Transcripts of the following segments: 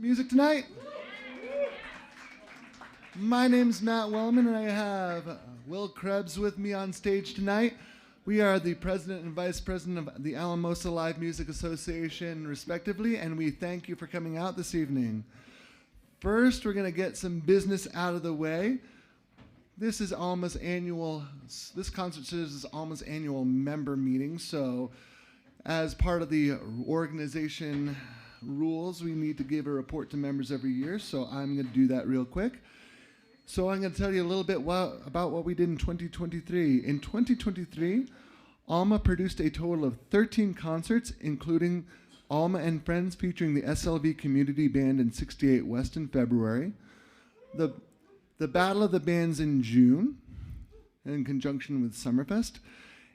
Music tonight? My name's Matt Wellman, and I have Will Krebs with me on stage tonight. We are the president and vice president of the Alamosa LIve Music Association, respectively, and we thank you for coming out this evening. First, we're going to get some business out of the way. This is Alma's annual, this concert series is Alma's annual member meeting, so as part of the organization rules, we need to give a report to members every year, so I'm going to do that real quick. So I'm going to tell you a little bit about what we did in 2023. In 2023, Alma produced a total of 13 concerts, including Alma and Friends featuring the SLV Community Band in 68 West in February, the Battle of the Bands in June, in conjunction with Summerfest,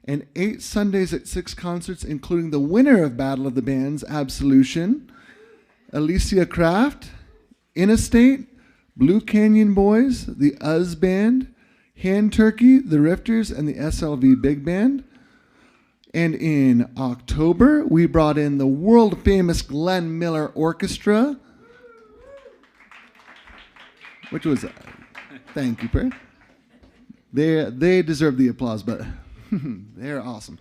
and 8 Sundays at 6 concerts, including the winner of Battle of the Bands, Absolution, Alicia Kraft, Interstate, Blue Canyon Boys, the Uz Band, Hand Turkey, the Rifters, and the SLV Big Band. And in October, we brought in the world-famous Glenn Miller Orchestra, which was, thank you, Perry. They deserve the applause, but they're awesome.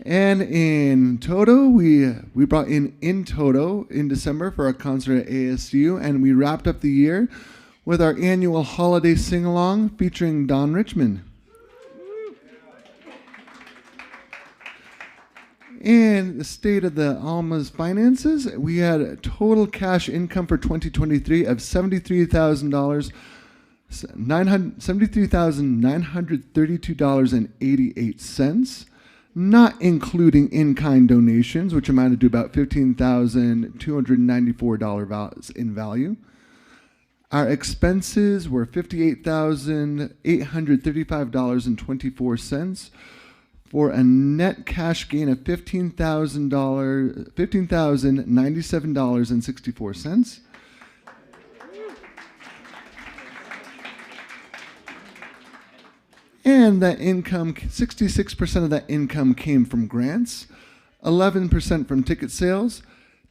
And in Toto, we brought in Toto in December for a concert at ASU, and we wrapped up the year with our annual holiday sing-along featuring Don Richmond. And the state of the Alma's finances, we had a total cash income for 2023 of $73,932.88. Not including in-kind donations, which amounted to about $15,294 in value. Our expenses were $58,835.24 for a net cash gain of $15,097.64. And that income, 66% of that income came from grants, 11% from ticket sales,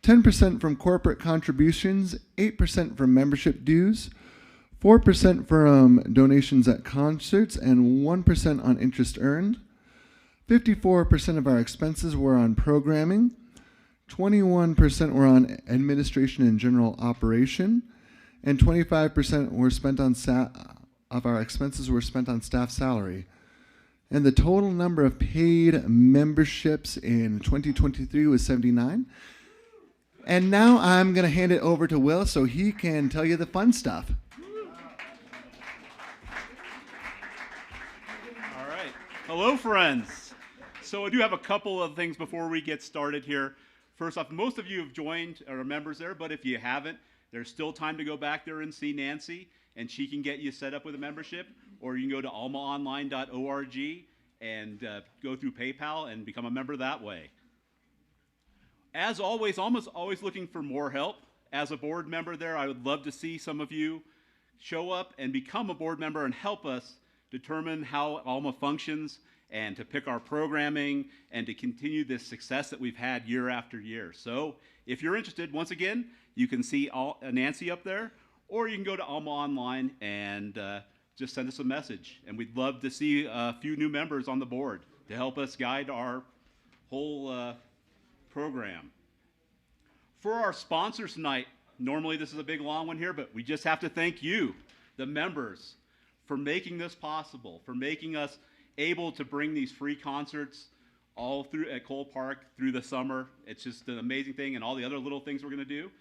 10% from corporate contributions, 8% from membership dues, 4% from donations at concerts, and 1% on interest earned. 54% of our expenses were on programming, 21% were on administration and general operation, and 25% were spent on of our expenses were spent on staff salary. And the total number of paid memberships in 2023 was 79. And now I'm going to hand it over to Will so he can tell you the fun stuff. All right. Hello, friends. So I do have a couple of things before we get started here. First off, most of you have joined or are members there, but if you haven't, there's still time to go back there and see Nancy, and she can get you set up with a membership, or you can go to almaonline.org and go through PayPal and become a member that way. As always, Alma's always looking for more help. As a board member there, I would love to see some of you show up and become a board member and help us determine how Alma functions and to pick our programming and to continue this success that we've had year after year. So if you're interested, once again, you can see Nancy up there, or you can go to Alma Online and just send us a message. And we'd love to see a few new members on the board to help us guide our whole program. For our sponsors tonight, normally this is a big long one here, but we just have to thank you, the members, for making this possible, for making us able to bring these free concerts all through at Cole Park through the summer. It's just an amazing thing, and all the other little things we're going to do.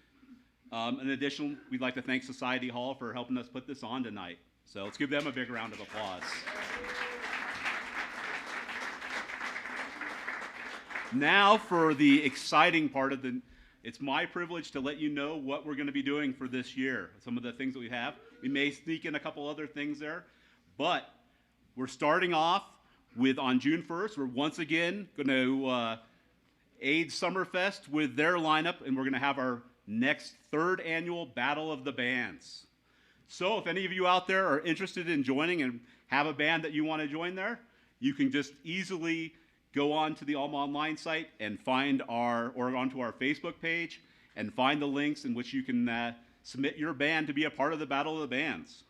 In addition, we'd like to thank Society Hall for helping us put this on tonight. So let's give them a big round of applause. Now for the exciting part of it's my privilege to let you know what we're going to be doing for this year. Some of the things that we have. We may sneak in a couple other things there, but we're starting off with on June 1st, we're once again going to aid Summerfest with their lineup, and we're going to have our next 3rd annual Battle of the Bands. So if any of you out there are interested in joining and have a band that you want to join there, you can just easily go on to the Alma Online site and find or onto our Facebook page and find the links in which you can submit your band to be a part of the Battle of the Bands.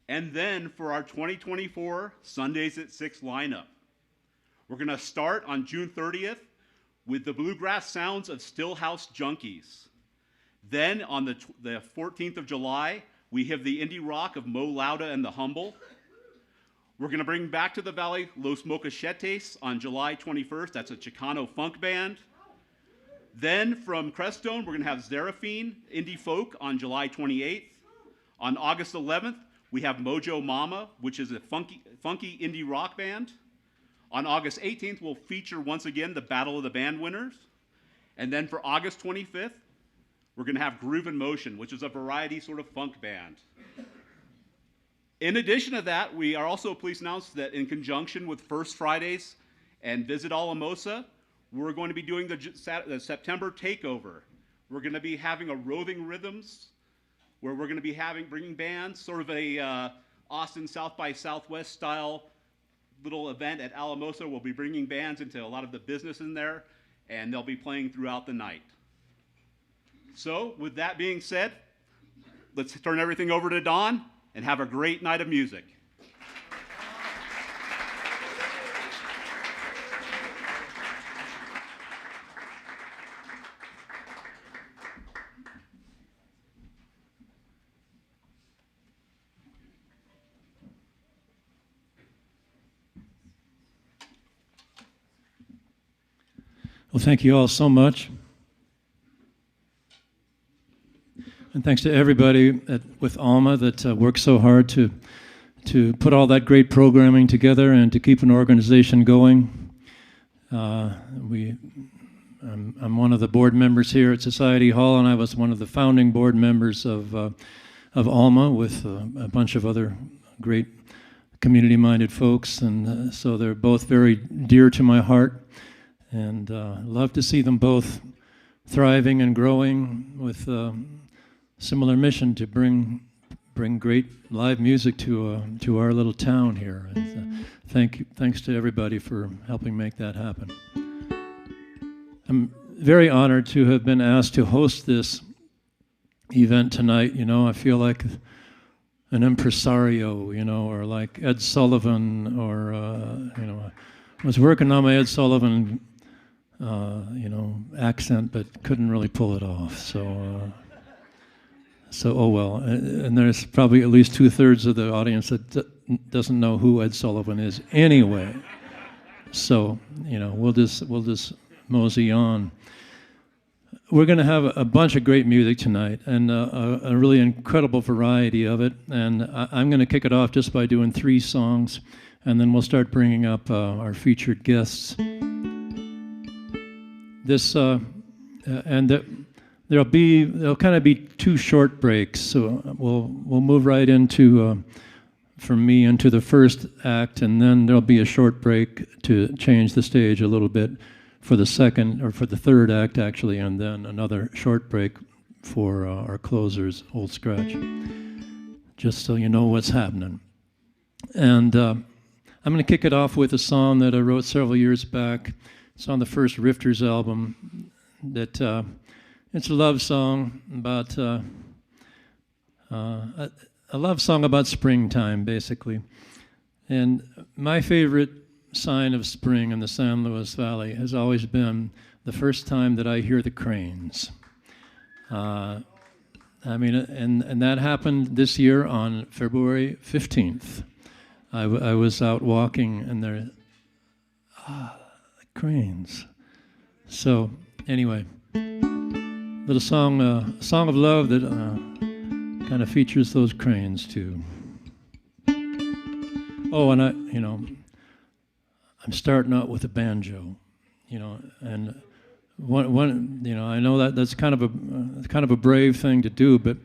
And then for our 2024 Sundays at 6 lineup, we're going to start on June 30th with the bluegrass sounds of Stillhouse Junkies. Then on the 14th of July, we have the indie rock of Mo Lauda and the Humble. We're going to bring back to the Valley Los Mocachetes on July 21st. That's a Chicano funk band. Then from Crestone, we're going to have Zeraphine, indie folk, on July 28th. On August 11th, we have Mojo Mama, which is a funky indie rock band. On August 18th, we'll feature once again the Battle of the Band winners. And then for August 25th, we're going to have Groove in Motion, which is a variety sort of funk band. In addition to that, we are also pleased to announce that in conjunction with First Fridays and Visit Alamosa, we're going to be doing the September takeover. We're going to be having a Roving Rhythms, where we're going to be bringing bands, sort of a Austin South by Southwest style little event at Alamosa. We'll be bringing bands into a lot of the business in there, and they'll be playing throughout the night. So with that being said, let's turn everything over to Don and have a great night of music. Well, thank you all so much. And thanks to everybody with ALMA that worked so hard to put all that great programming together and to keep an organization going. I'm one of the board members here at Society Hall, and I was one of the founding board members of ALMA with a bunch of other great community-minded folks, and so they're both very dear to my heart. And love to see them both thriving and growing with a similar mission to bring great live music to our little town here. And, thanks to everybody for helping make that happen. I'm very honored to have been asked to host this event tonight. You know, I feel like an impresario, you know, or like Ed Sullivan, or you know, I was working on my Ed Sullivan accent, but couldn't really pull it off. So oh well. And there's probably at least 2/3 of the audience that doesn't know who Ed Sullivan is anyway. So we'll just mosey on. We're going to have a bunch of great music tonight, and a really incredible variety of it. And I'm going to kick it off just by doing 3 songs, and then we'll start bringing up our featured guests. There'll kind of be 2 short breaks, so we'll move right into from me into the first act, and then there'll be a short break to change the stage a little bit for the second, or for the third act actually, and then another short break for our closers, Old Scratch, just so you know what's happening. And I'm going to kick it off with a song that I wrote several years back. It's on the first Rifters album. It's a love song about a love song about springtime, basically. And my favorite sign of spring in the San Luis Valley has always been the first time that I hear the cranes. And that happened this year on February 15th. I was out walking, and there, cranes. So anyway, little song of love that kind of features those cranes too. Oh, and I'm starting out with a banjo, and I know that's kind of a brave thing to do, but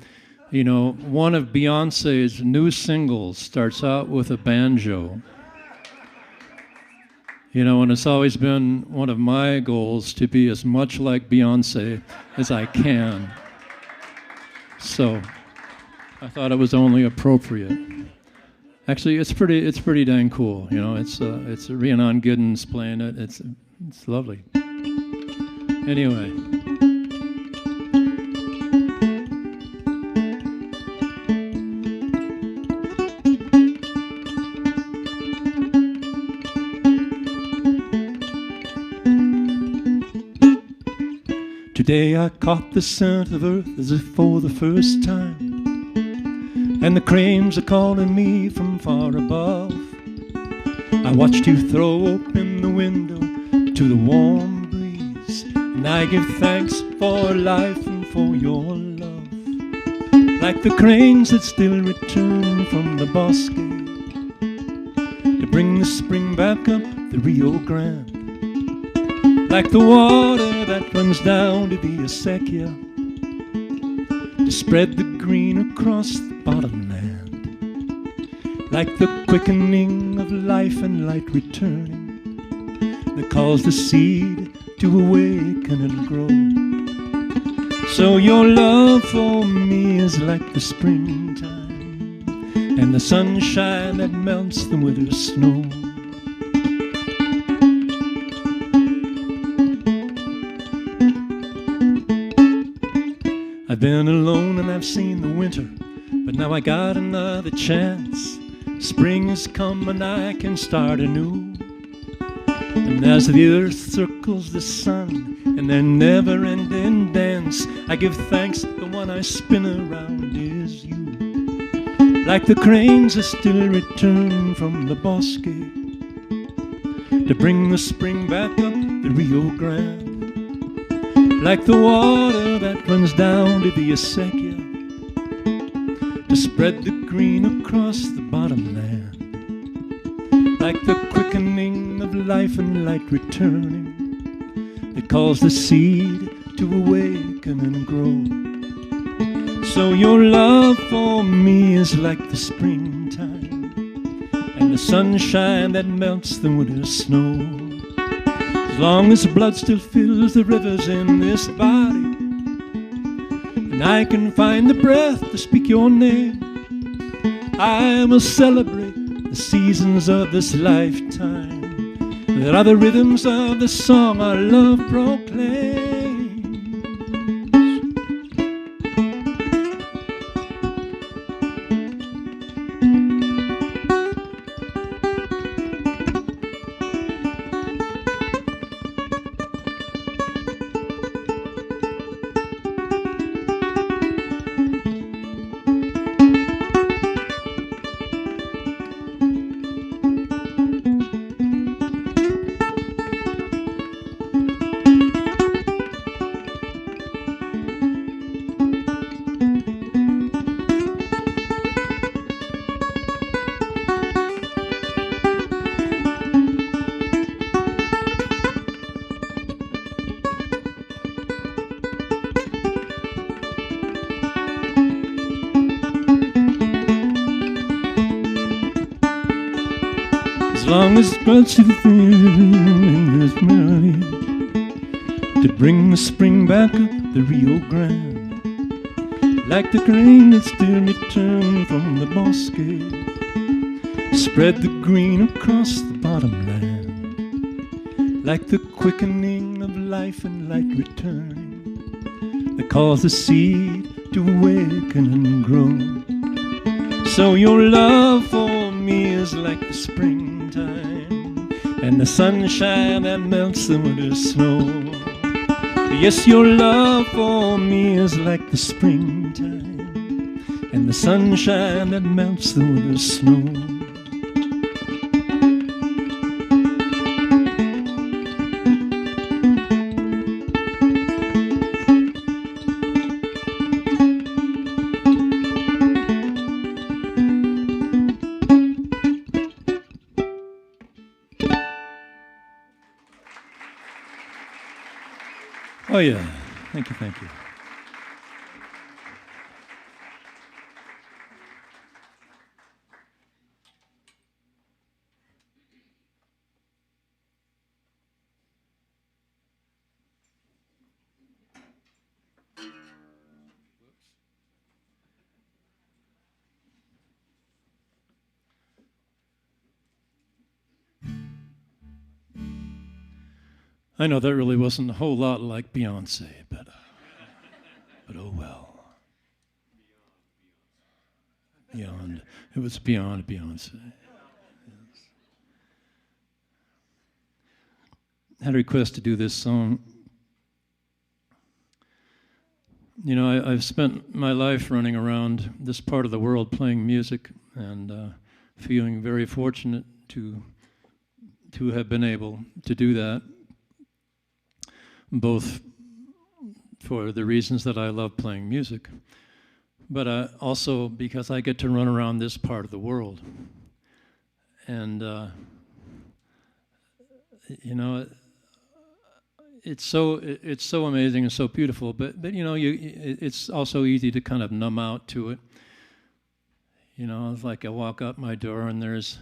one of Beyonce's new singles starts out with a banjo. And it's always been one of my goals to be as much like Beyonce as I can. So I thought it was only appropriate. Actually, it's pretty dang cool. It's Rhiannon Giddens playing it. It's lovely. Anyway. Today I caught the scent of earth as if for the first time, and the cranes are calling me from far above. I watched you throw open the window to the warm breeze, and I give thanks for life and for your love. Like the cranes that still return from the bosque to bring the spring back up the Rio Grande. Like the water that runs down to the acequia to spread the green across the bottomland. Like the quickening of life and light returning that calls the seed to awaken and grow. So your love for me is like the springtime and the sunshine that melts the winter snow. I've been alone and I've seen the winter, but now I got another chance. Spring has come and I can start anew. And as the earth circles the sun in their never-ending dance, I give thanks the one I spin around is you. Like the cranes that still return from the bosque to bring the spring back up the Rio Grande. Like the water that runs down to the acequia to spread the green across the bottomland. Like the quickening of life and light returning that calls the seed to awaken and grow. So your love for me is like the springtime and the sunshine that melts the winter snow. As long as blood still fills the rivers in this body, and I can find the breath to speak your name, I will celebrate the seasons of this lifetime that are the rhythms of the song our love proclaims. As long as blood still fills in this melody to bring the spring back up the Rio Grande. Like the grain that still returned from the bosque, spread the green across the bottomland. Like the quickening of life and light returning that calls the seed to awaken and grow. So your love for me is like the springtime and the sunshine that melts the winter snow. Yes, your love for me is like the springtime and the sunshine that melts the winter snow. Oh yeah, thank you, thank you. I know that really wasn't a whole lot like Beyonce, but oh well. Beyond. It was beyond Beyonce. Yes. I had a request to do this song You know, I've spent my life running around this part of the world playing music, and feeling very fortunate to have been able to do that, both for the reasons that I love playing music, but also because I get to run around this part of the world. And, you know, it's so amazing and so beautiful, but you know, it's also easy to kind of numb out to it. You know, it's like I walk out my door and there's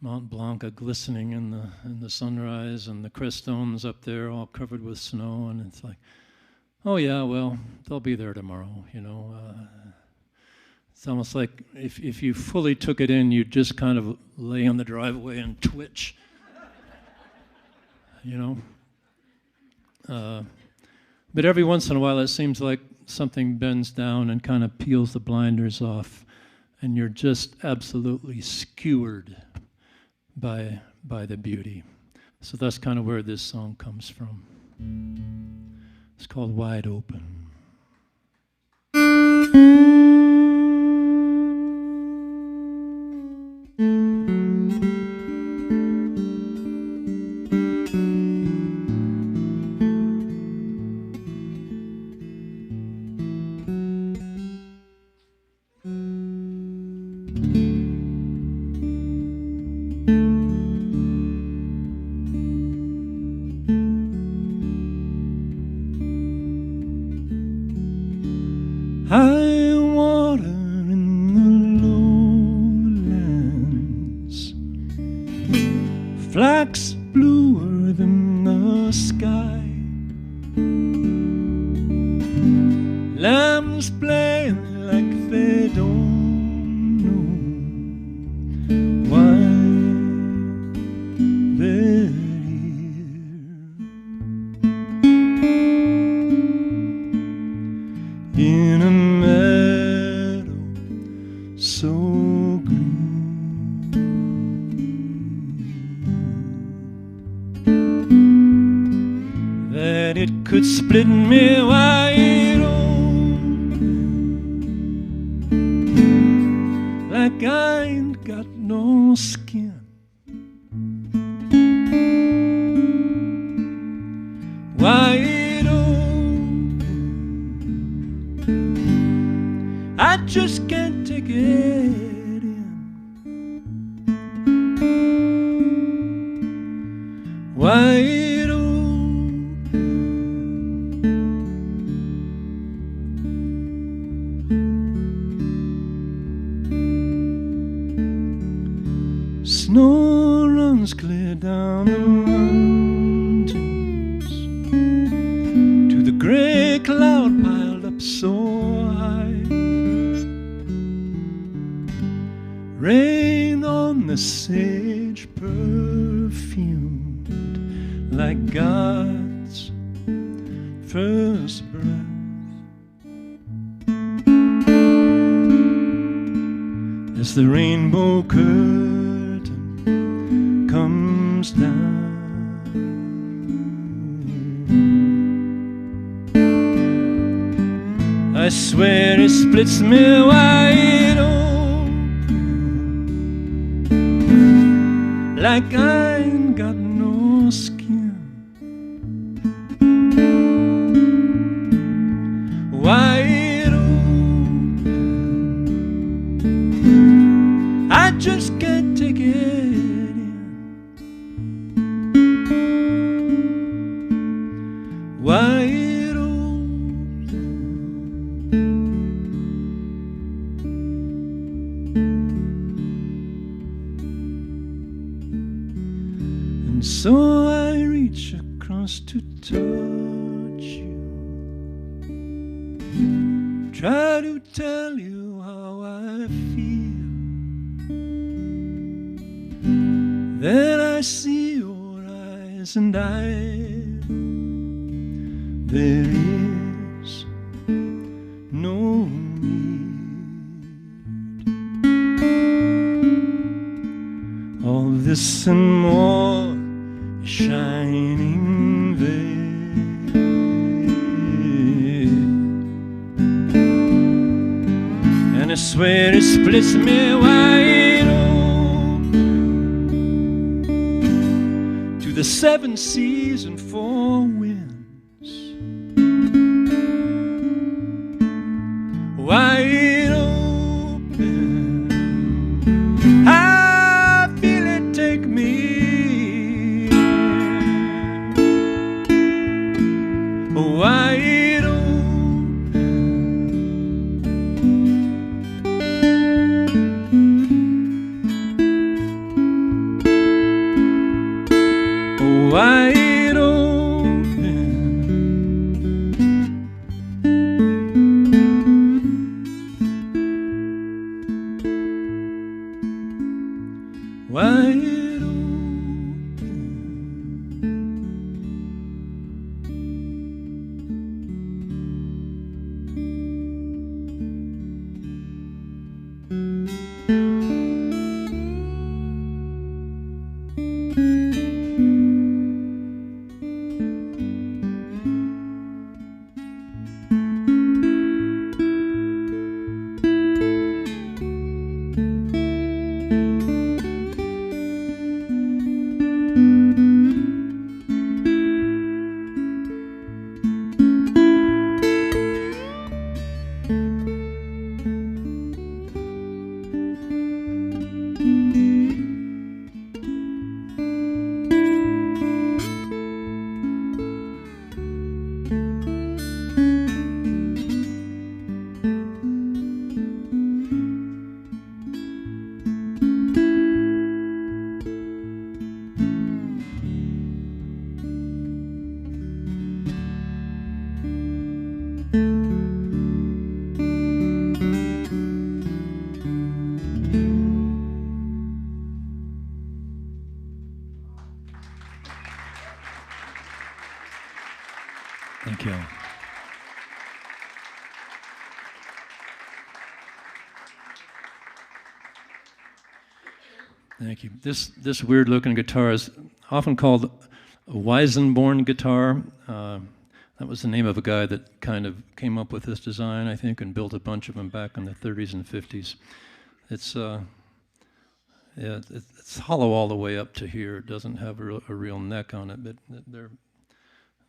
Mount Blanc glistening in the sunrise, and the Crestones up there all covered with snow, and it's like, oh yeah, well, they'll be there tomorrow, you know. It's almost like if you fully took it in, you'd just kind of lay on the driveway and twitch, you know. But every once in a while, it seems like something bends down and kind of peels the blinders off, and you're just absolutely skewered by the beauty. So that's kind of where this song comes from. It's called Wide Open. High water in the lowlands, flax bluer than the sky, lambs playing like they don't know why they're here in a meadow so green that it could split me wide open, like I ain't got no skin. Wide open, I just can't take it in. Wide open, snow runs clear down the mountains to the gray cloud piled up so high. Rain on the sage perfumed like God's first breath. As the rainbow curtain comes down, I swear it splits me wide open, like I ain't got no skin. Wide open, I just can't take it in. Wide so I reach across to touch you, try to tell you how I feel. Then I see your eyes and there is no need. All this and more shining veil. That's when it splits me wide open to the 7 seas and 4 winds. Wide open, I feel it take me in. Wide open, wide open, wide open. Thank you. Thank you. This weird-looking guitar is often called a Weisenborn guitar. That was the name of a guy that kind of came up with this design, I think, and built a bunch of them back in the 30s and 50s. It's it's hollow all the way up to here. It doesn't have a real neck on it, but they're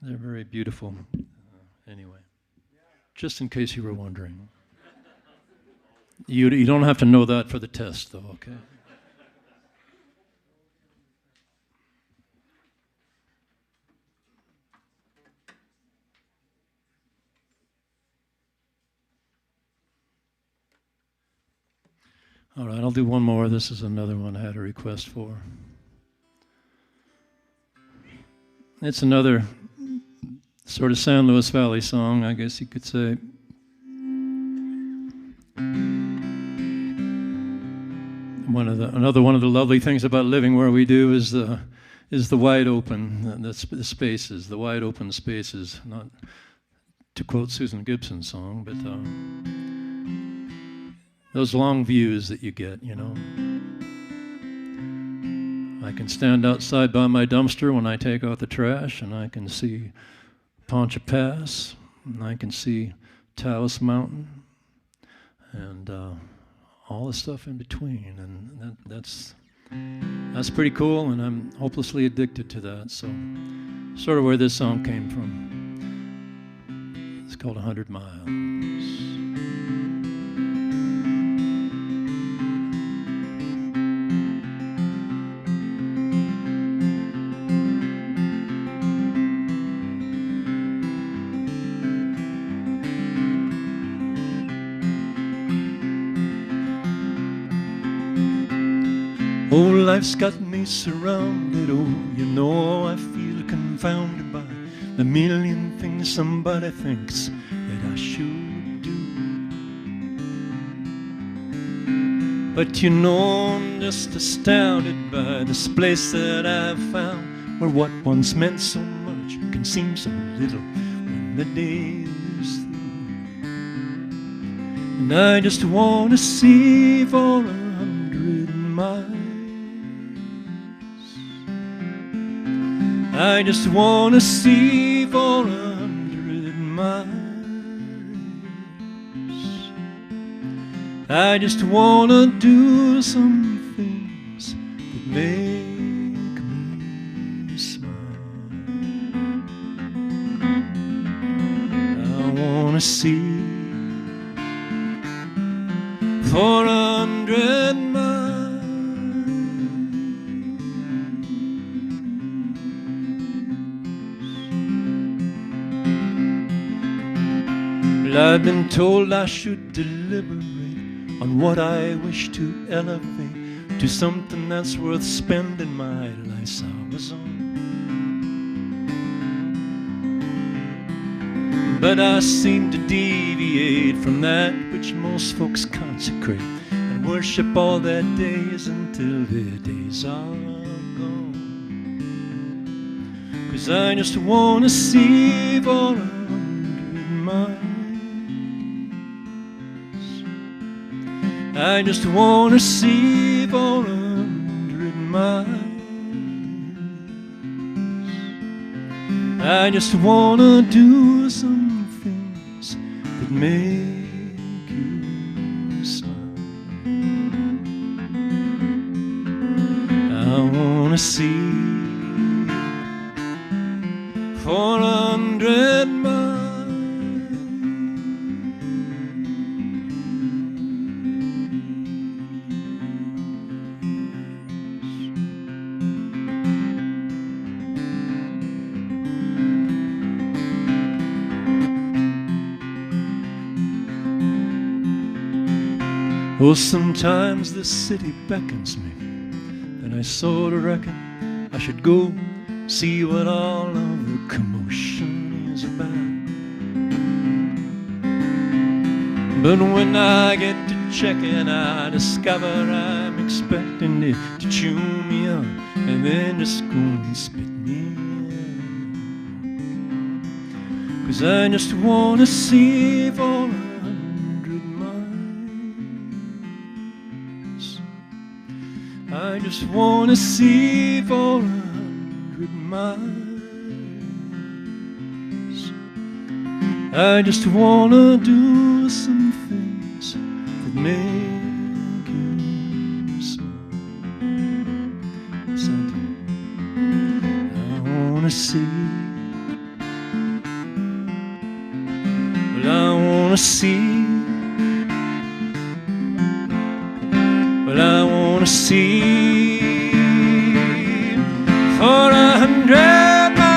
very beautiful. Anyway, just in case you were wondering. You don't have to know that for the test, though, okay? All right, I'll do one more. This is another one I had a request for. It's another sort of San Luis Valley song, I guess you could say. Another one of the lovely things about living where we do is the wide open, the spaces, the wide open spaces. Not to quote Susan Gibson's song, but those long views that you get, you know. I can stand outside by my dumpster when I take out the trash, and I can see Poncha Pass, and I can see Taos Mountain, and all the stuff in between, and that's pretty cool, and I'm hopelessly addicted to that. So, sort of where this song came from. It's called 100 Miles. Oh, life's got me surrounded. Oh, you know I feel confounded by the million things somebody thinks that I should do. But you know I'm just astounded by this place that I've found, where what once meant so much can seem so little when the day is through. And I just want to see for 100 miles. I just want to see for 100 miles. I just wanna do some things that make me smile. I wanna see 400 miles. Well, I've been told I should deliberate on what I wish to elevate to something that's worth spending my life's hours on. But I seem to deviate from that which most folks consecrate and worship all their days until their days are gone. 'Cause I just wanna see 400 miles. I just wanna see 400 miles. I just wanna do some things that make you smile. I wanna see 400 miles. Oh, sometimes the city beckons me, and I sort of reckon I should go see what all of the commotion is about. But when I get to checking, I discover I'm expecting it to chew me up and then just go and spit me out. 'Cause I just wanna see 400 miles. I just wanna see 400 miles. I just wanna do some things that make you smile. Yes, I do. I wanna see. Well, I wanna see. Well, I wanna see 400 miles.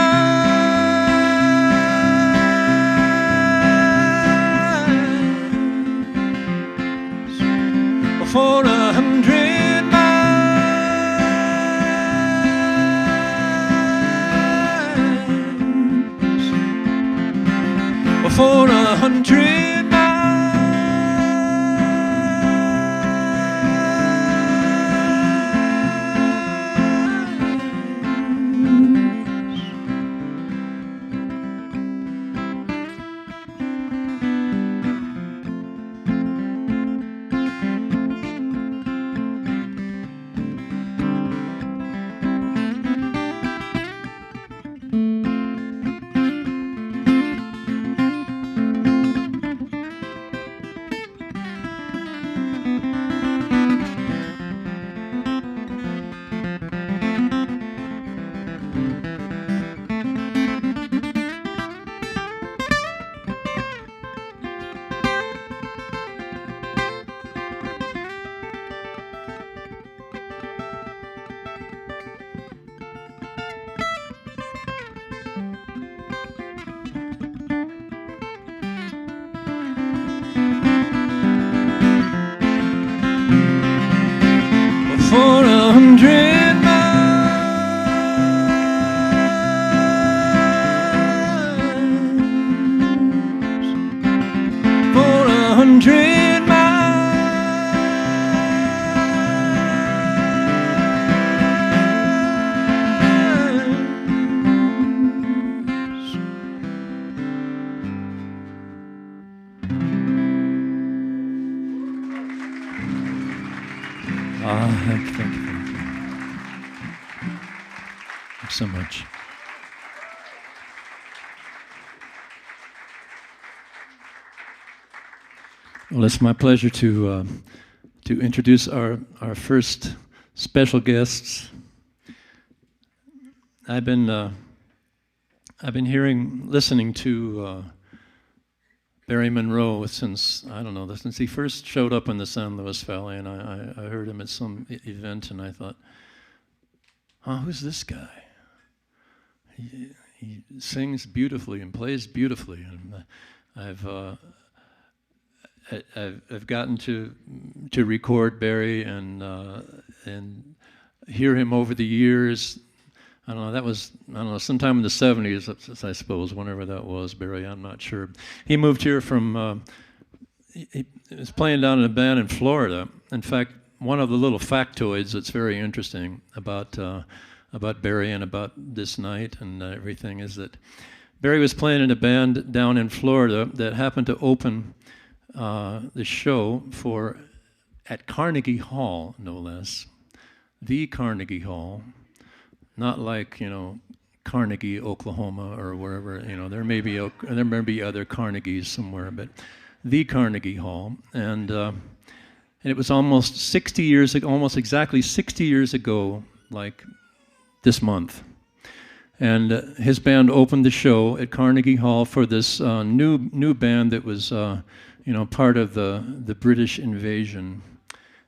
400 miles. 400 miles. Thank you. Thanks so much. Well, it's my pleasure to introduce our first special guests. I've been listening to Barry Monroe since he first showed up in the San Luis Valley, and I heard him at some event, and I thought, who's this guy? He sings beautifully and plays beautifully, and I've gotten to record Barry and hear him over the years. I don't know, sometime in the 70s, I suppose, whenever that was, Barry, I'm not sure. He moved here from, he was playing down in a band in Florida. In fact, one of the little factoids that's very interesting about Barry and about this night and everything is that Barry was playing in a band down in Florida that happened to open the show at Carnegie Hall, no less, the Carnegie Hall, not like Carnegie, Oklahoma, or wherever. There may be other Carnegies somewhere, but the Carnegie Hall, and it was almost 60 years ago, almost exactly 60 years ago, like this month. And his band opened the show at Carnegie Hall for this new band that was part of the British invasion.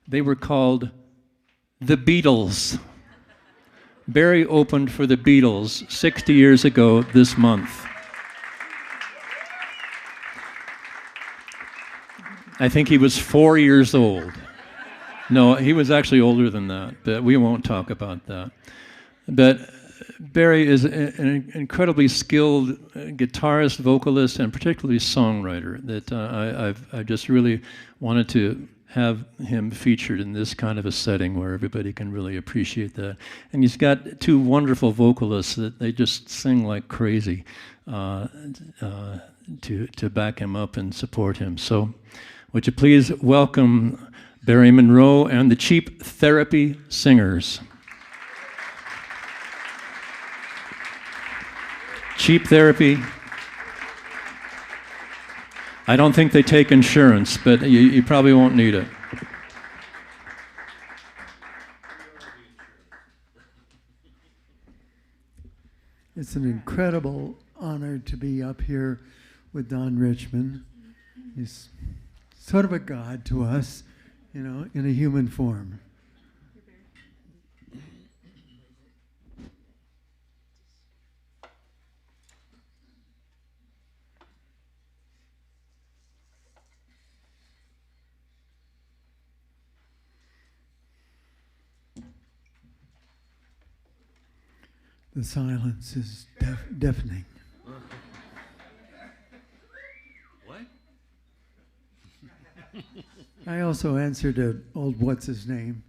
They were called the Beatles. Barry opened for the Beatles 60 years ago this month. I think he was 4 years old. No, he was actually older than that, but we won't talk about that. But Barry is an incredibly skilled guitarist, vocalist, and particularly songwriter that I just really wanted to have him featured in this kind of a setting where everybody can really appreciate that. And he's got two wonderful vocalists that they just sing like crazy to back him up and support him. So would you please welcome Barry Monroe and the Cheap Therapy Singers. Cheap Therapy. I don't think they take insurance, but you probably won't need it. It's an incredible honor to be up here with Don Richmond. He's sort of a god to us, in a human form. The silence is deafening. What? I also answered to old what's-his-name.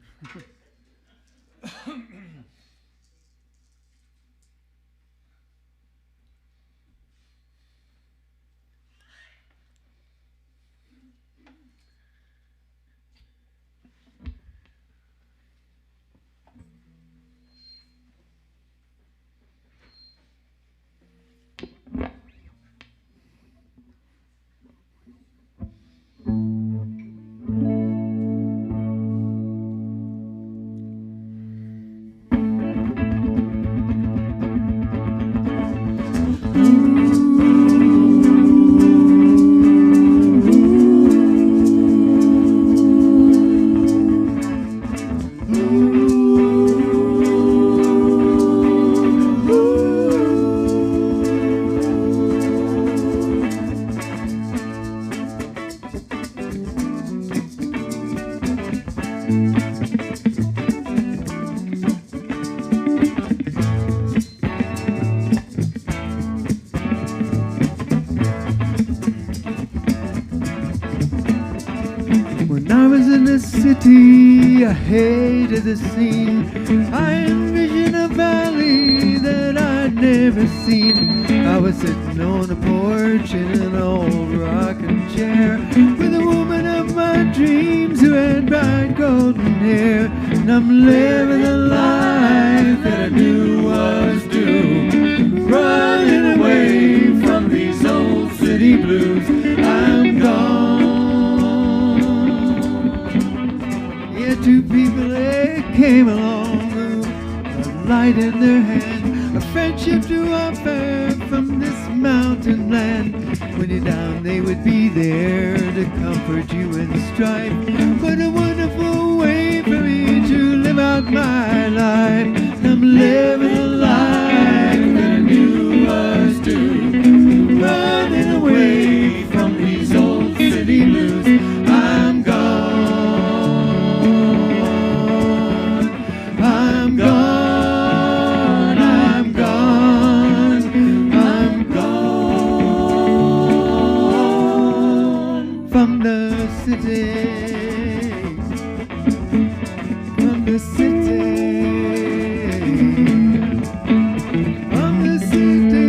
I hated the scene. I envisioned a valley that I'd never seen. I was sitting on a porch in an old rocking chair with a woman of my dreams who had bright golden hair. And I'm living the life that I knew was due, running away from these old city blues. I'm gone. came along, a light in their hand, a friendship to offer from this mountain land. When you're down, they would be there to comfort you in strife. What a wonderful way for me to live out my life. I'm living a life that I knew was due, running away from these old city blues. I'm gone, I'm gone, I'm gone, I'm gone from the city, from the city, from the city,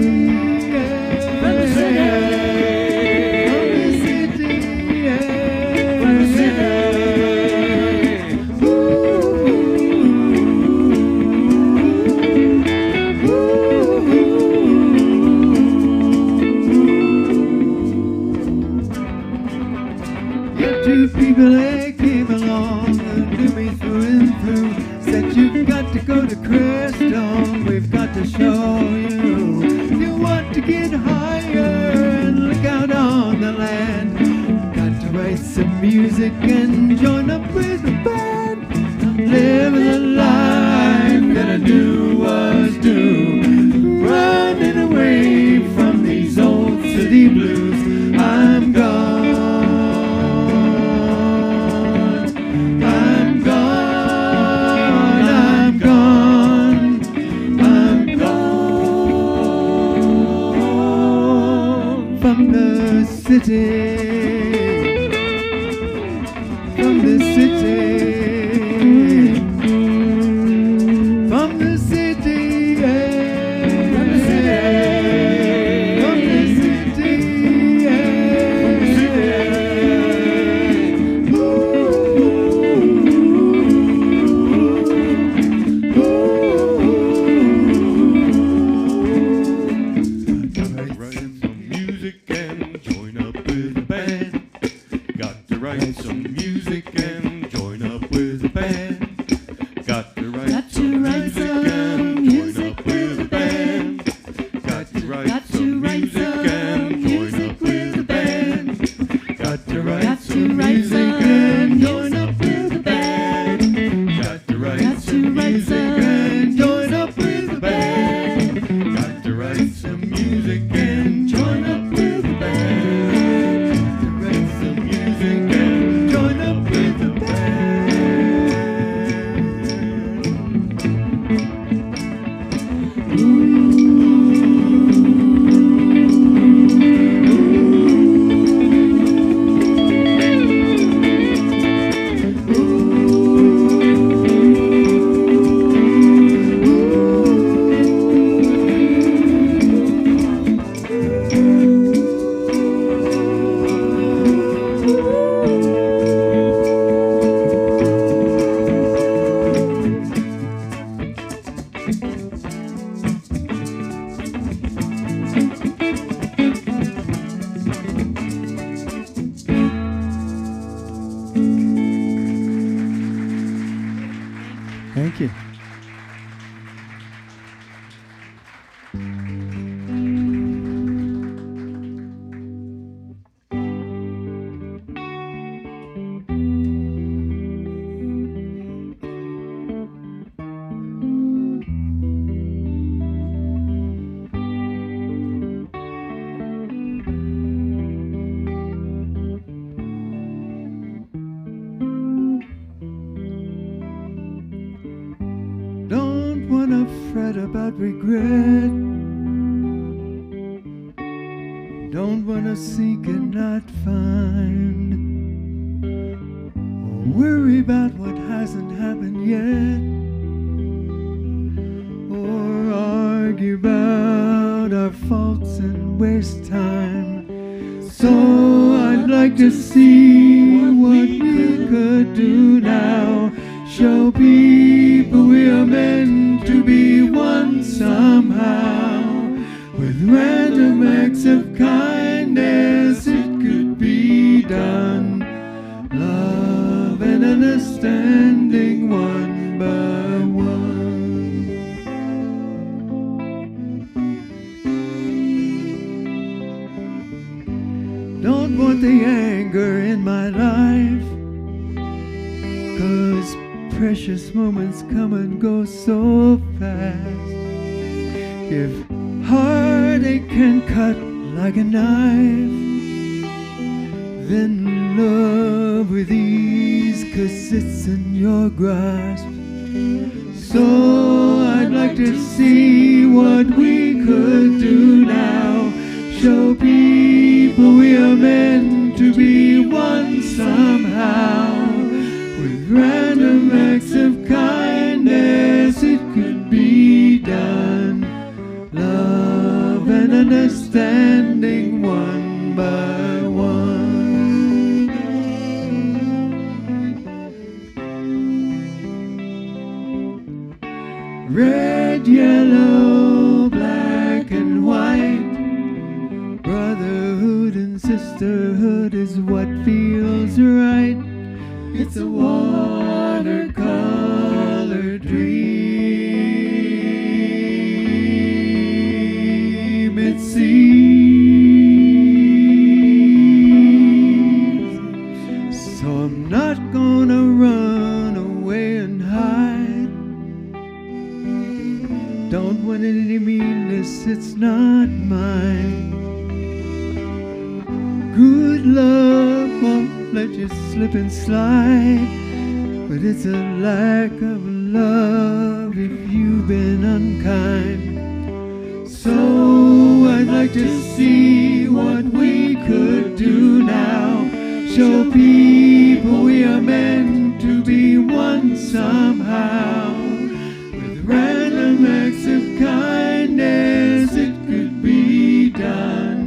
yeah. From the city, from the city, yeah, two people that came along and knew me through and through. Said you've got to go to Crestone, we've got to show you. If you want to get higher and look out on the land, got to write some music and join up with the band. I'm living a life that I knew was due, running away from these old city blues. I'm gone, I'm gone, I'm gone, I'm gone from the city, from the city, from the city, yeah. From the city, from the city, yeah. Ooh, Write some music and join up with a band. Got to write some music and join up with a band. Got to write some music and join up with a band. Got to write some music and join up with a band. Got to write some music and join up with a band. Got to write some music and join up with a band. Got to write some music and join up with a band. Got to write some music and join up with a Thank you. Don't wanna fret about regret. Don't wanna seek and not find, or worry about what hasn't happened yet, or argue about our faults and waste time. So I'd like to see what we could do now. Show people we are meant to be one somehow. With random acts of kindness it could be done. Love and understanding one by out the anger in my life, 'cause precious moments come and go so fast. If heartache can cut like a knife, then love with ease, 'cause it's in your grasp. So I'd like to see what we could do now. Show people we are meant to be one somehow. With random acts of kindness it could be done. Love and understanding one by one. Red, yellow, black and white. Brotherhood and sisterhood is what feels right. It's a watercolor dream, it seems. So I'm not gonna run away and hide. Don't want any meanness, it's not mine. Good love won't let you slip and slide, but it's a lack of love if you've been unkind. So I'd like to see what we could do now. Show people we are meant to be one somehow. With random acts of kindness it could be done.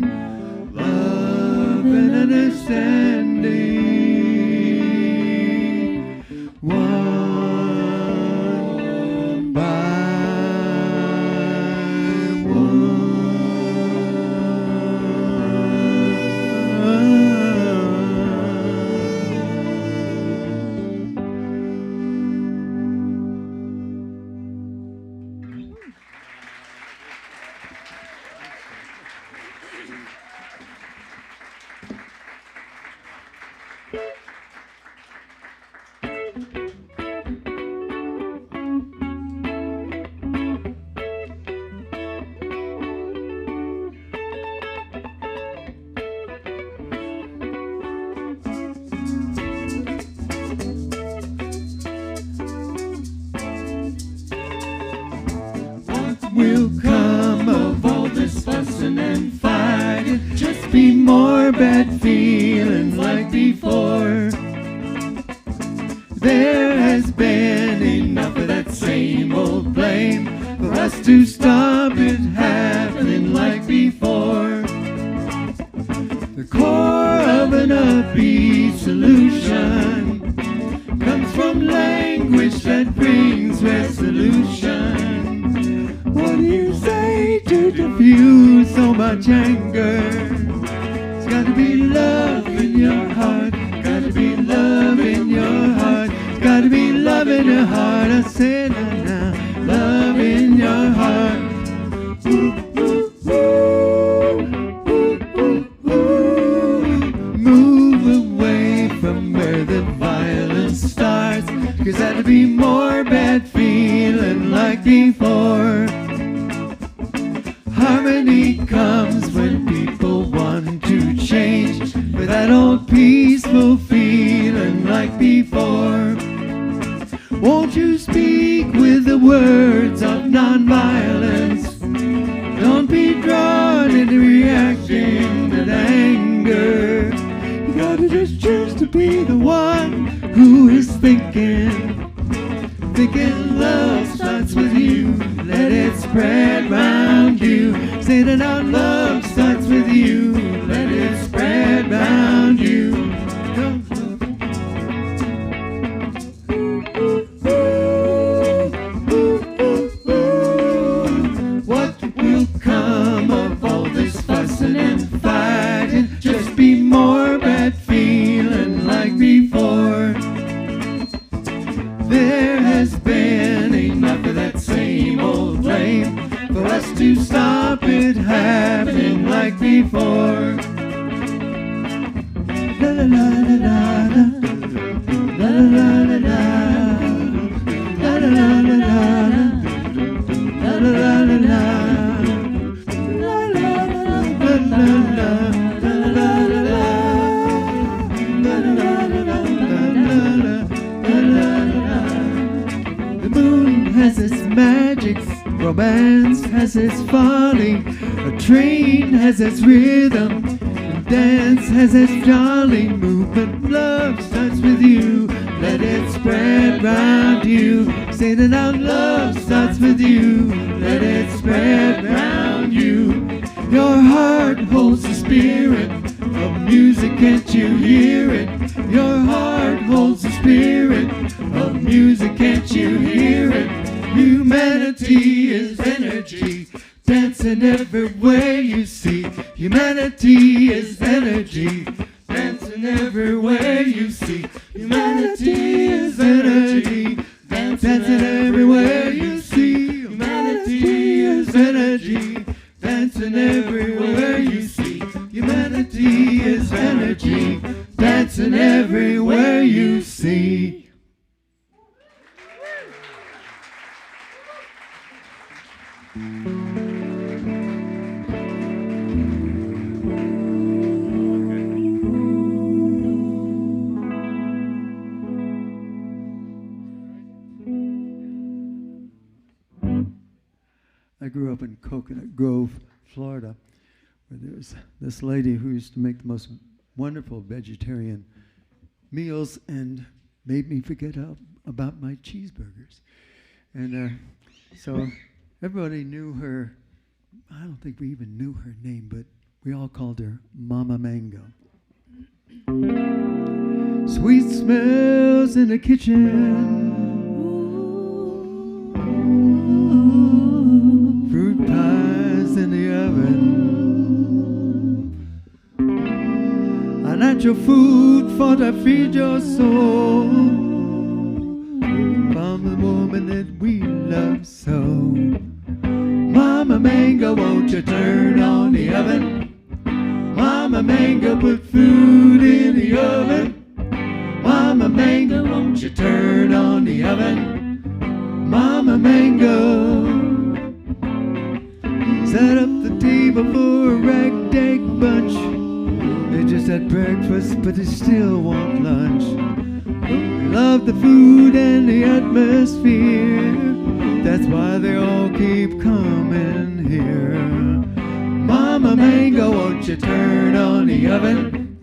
Love and understanding one by will come of all this fussing and fighting? Just be more bad feeling like before. There has been enough of that same old blame for us to stop it happening like before. The core of an upbeat solution comes from language that brings resolution. What do you say to diffuse so much anger? It's gotta be love in your heart. Gotta be love in your heart. Gotta be love in your heart. I say that now. Love in your heart. Ooh, ooh, ooh. Ooh, ooh, ooh. Move away from where the violence starts, 'cause that'll be more bad feeling like before. Harmony comes when people want to change for that old peaceful feeling like before. Won't you speak with the words of nonviolence? Don't be drawn into reacting with anger. You gotta just choose to be the one who is thinking love starts with you. Let it spread round you. Say that our love starts with you. Let it spread round you. What will come of all this fussing and fighting? Just be more bad feeling like before. There has been enough of that same old blame for us to stop it happening like before. Romance has its folly, a train has its rhythm, and dance has its jolly movement. Love starts with you, let it spread round you. Say it out, love starts with you, let it spread round you. Your heart holds the spirit of music, can't you hear it? Your heart holds the spirit of music, can't you hear it? Humanity is energy, dancing everywhere you see. Humanity is energy, dancing everywhere you see. Humanity is energy, dancing everywhere you see. Humanity is energy, dancing everywhere you see. Humanity is energy, dancing everywhere you see. I grew up in Coconut Grove, Florida, where there's this lady who used to make the most wonderful vegetarian meals and made me forget about my cheeseburgers. And so everybody knew her. I don't think we even knew her name, but we all called her Mama Mango. Sweet smells in the kitchen, fruit pies in the oven, a natural food for to feed your soul, from the woman that we love so. Mama Mango, won't you turn on the oven? Mama Mango, put food in the oven. Mama Mango, won't you turn on the oven? Mama Mango, set up the table for a ragtag bunch. They just had breakfast, but they still want lunch. They love the food and the atmosphere, that's why they all keep coming here. Mama Mango, won't you turn on the oven?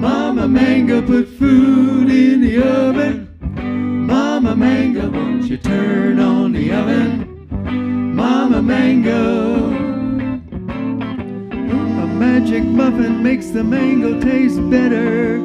Mama Mango, put food in the oven. Mama Mango, won't you turn on the oven? Mama Mango, a magic muffin makes the mango taste better.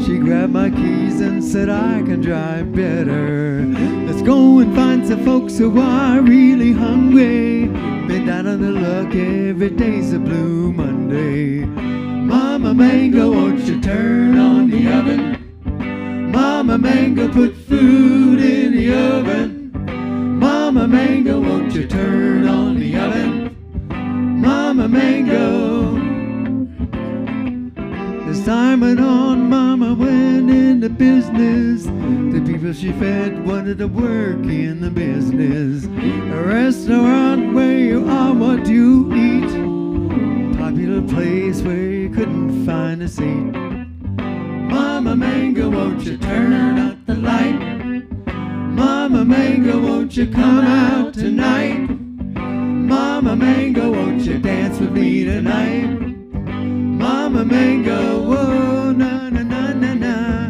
She grabbed my keys and said I can drive better. Let's go and find some folks who are really hungry. Been down on the luck, every day's a blue Monday. Mama Mango, won't you turn on the oven? Mama Mango, put food in the oven. Mama Mango, won't you turn on the oven? Mama Mango. As time went on, Mama went into business. The people she fed wanted to work in the business. A restaurant where you are what you eat, popular place where you couldn't find a seat. Mama Mango, won't you turn out the light? Mama Mango, won't you come out tonight? Mama Mango, won't you dance with me tonight? Mama Mango, oh, na na na na na.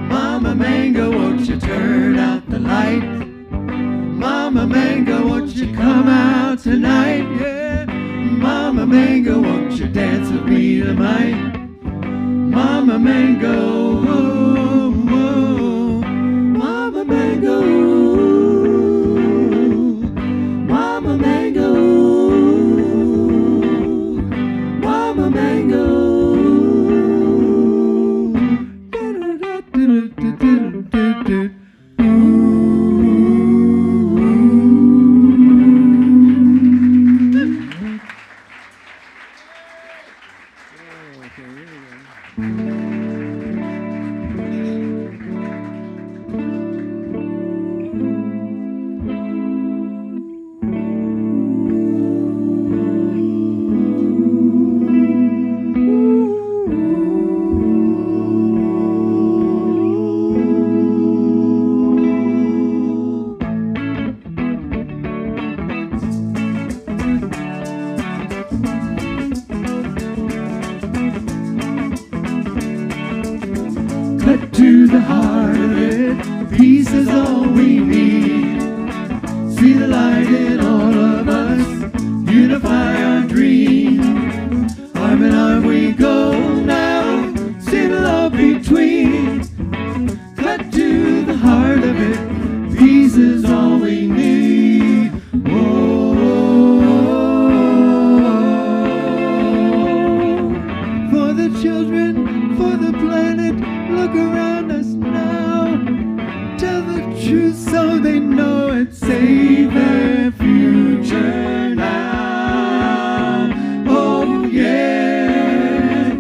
Mama Mango, won't you turn out the light? Mama Mango, won't you come out tonight? Yeah. Mama Mango, won't you dance with me tonight? Mama Mango, oh, oh. Mama Mango, Mama Mango, Mama Mango. all we need. See the light in all of us, unify our dream. Arm in arm we go now, see the love between. Cut to the heart of it, peace is all we need. For the children, for the planet, look around us now. Tell the truth so they know it, save their future now. Oh yeah.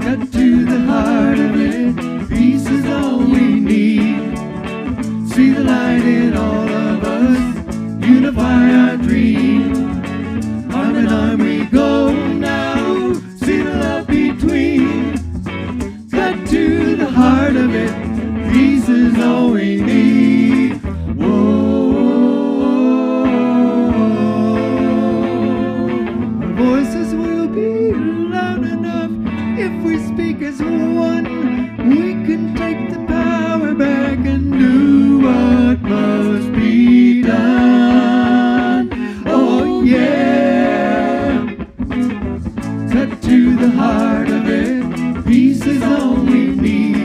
Cut to the heart of it, peace is all we need. See the light in all of us, unify our dream. Arm in arm we go now, see the love between. Cut to the heart of it, peace is all we need. Whoa. Our voices will be loud enough if we speak as one. We can take the power back and do what must be done. Oh yeah. Cut to the heart of it, peace is all we need.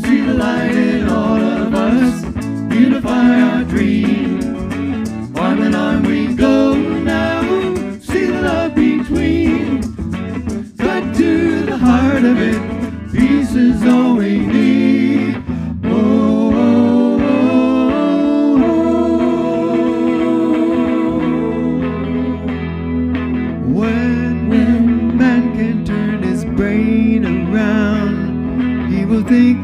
See the light in all of us, unify our dream. Arm in arm we go now, see the love between. Cut to the heart of it, peace is all we need. When man can turn his brain around, he will think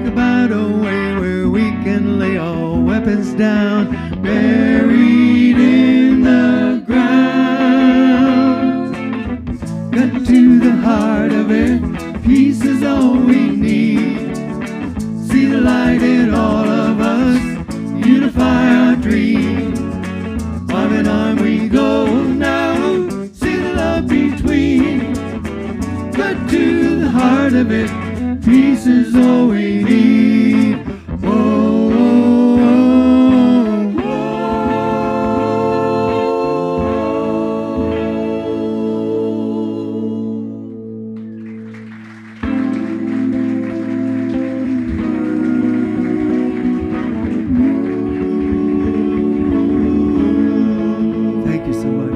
about a way where we can lay all weapons down, buried in the ground. Cut to the heart of it, peace is all we need. See the light in all of us, unify our dream. Arm in arm we go now, see the love between. Cut to the heart of it, peace is all we need. Thank you so much.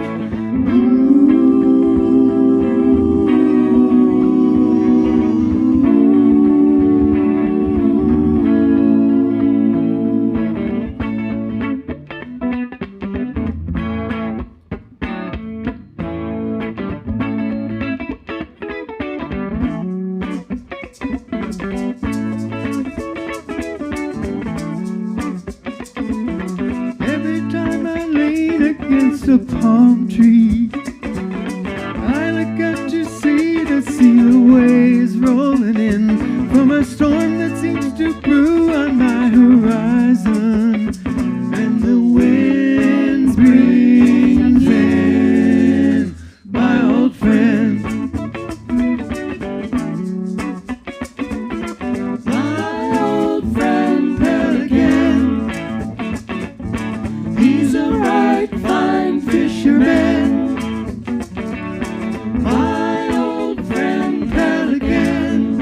Every time I lean against a palm tree, I look out to see the waves rolling in from a storm that seems to brew on my horizon. And the wind brings in my old friend. My old friend Pelican. He's a right fine fisherman. My old friend Pelican.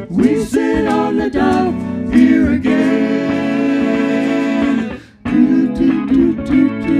We sit on the dock here again. Do-do-do-do-do.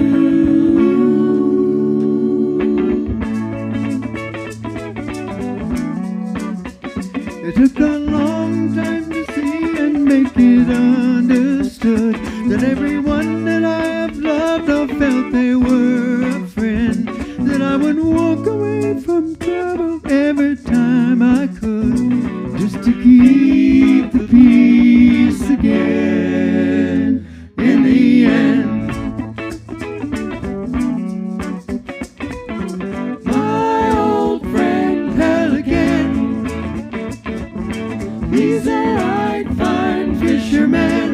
It took a long time to see and make it understood that everyone that I have loved or felt they were a friend, that I would walk away from trouble every time I could, just to keep the peace again in the end. My old friend Pelican, he's a right fine fisherman.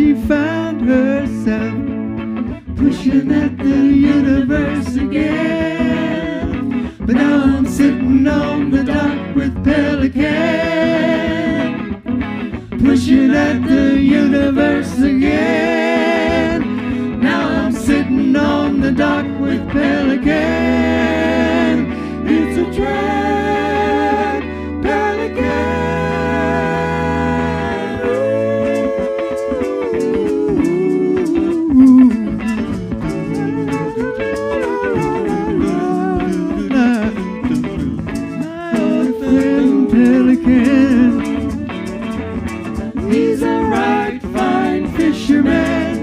she found herself pushing at the universe again. But now I'm sitting on the dock with Pelican, pushing at the universe again. Now I'm sitting on the dock with Pelican. It's a drag, Pelican. My old friend Pelican, he's a right fine fisherman.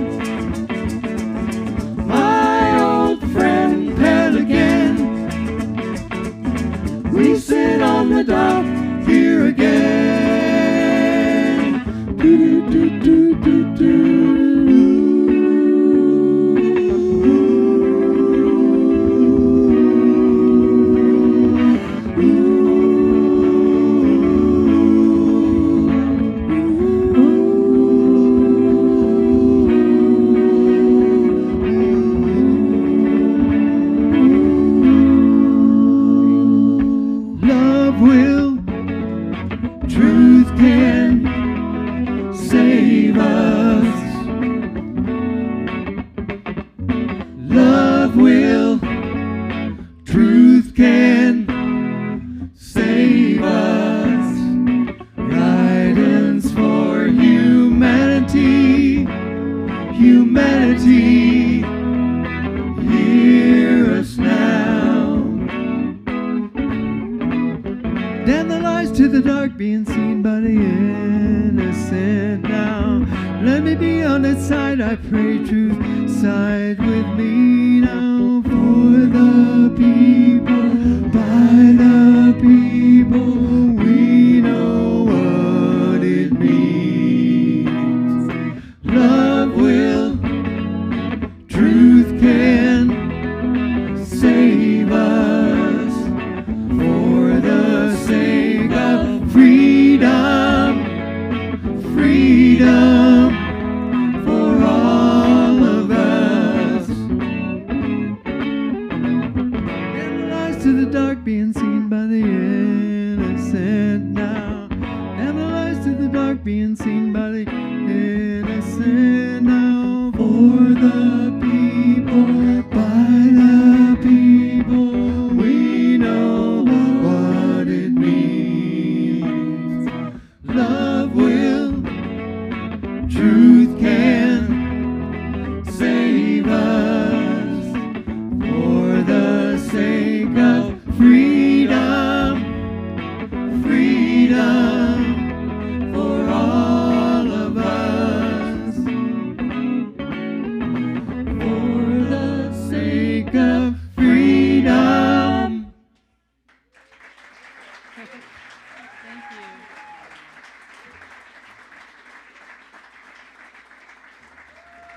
My old friend Pelican, we sit on the dock here again. Do do do do do. Love will, truth can save us. Love will, truth can save us. Guidance for humanity, humanity, hear us now. Damn the lies to the dark, being seen by the innocent now. Let me be on that side, I pray truth side with me now. For the people, by the people, we know what it means. Love will, truth can save us. For the sake of freedom, freedom for all of us. And the lies to the dark, being seen by the innocent now. And the lies to the dark, being seen by the innocent now. For the people, by the people, we know what it means. Love will, truth can save us. For the sake of freedom, freedom for all of us. For the sake of freedom.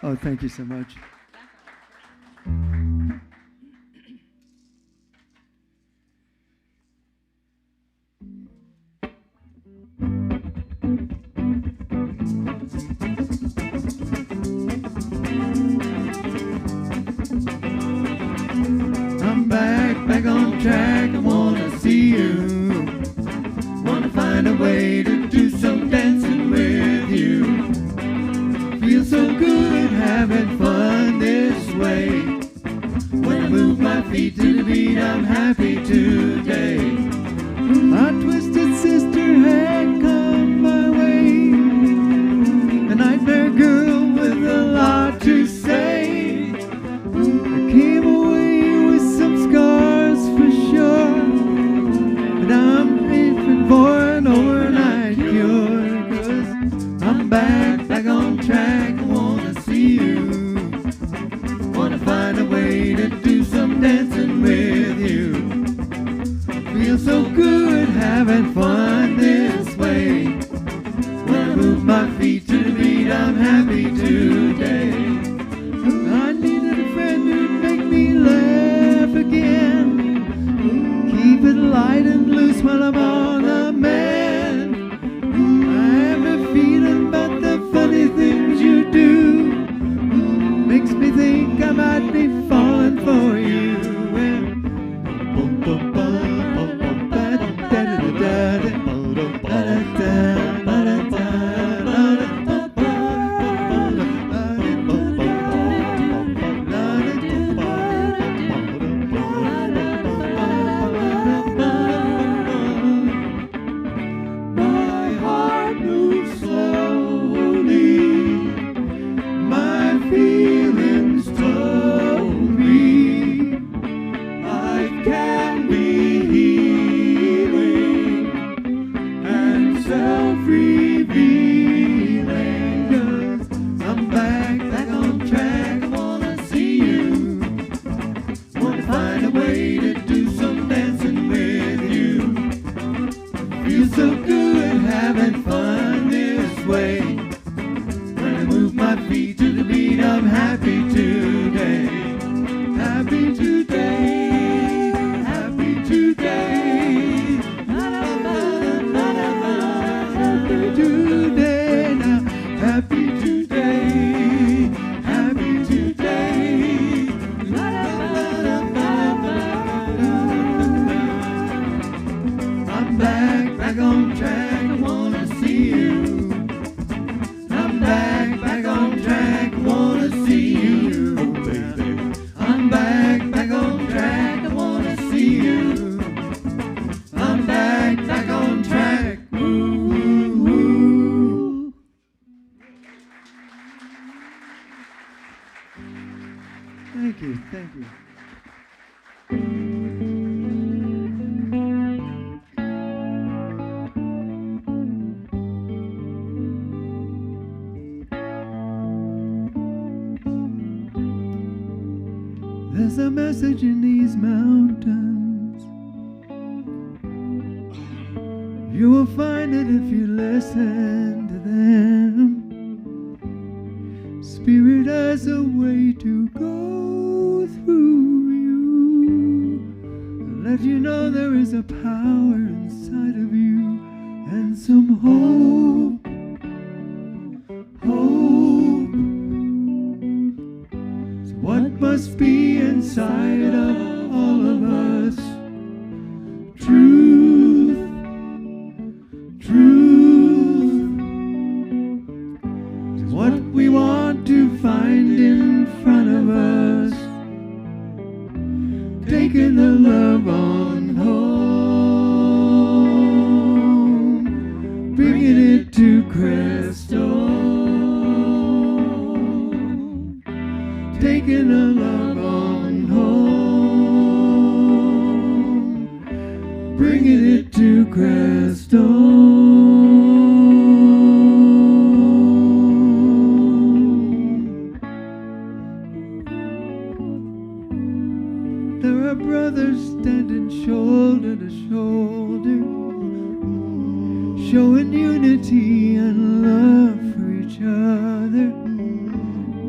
Oh, thank you so much. I'm back on track. I wanna see you. Wanna find a way to do some dancing with you. Feels so good having fun this way. When I move my feet to the beat, I'm happy today. My twisted sister had come my way, a nightmare girl with a lot to say. I came away with some scars for sure, but I'm aiming for an overnight cure. 'Cause I'm back on track. I wanna see you. Wanna find a way to do some dancing with you. Thank you, thank you. There's a message in these mountains. You will find it if you listen to them. Spirit has a way to go through you, let you know there is a power inside of you and some hope. Hope. So what must be inside of all of us? Truth. Truth. Is what we want to find in front of us. Taking the love on home, bringing it to Crestone. Taking the love on home, bringing it to Crestone. There are brothers standing shoulder to shoulder, showing unity and love for each other.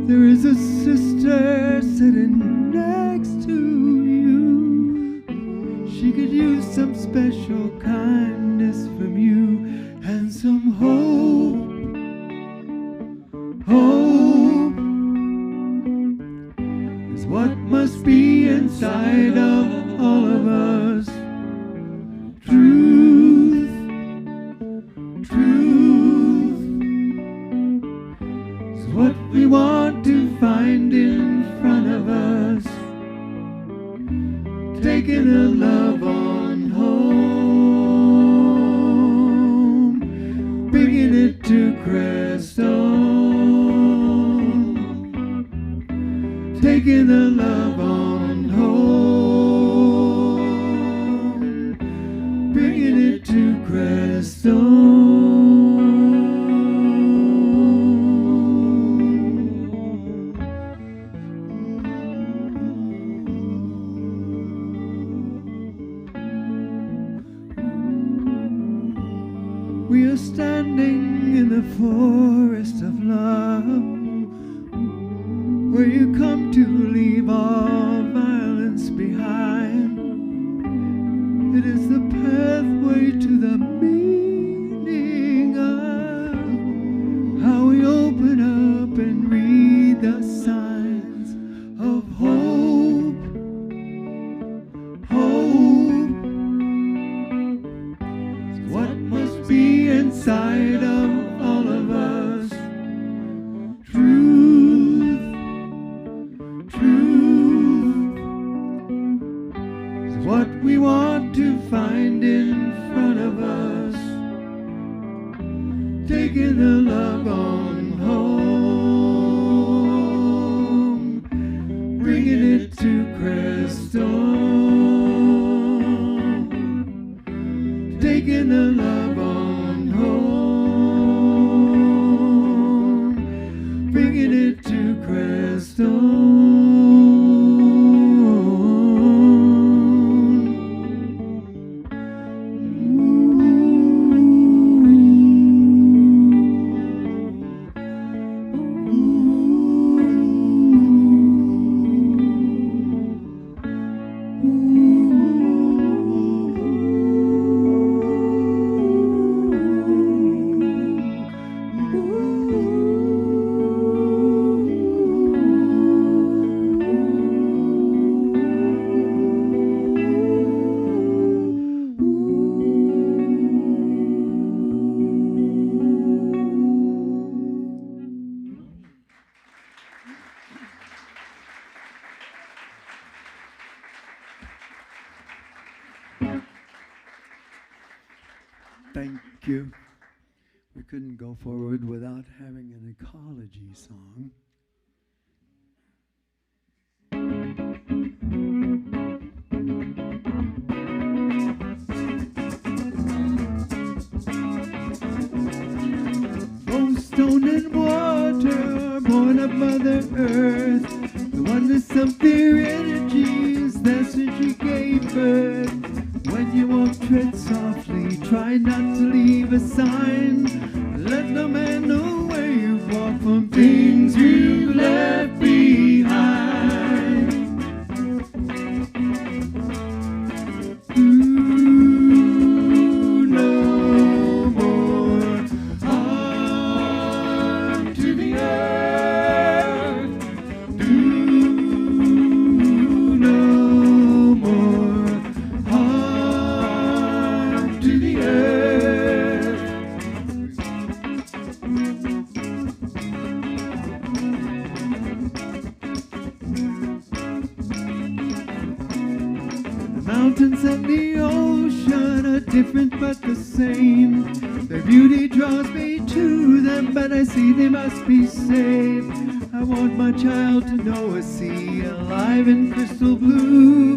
There is a sister sitting next to you. She could use some special kindness from you and some hope. Hope is what must be inside of all of us. Truth. Truth is what we want to find in front of us. Taking the love on home, bringing it to Crestone. Taking the love on home, bringing it to Crestone. We are standing in the forest of love, where you come to leave all violence behind. It is the pathway to the meaning of how we open up and read the signs of hope. Hope is what must be inside of all of us. Truth. Truth is what we want to find in front of us. Taking the love on home, bringing it to Crestone. Taking the love on home, bringing it to Crestone. Thank you. We couldn't go forward without having an ecology song. Mother Earth, the oneness of their energies, that's what she gave birth. When you walk, tread softly, try not to leave a sign. Let no man know where you've walked from things you've left behind. No more harm to the earth. No more harm to the earth. The mountains and the ocean are different but the same. Their beauty draws me to them, but I see they must be safe. I want my child to know a sea alive in crystal blue.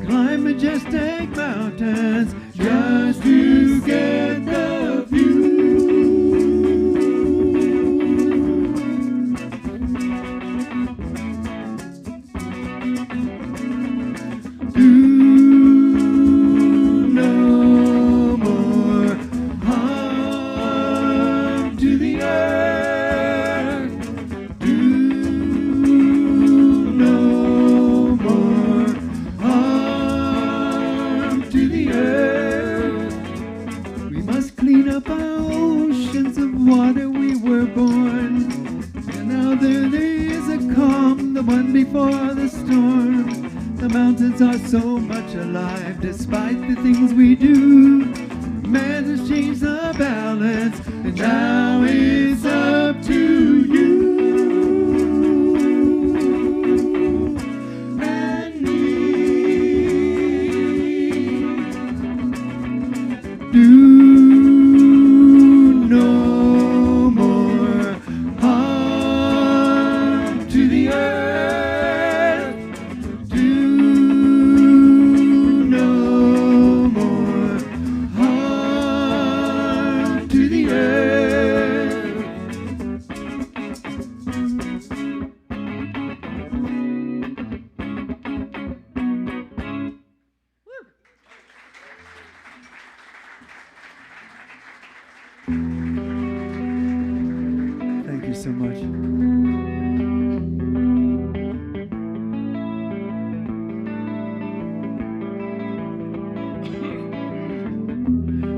Climb majestic mountains just to get the view. No more harm to the earth. No more harm to the earth. We must clean up our oceans of water we were born. And now there is a calm, the one before the storm. The mountains are so much alive despite the things we do. Man has changed the balance, and now it's up to you and me. Do no more harm to the earth. Do no more harm to the earth. Thank you so much.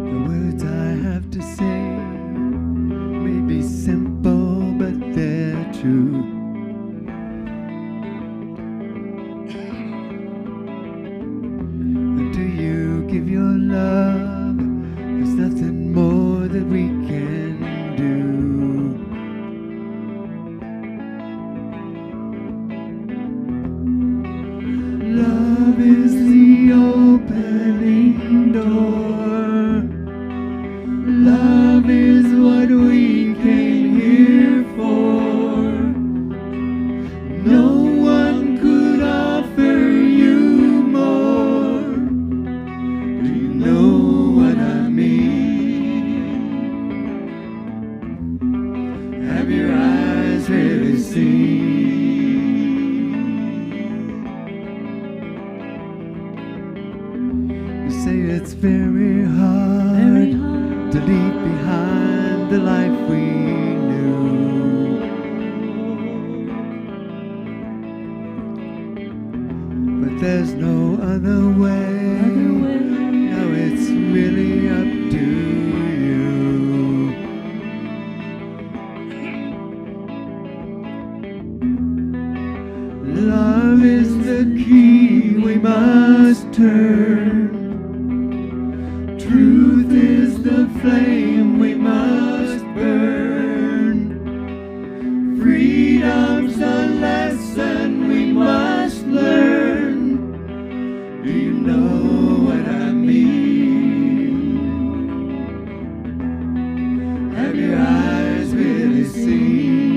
The words I have to say may be simple, but they're true. And do you give your love? There's nothing more that we can do. Love is the opening door. Love is what we came here for. No one could offer you more. Do you know what I mean? Have your eyes really seen? You say it's very hard to leave behind the life we knew. But there's no other way. Now it's really up to you. Love is the key we must turn. Truth is the flame we must burn. Freedom's the lesson we must learn. Do you know what I mean? Have your eyes really seen?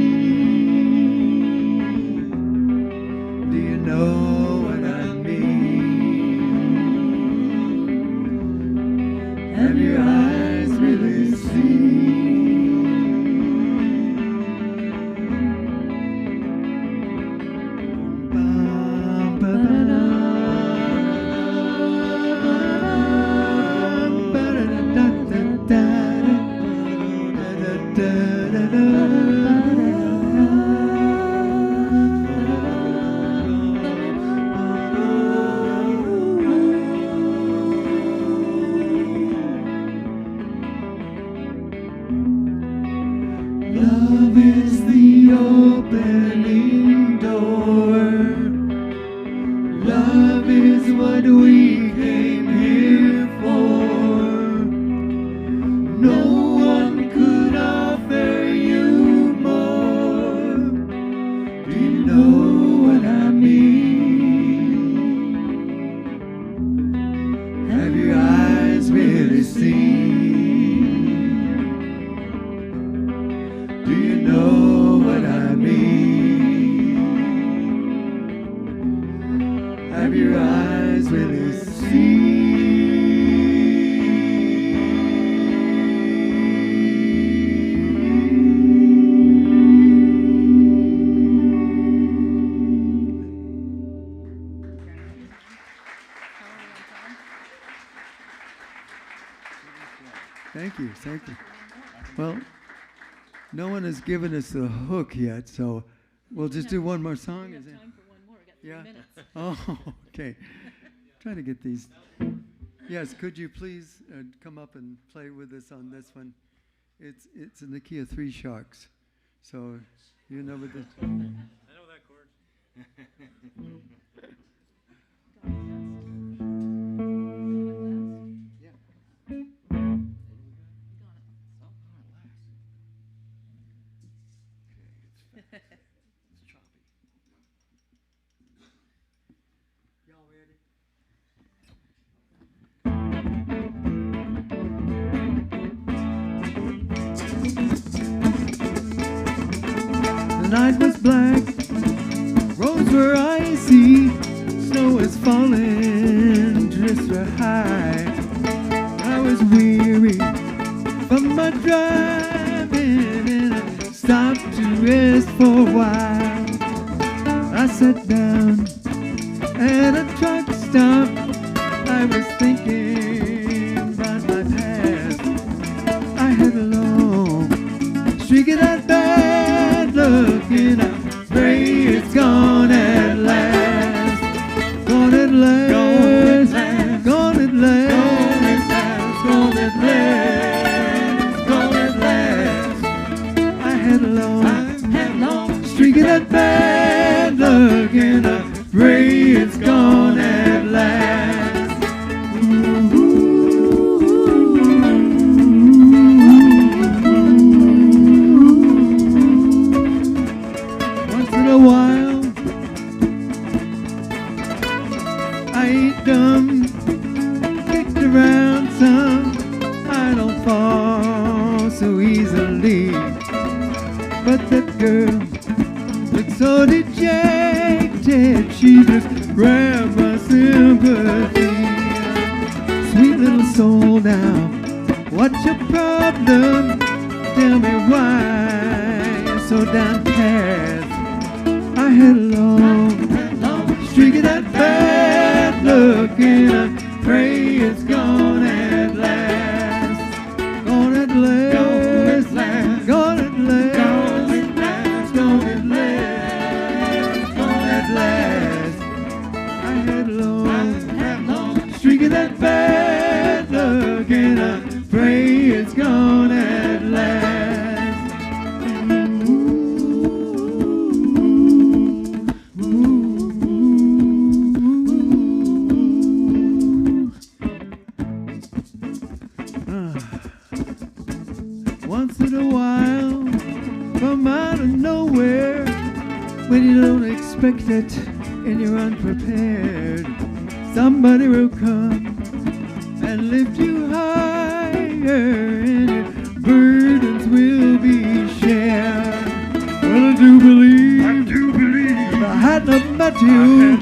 Do you know what I mean? Have your eyes really seen? we came here for. No one could offer you more. Do you know what I mean? Have your eyes really seen? Do you know what I mean? Have your eyes really seen? Thank you. Well, no one has given us the hook yet, so we'll just do one more song. We Is have it? time for one more. We got 3 Yeah. minutes. Oh, okay. Trying to get these. Yes, could you please come up and play with us on this one? It's in the key of 3 sharks, so you know what this. I know that chord. The night was black, roads were icy, snow was falling, drifts were high. I was weary from my driving and I stopped to rest for a while. I sat down at a truck stop, I was thinking about my past. I had a long streak of that bad luck and I pray it's gone at last. Gone at last. Gone at last. Gone at last. Gone at last. I had a long streak of that bad luck and I pray it's gone at last. Once in a while, I ain't dumb, kicked around some. I don't fall so easily, but that girl looks so dejected. She just grabbed my sympathy. Sweet little soul, now what's your problem? Tell me why you're so downcast. I had a long streak of that bad luck and I pray it's gone at last. Gone at last. Gone at last. Gone at last. Gone at last. Gone at last. I had a long streak of that bad luck and I pray it's gone at last. Once in a while, from out of nowhere, when you don't expect it and you're unprepared, somebody will come and lift you higher and your burdens will be shared. Well, I do believe if I hadn't met you,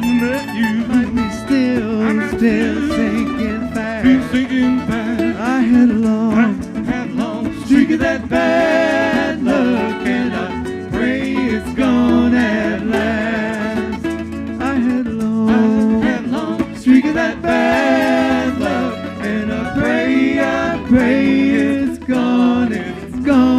I'd be still sinking fast. I had a long streak of that bad luck and I pray it's gone at last. I had a long streak of that bad luck and I pray it's gone at last.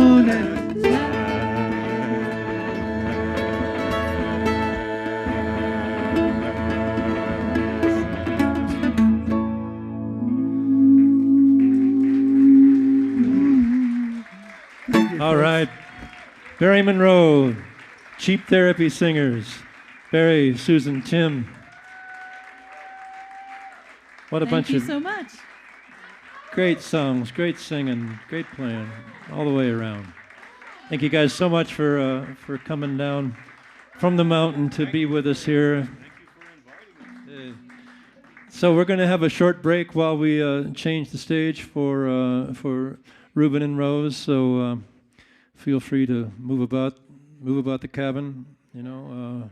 All right. Barry Monroe, Cheap Therapy Singers. Barry, Susan, Tim. What a Thank bunch you of so much. great songs, great singing, great playing, all the way around. Thank you guys so much for coming down from the mountain to be with us here. So we're going to have a short break while we change the stage for Ruben and Rose. So feel free to move about the cabin. You know,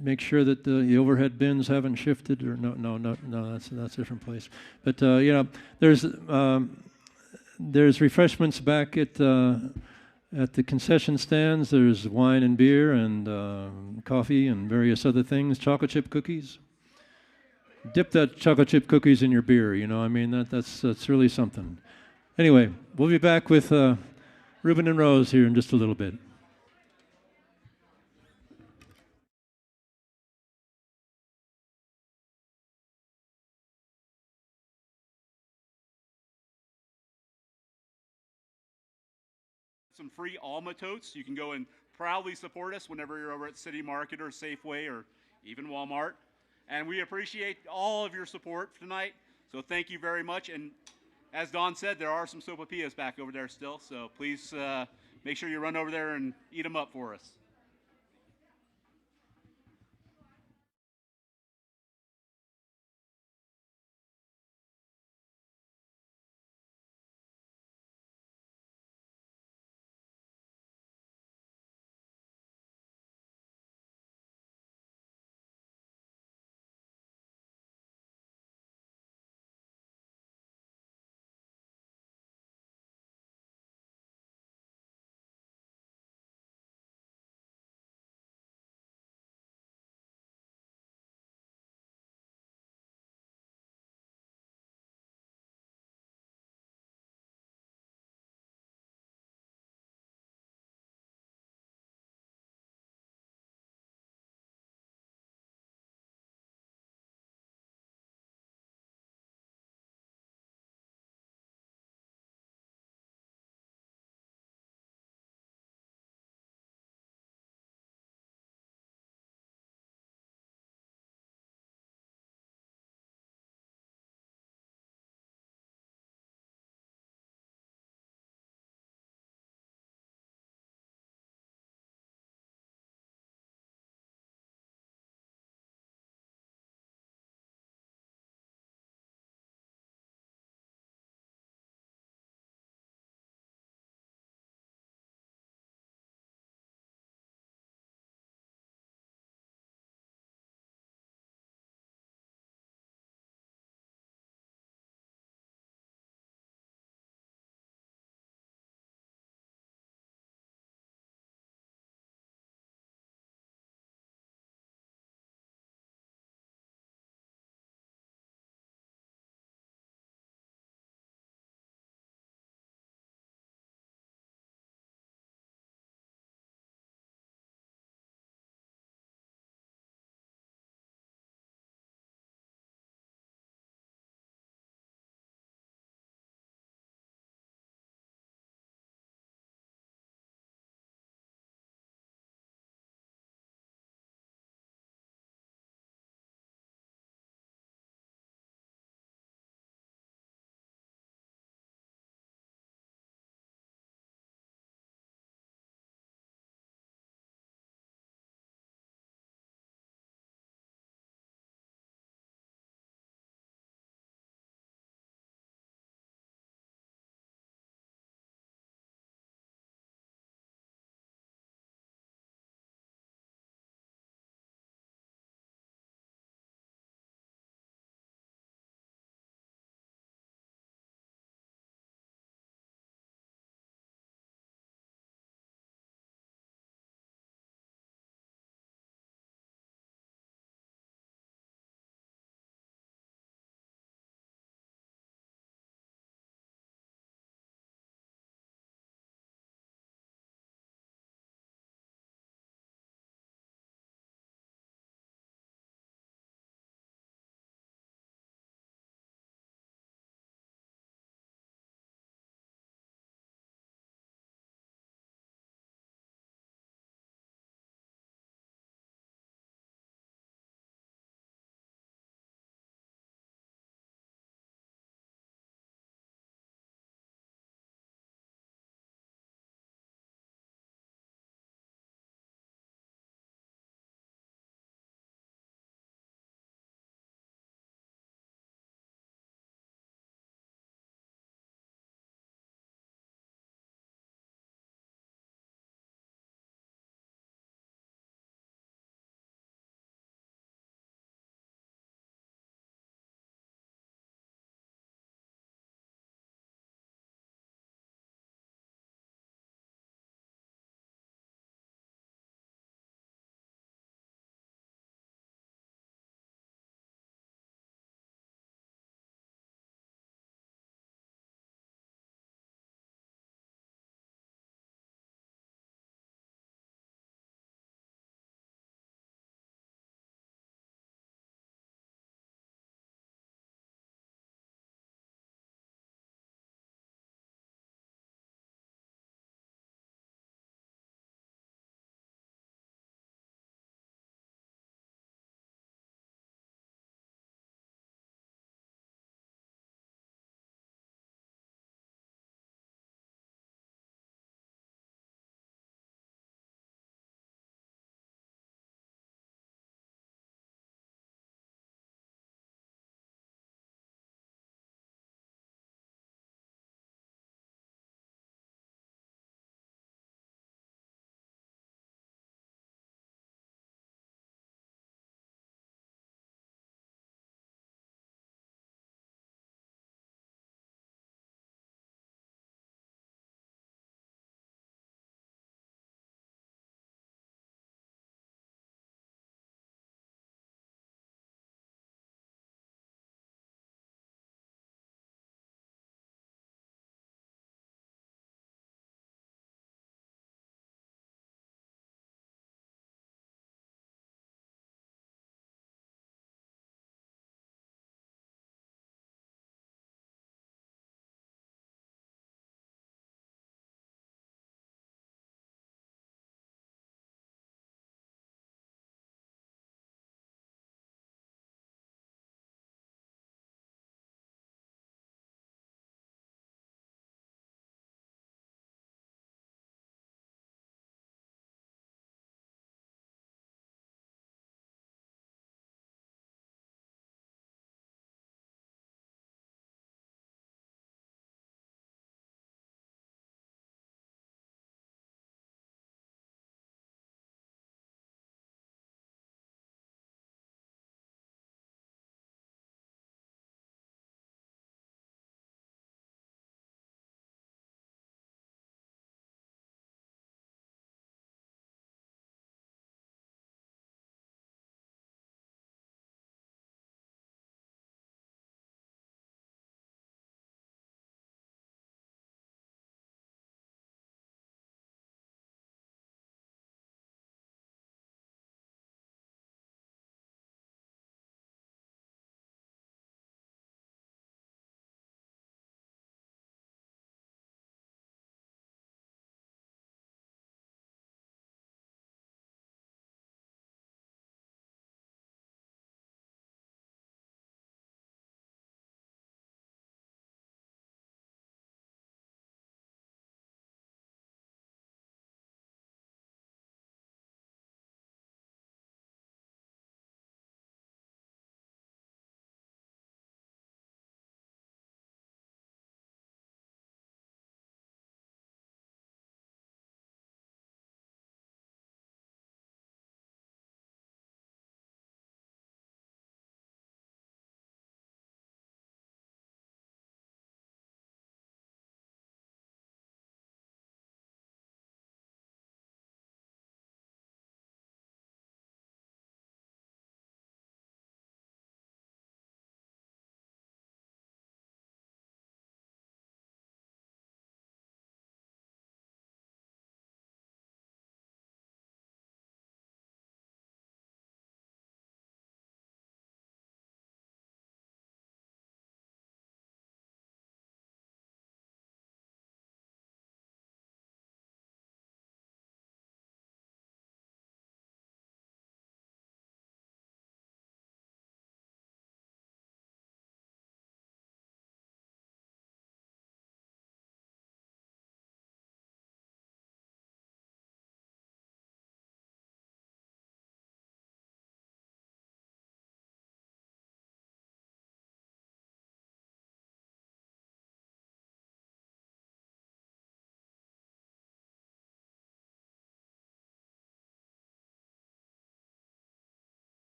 make sure that the overhead bins haven't shifted. Or no, that's a different place. But you know, there's refreshments back at the concession stands. There's wine and beer and coffee and various other things. Chocolate chip cookies. Dip that chocolate chip cookies in your beer. You know, I mean that's really something. Anyway, we'll be back with Ruben and Rose here in just a little bit. Some free ALMA totes. You can go and proudly support us whenever you're over at City Market or Safeway or even Walmart. And we appreciate all of your support tonight. So thank you very much. And as Don said, there are some sopapillas back over there still. So please make sure you run over there and eat them up for us.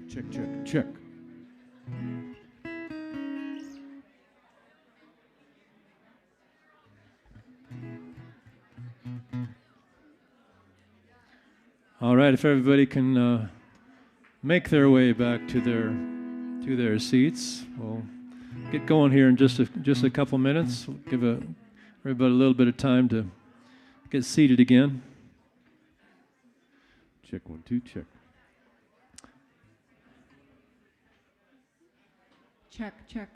Check, check, check. All right, if everybody can make their way back to their seats, we'll get going here in just a couple minutes. We'll give everybody a little bit of time to get seated again. Check, 1, 2, check. Check, check.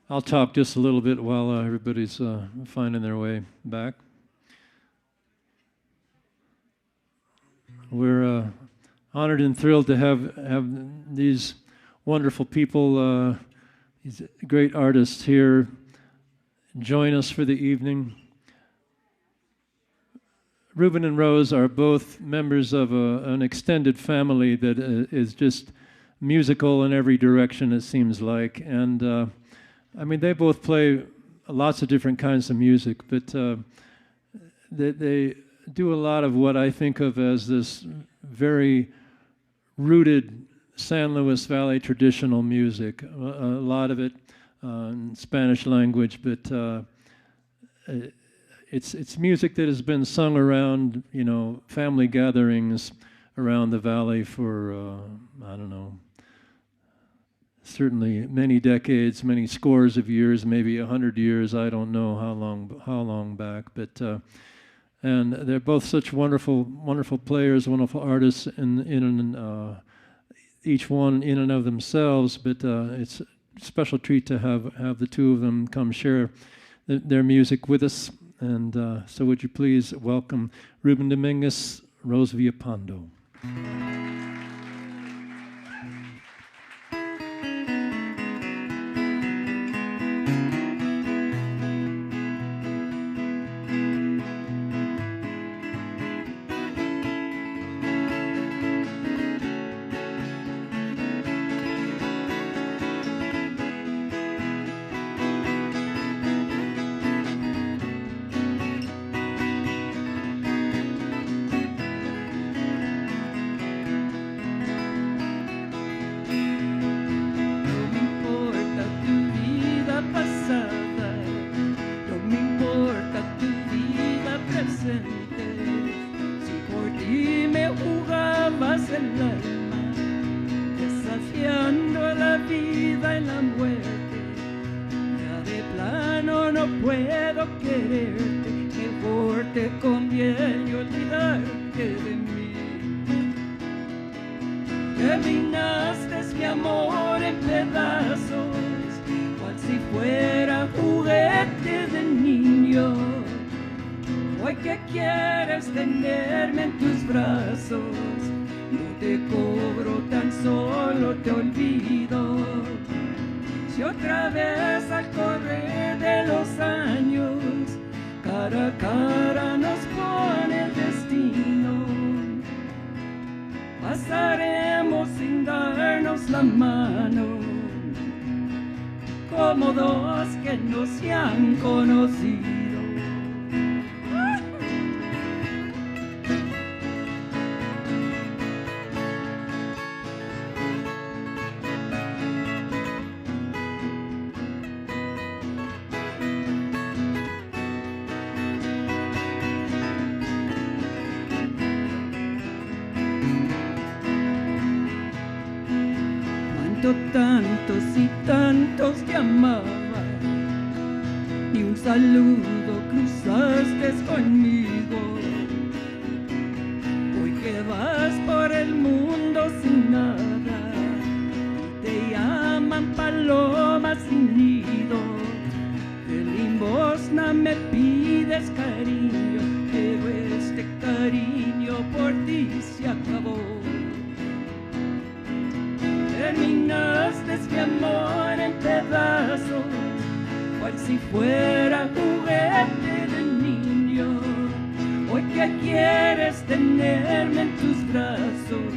I'll talk just a little bit while everybody's finding their way back. We're honored and thrilled to have these wonderful people, these great artists here join us for the evening. Ruben and Rose are both members of an extended family that is just musical in every direction, it seems like. And I mean, they both play lots of different kinds of music, but they do a lot of what I think of as this very rooted San Luis Valley traditional music. A lot of it in Spanish language, but it's music that has been sung around, family gatherings around the valley for, I don't know, certainly many decades, many scores of years, maybe 100 years. I don't know how long back, but and they're both such wonderful players, wonderful artists, in each one in and of themselves. But it's a special treat to have the two of them come share their music with us. And so, would you please welcome Ruben Dominguez, Rose Villapando. Tantos y tantos te amaba, ni un saludo cruzaste conmigo. Hoy que vas por el mundo sin nada, te llaman paloma sin nido. De limosna me pides cariño, pero este cariño por ti se acabó. Terminaste mi amor en pedazos, cual si fuera juguete de niño. Hoy que que quieres tenerme en tus brazos.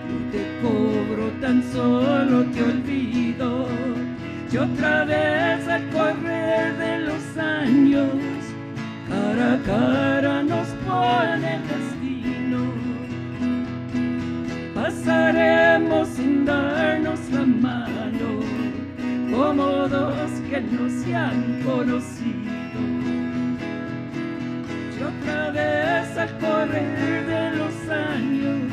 No te cobro, tan solo te olvido. Y otra vez al correr de los años, cara a cara nos pone el destino. Pasaremos sin darnos la mano, como dos que no se han conocido. Y otra vez al correr de los años,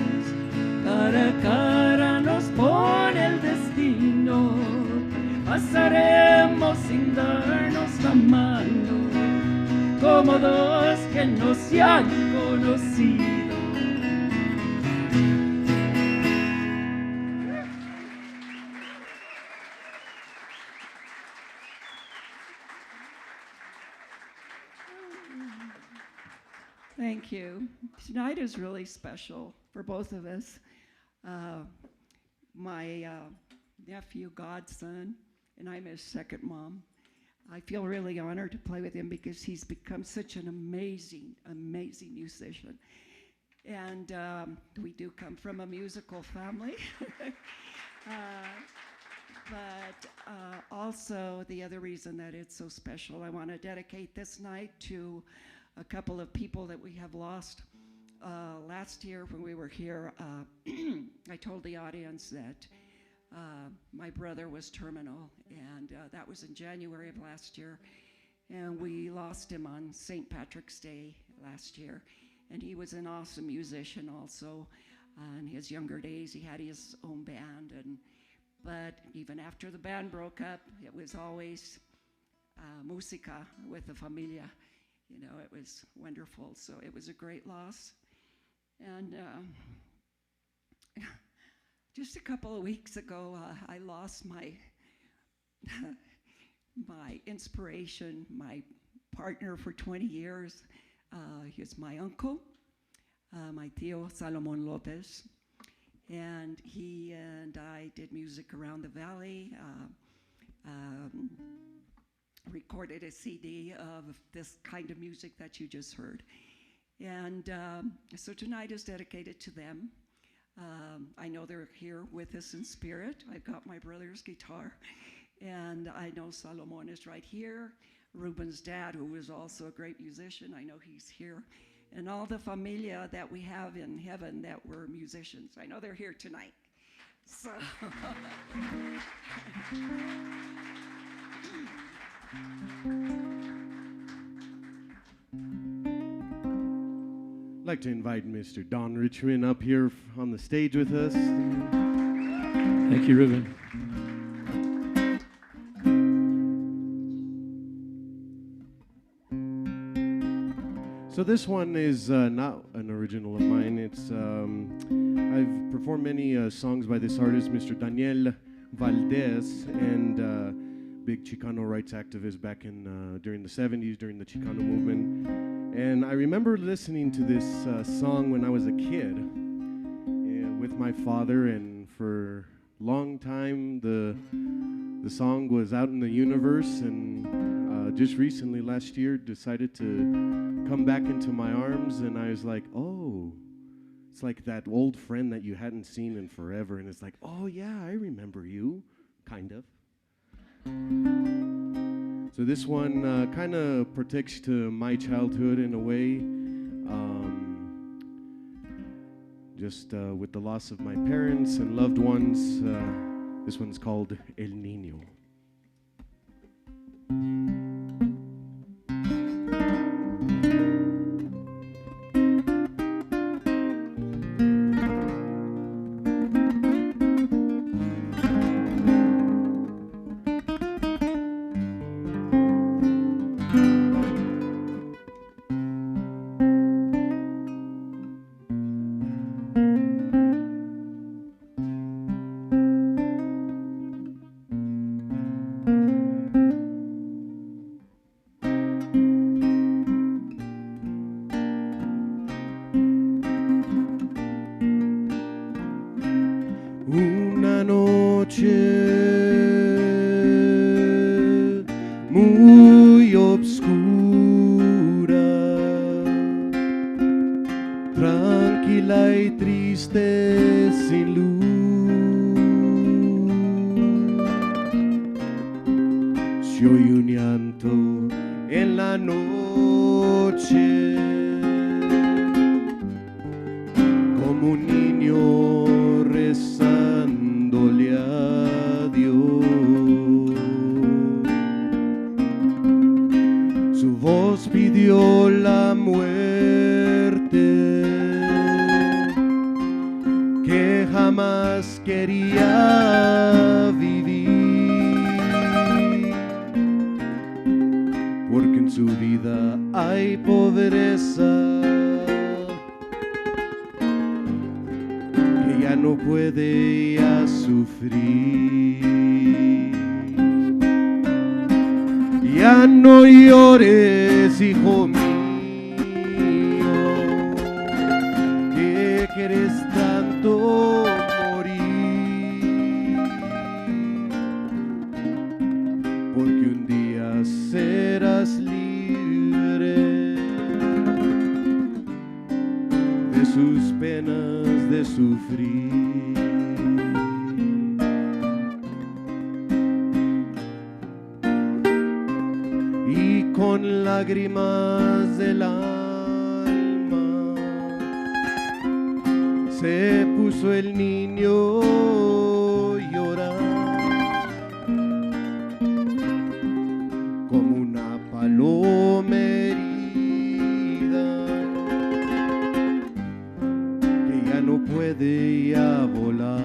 cara a cara nos pone el destino. Pasaremos sin darnos la mano, como dos que no se han conocido. Thank you. Tonight is really special for both of us. My nephew, godson, and I'm his second mom. I feel really honored to play with him because he's become such an amazing, amazing musician. And we do come from a musical family. But also the other reason that it's so special, I want to dedicate this night to a couple of people that we have lost. Last year when we were here, I told the audience that my brother was terminal, and that was in January of last year, and we lost him on St. Patrick's Day last year. And he was an awesome musician also. In his younger days, he had his own band, but even after the band broke up, it was always música with the familia. You know, it was wonderful. So it was a great loss. And just a couple of weeks ago, I lost my my inspiration, my partner for 20 years. He's my uncle, my tío Salomón López. And he and I did music around the valley, recorded a CD of this kind of music that you just heard. And so tonight is dedicated to them. I know they're here with us in spirit. I've got my brother's guitar, and I know Salomón is right here. Ruben's dad, who was also a great musician, I know he's here. And all the familia that we have in heaven that were musicians, I know they're here tonight. So I'd like to invite Mr. Don Richmond up here on the stage with us. Thank you, Ruben. So this one is not an original of mine. It's I've performed many songs by this artist, Mr. Daniel Valdez, and big Chicano rights activist back in during the 70s, during the Chicano movement. And I remember listening to this song when I was a kid with my father, and for a long time the song was out in the universe, and just recently last year decided to come back into my arms, and I was like, oh, it's like that old friend that you hadn't seen in forever, and it's like, oh yeah, I remember you, kind of. So this one kind of protects to my childhood in a way, just with the loss of my parents and loved ones. This one's called El Niño. Una noche muy obscura tranquila y triste sin luz. Se oye un llanto en la noche, como un niño rezándole a Dios. Su voz pidió la muerte que jamás quería vivir, porque en su vida hay pobreza que ya no puede ya sufrir. Ya no llores, hijo mío, que quieres tanto morir, porque un día serás libre de sus penas de sufrir. Y con lágrimas del alma se puso el niño llorar, como una paloma herida que ya no puede ya volar.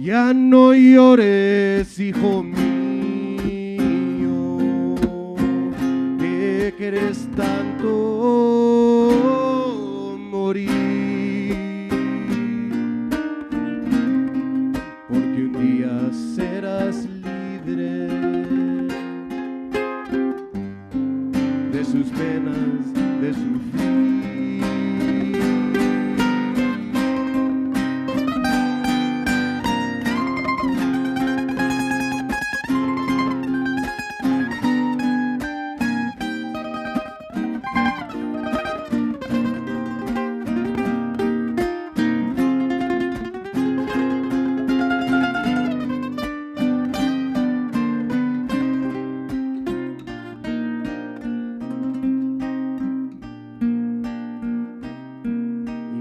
Ya no llores, hijo mío, que quieres tanto morir, porque un día serás libre de sus penas de sufrir.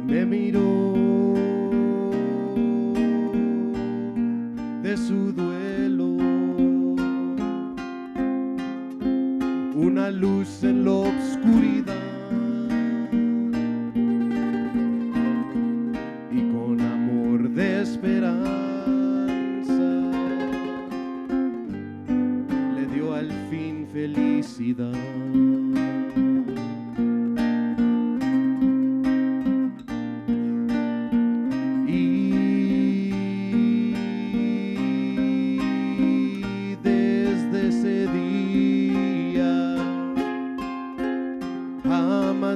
Me miró de su duelo, una luz en la oscuridad, y con amor de esperanza le dio al fin felicidad.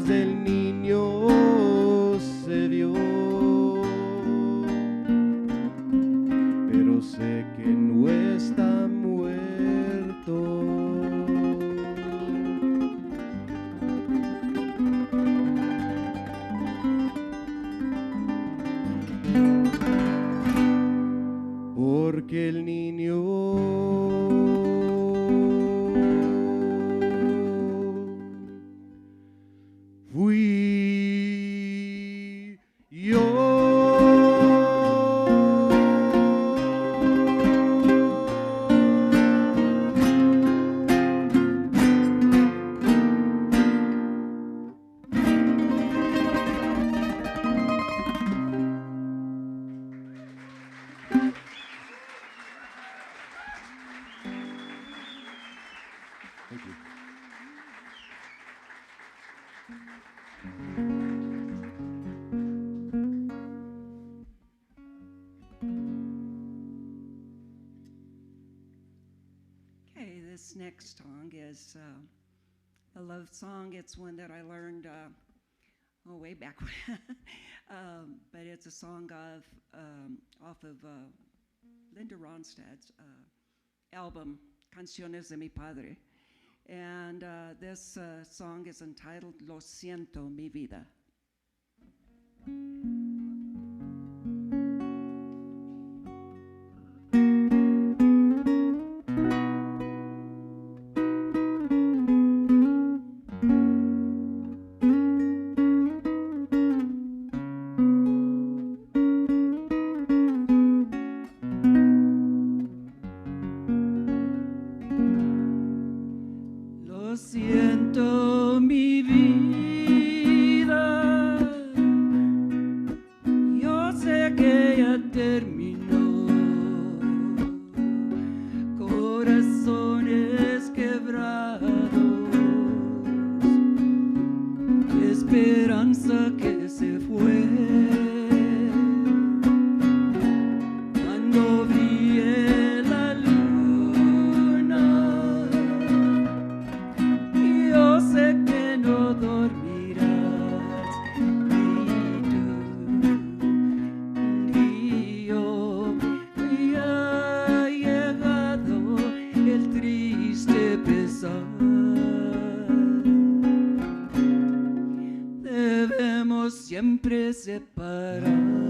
El niño se vio, pero sé que no está muerto. Porque el niño fui yo. Thank you. Okay, this next song is a love song. It's one that I learned way back when. But it's a song off of Linda Ronstadt's album, Canciones de mi Padre. And this song is entitled Lo Siento, Mi Vida. Lo siento, mi vida, yo sé que ya terminó. Corazones quebrados, esperanza que se fue. Cuando brille la luna, yo sé que no dormirás, ni tú, ni yo. Ya ha llegado el triste pesar. Debemos siempre separarnos.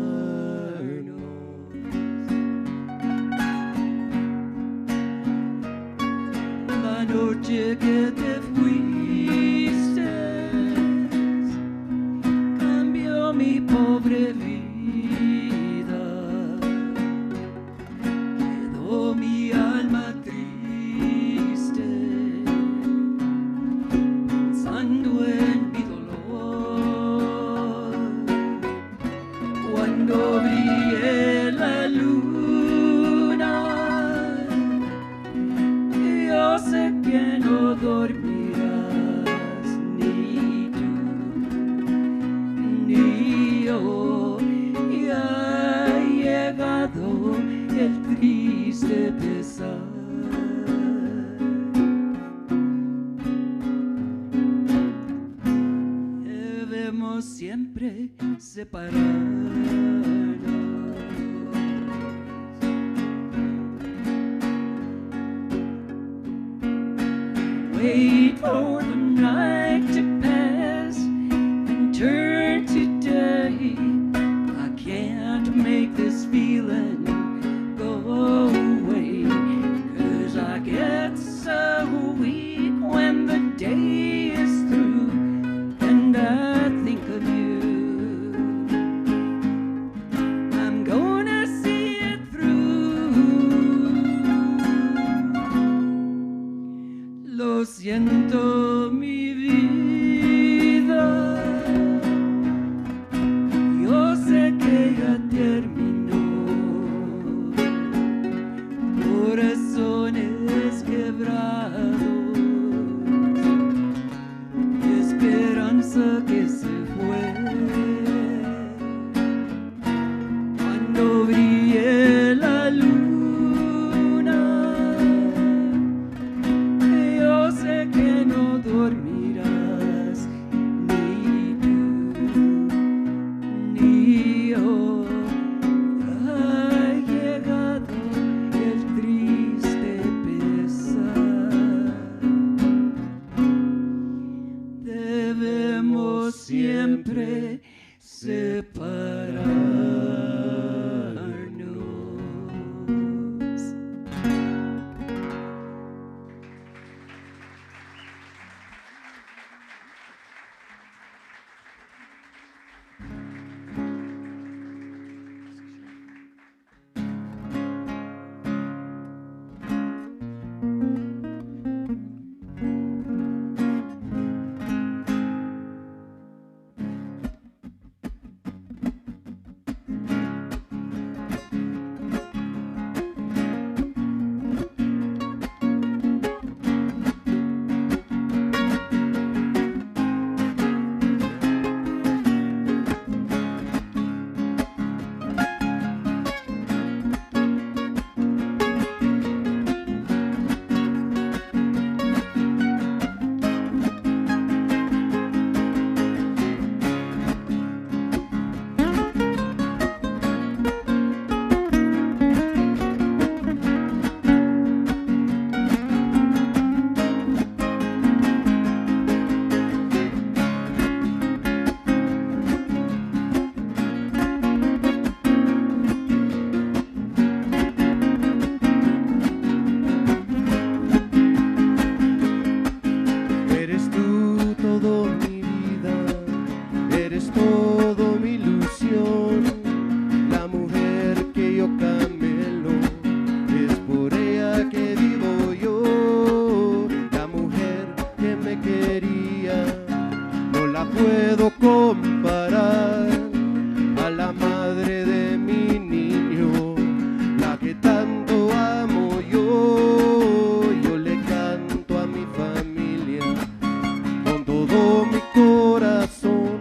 La noche que te fuiste cambió mi pobre vida. Quedó mi alma triste, pensando en mi dolor. Cuando brille la luna, yo sé que no dormirás, ni tú, ni yo. Ya ha llegado el triste pesar. Debemos siempre separarnos. Wait for the night to pass and turn to day. I can't make this feeling go away, 'cause I get so weak when the day is through and I think of you. I'm gonna see it through. Lo siento, mi vida, yo sé que ya terminó. Corazones quebrados, esperanza que se fue. Cuando brille la luna, yo sé que no dormirás, ni tú, ni yo. Ha llegado el triste pesar. Debemos siempre separarnos. puedo comparar a la madre de mi niño, la que tanto amo yo. Yo le canto a mi familia con todo mi corazón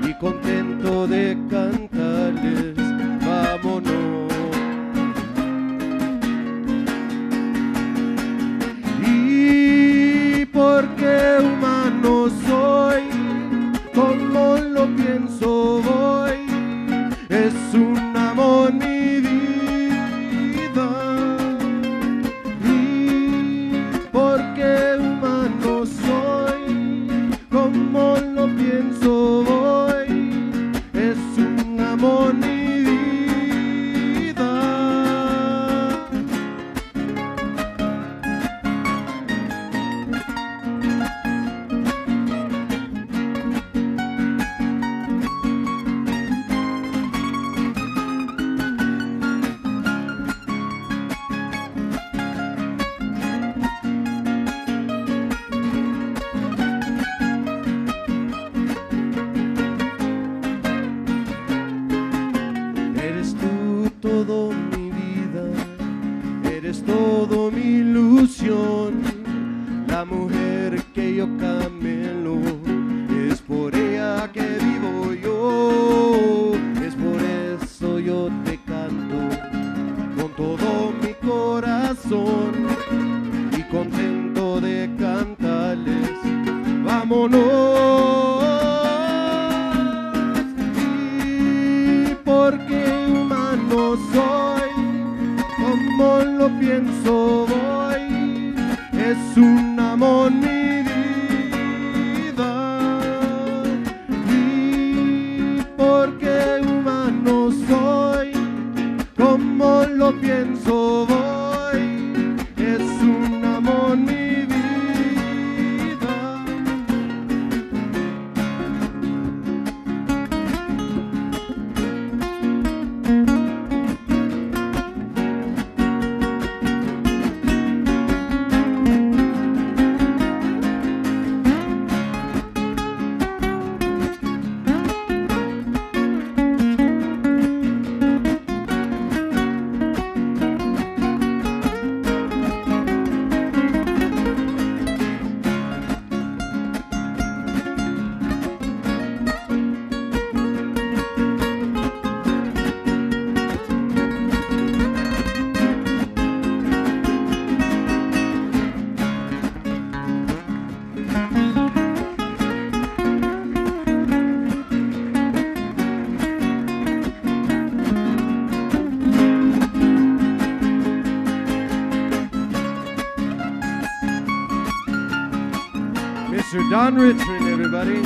y contento de cantarles, vámonos. Y porque humano soy, como lo pienso voy, es un amor mi vida. Y porque humano soy, como lo pienso voy, es un amor mi vida. Eres tú todo mi vida, eres todo mi ilusión, la mujer que yo camelo, es por ella que vivo yo, es por eso yo te canto con todo mi corazón y contento de cantarles, vámonos. Y porque humano soy, como lo pienso voy, es un amor mi vida. Y porque humano soy, como lo pienso voy, es un amor mi vida. Mr. Don Richmond, everybody.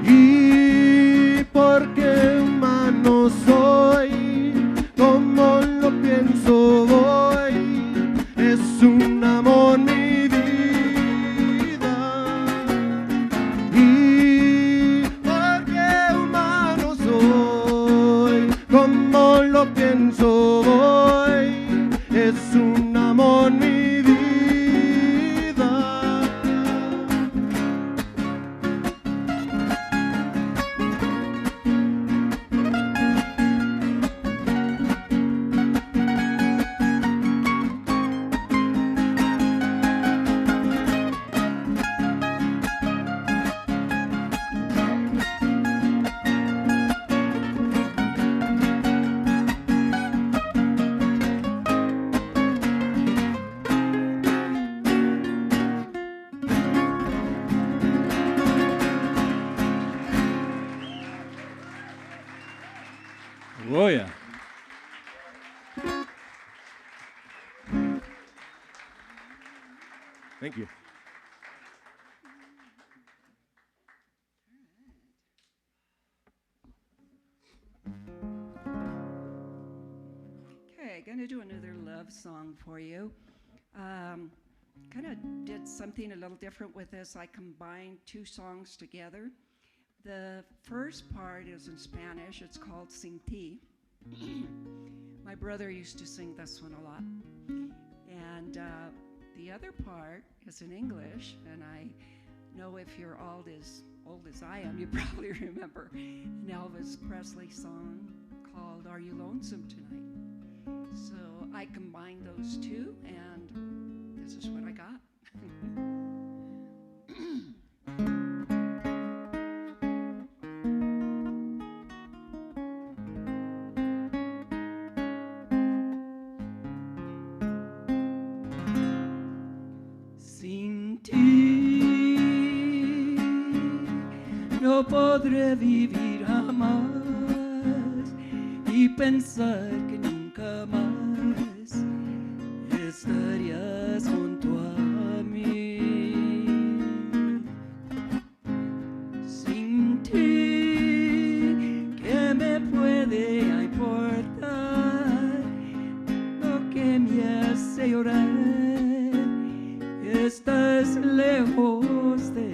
Y porque humano soy, como lo pienso voy, es un amor mi vida. Y porque humano soy, como lo pienso voy, es un amor mi vida. Oh, yeah. Thank you. Okay, gonna do another love song. song for you. Kind of did something a little different with this. I combined two songs together. The first part is in Spanish. It's called Sin Ti. My brother used to sing this one a lot. And the other part is in English, and I know if you're old as I am, you probably remember an Elvis Presley song called Are You Lonesome Tonight? So I combined those two, and this is what I got. No podré vivir jamás y pensar que nunca más estarías junto a mí. Sin ti, ¿qué me puede importar? Lo que me hace llorar, estás lejos de mí.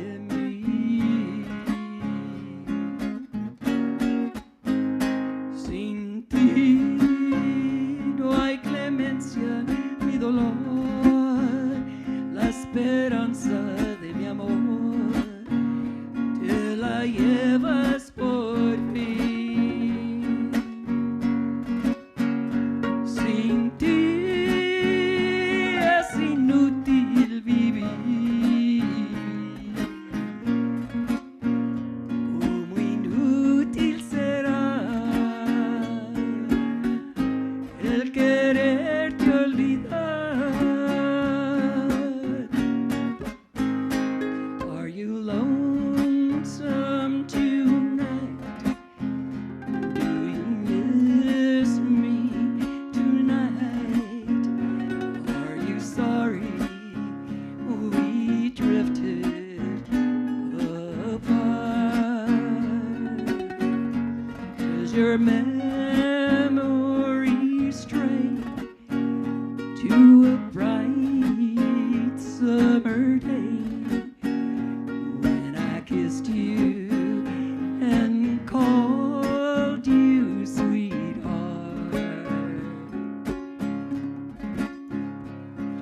La esperanza de mi amor te la llevas por fin. Sin ti es inútil vivir, como inútil será el quererte olvidar. Your memory strayed to a bright summer day when I kissed you and called you sweetheart.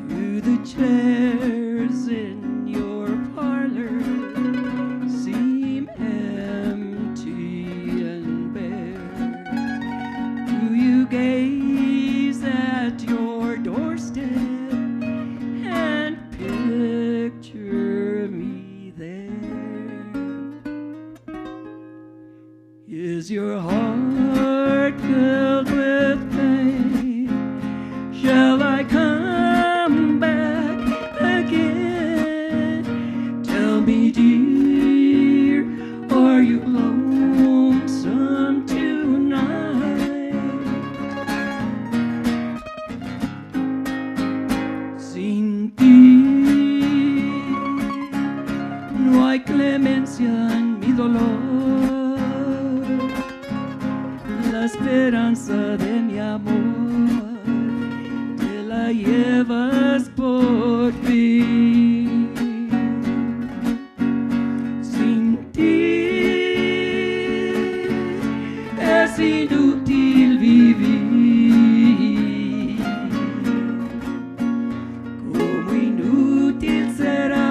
To the chairs in your parlor seem empty and bare. You gaze at your doorstep and picture me there. Is your heart filled with pain? Shall I come back again? Tell me, dear, are you lonesome tonight? No hay clemencia en mi dolor, la esperanza de mi amor te la llevas por fin. Sin ti es inútil vivir, como inútil será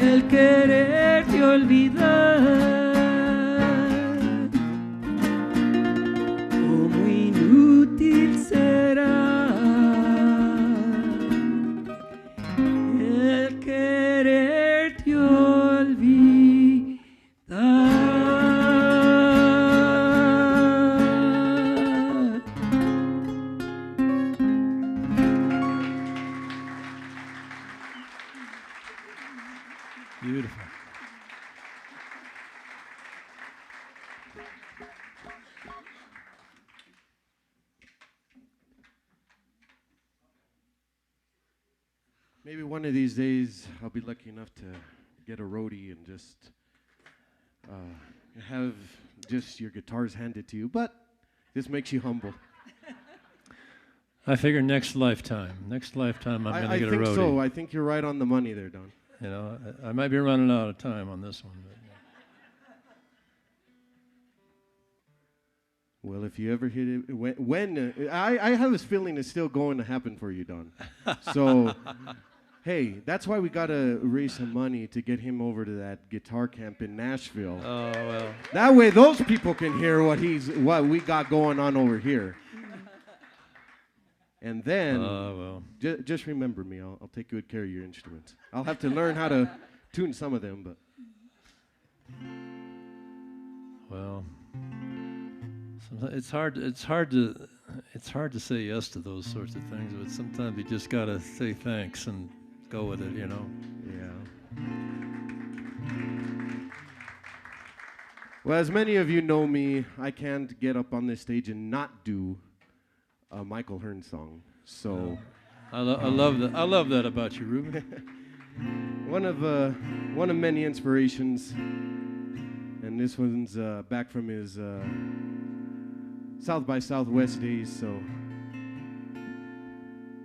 el quererte olvidar, como inútil será el quererte olvidar. Beautiful. Maybe one of these days I'll be lucky enough to get a roadie and just have just your guitars handed to you, but this makes you humble. I figure next lifetime. Next lifetime, I'm going to get a roadie. I think so. I think you're right on the money there, Don. You know, I might be running out of time on this one. But. Well, if you ever hit it, when I have this feeling it's still going to happen for you, Don. So, hey, that's why we gotta raise some money to get him over to that guitar camp in Nashville. Oh well. That way, those people can hear what we got going on over here. And then, just remember me. I'll take good care of your instruments. I'll have to learn how to tune some of them, but. Well. It's hard to say yes to those sorts of things, but sometimes you just gotta say thanks and go with it, you know. Yeah. Well, as many of you know me, I can't get up on this stage and not do a Michael Hearn song. So I love that. I love that about you, Ruben. one of many inspirations, and this one's back from his. South by Southwest days, so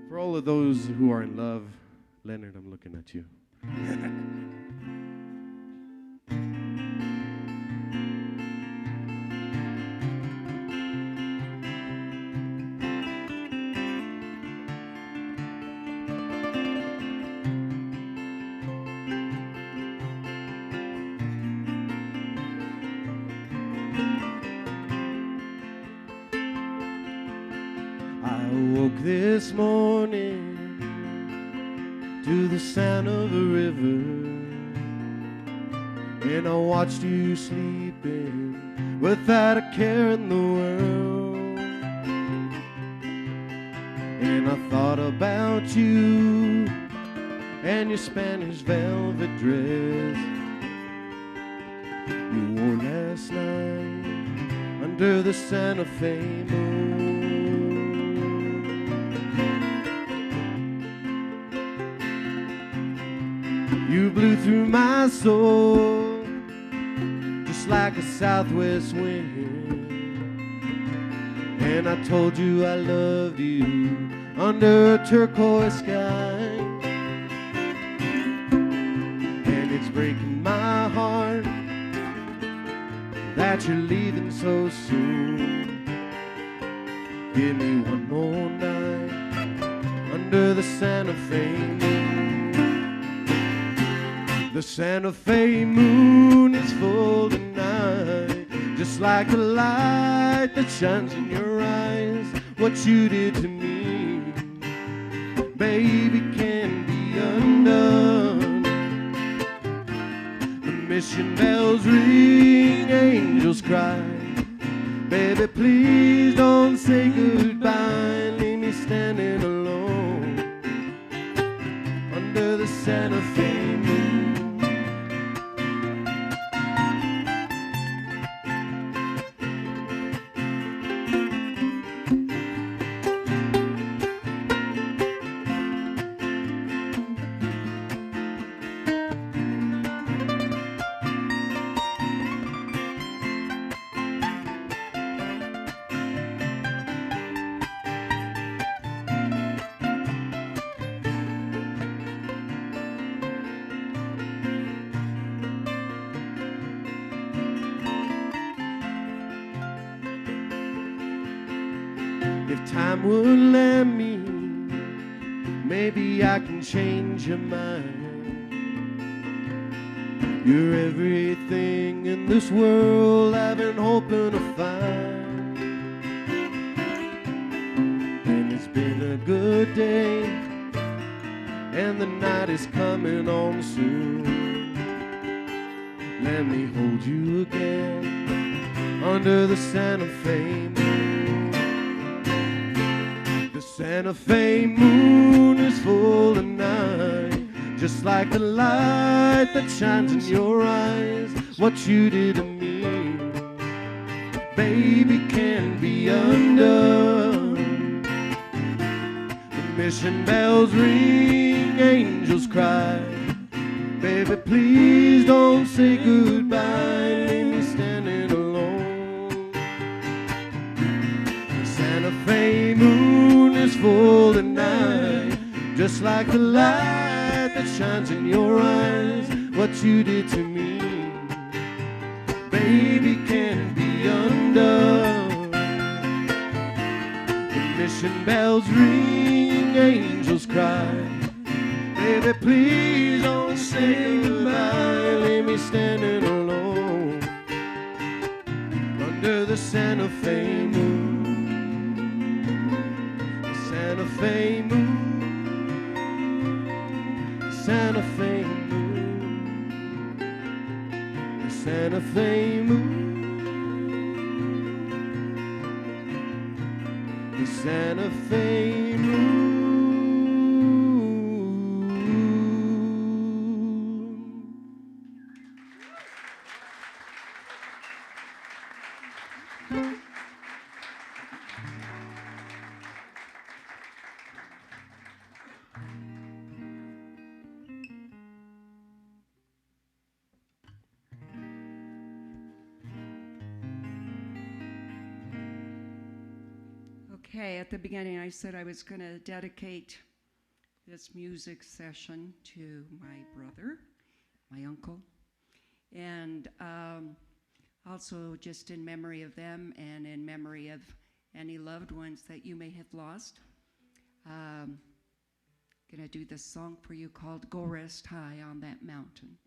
for all of those who are in love, Leonard, I'm looking at you. This morning to the sound of a river, and I watched you sleeping without a care in the world, and I thought about you and your Spanish velvet dress you wore last night under the Santa Fe moon. You blew through my soul just like a southwest wind, and I told you I loved you under a turquoise sky, and it's breaking my heart that you're leaving so soon. Give me one more night under the Santa Fe moon. The Santa Fe moon is full tonight, just like the light that shines in your eyes. What you did to me, baby, can't be undone. The mission bells ring, angels cry. Baby, please don't say goodbye. Leave me standing alone under the Santa Fe moon. If time would let me, maybe I can change your mind. You're everything in this world I've been hoping to find. And it's been a good day, and the night is coming on soon. Let me hold you again under the Santa Fe moon. The Santa Fe moon is full tonight, just like the light that shines in your eyes. What you did to me, baby, can't be undone. The mission bells ring, angels cry. Baby, please don't say goodbye. Leave me standing alone. The Santa Fe moon is full just like the light that shines in your eyes. What you did to me, baby, can't be undone. The mission bells ring, angels cry. Baby, please don't say goodbye. Leave me standing alone under the Santa Fe moon. The Santa Fe moon. Santa Fe moon. The Santa Fe moon. The Santa Fe moon. Okay, at the beginning I said I was going to dedicate this music session to my brother, my uncle, and also just in memory of them and in memory of any loved ones that you may have lost. Going to do this song for you called Go Rest High on That Mountain.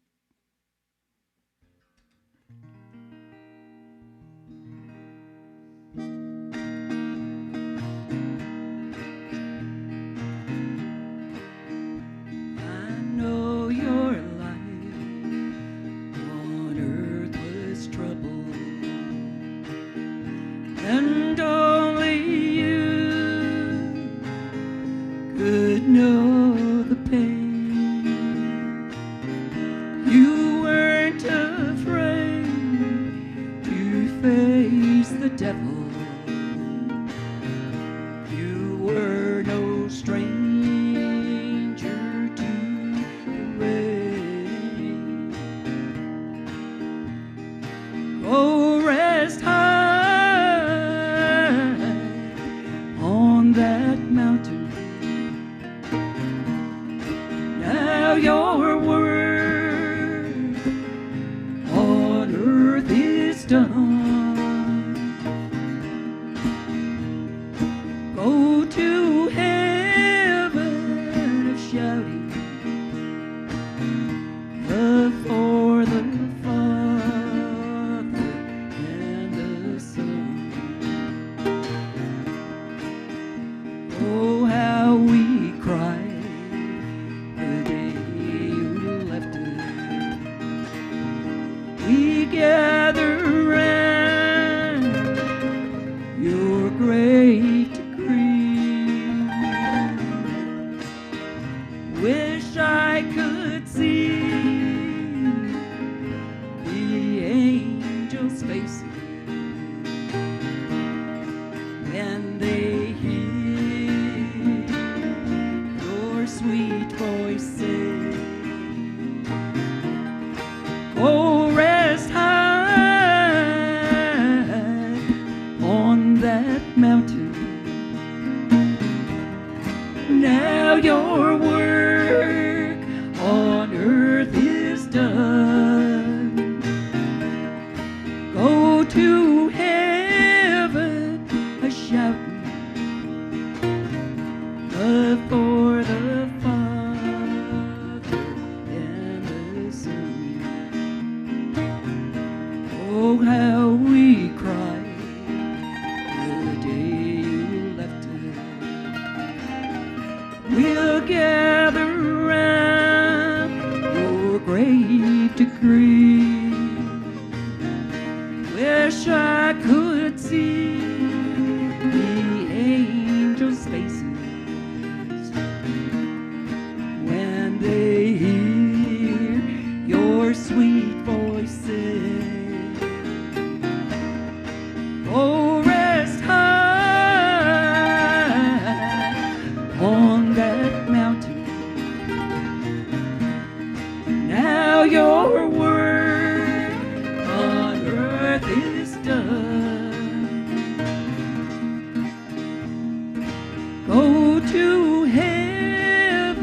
Go to heaven.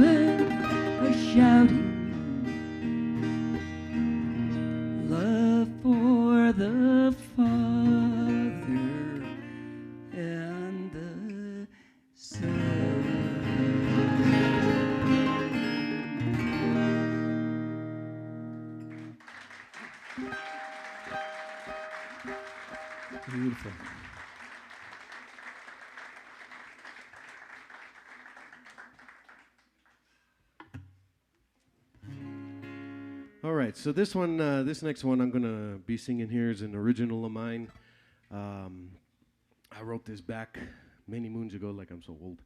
Beautiful. All right, so this one, this next one I'm gonna be singing here is an original of mine. I wrote this back many moons ago, like I'm so old.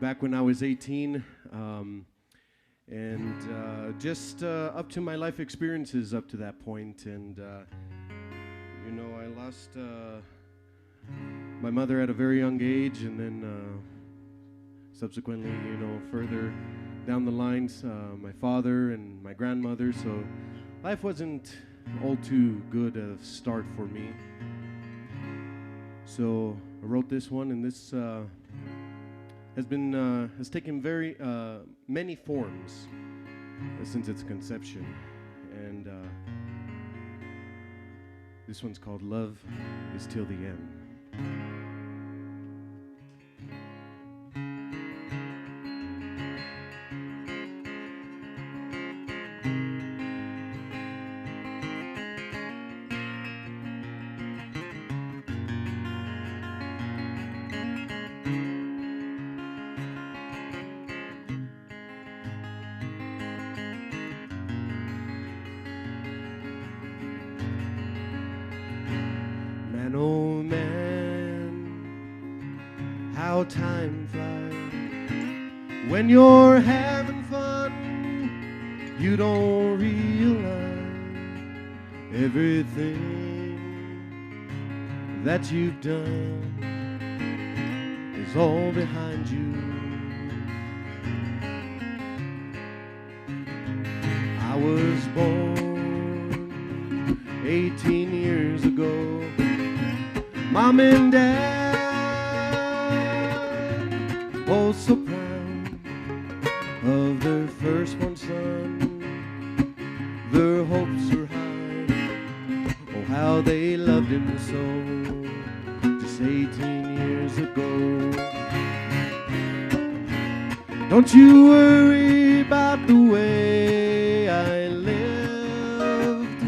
Back when I was 18, and just up to my life experiences up to that point, and you know, I lost my mother at a very young age, and then subsequently, you know, further down the lines, my father and my grandmother, so life wasn't all too good a start for me. So I wrote this one, and this has taken very many forms since its conception, and this one's called Love Is Till the End. Man, oh man, how time flies when you're having fun. You don't realize everything that you've done is all behind you. I was born 18 years ago. Mom and Dad, both so proud of their firstborn son. Their hopes were high, oh how they loved him so, just 18 years ago. Don't you worry about the way I lived,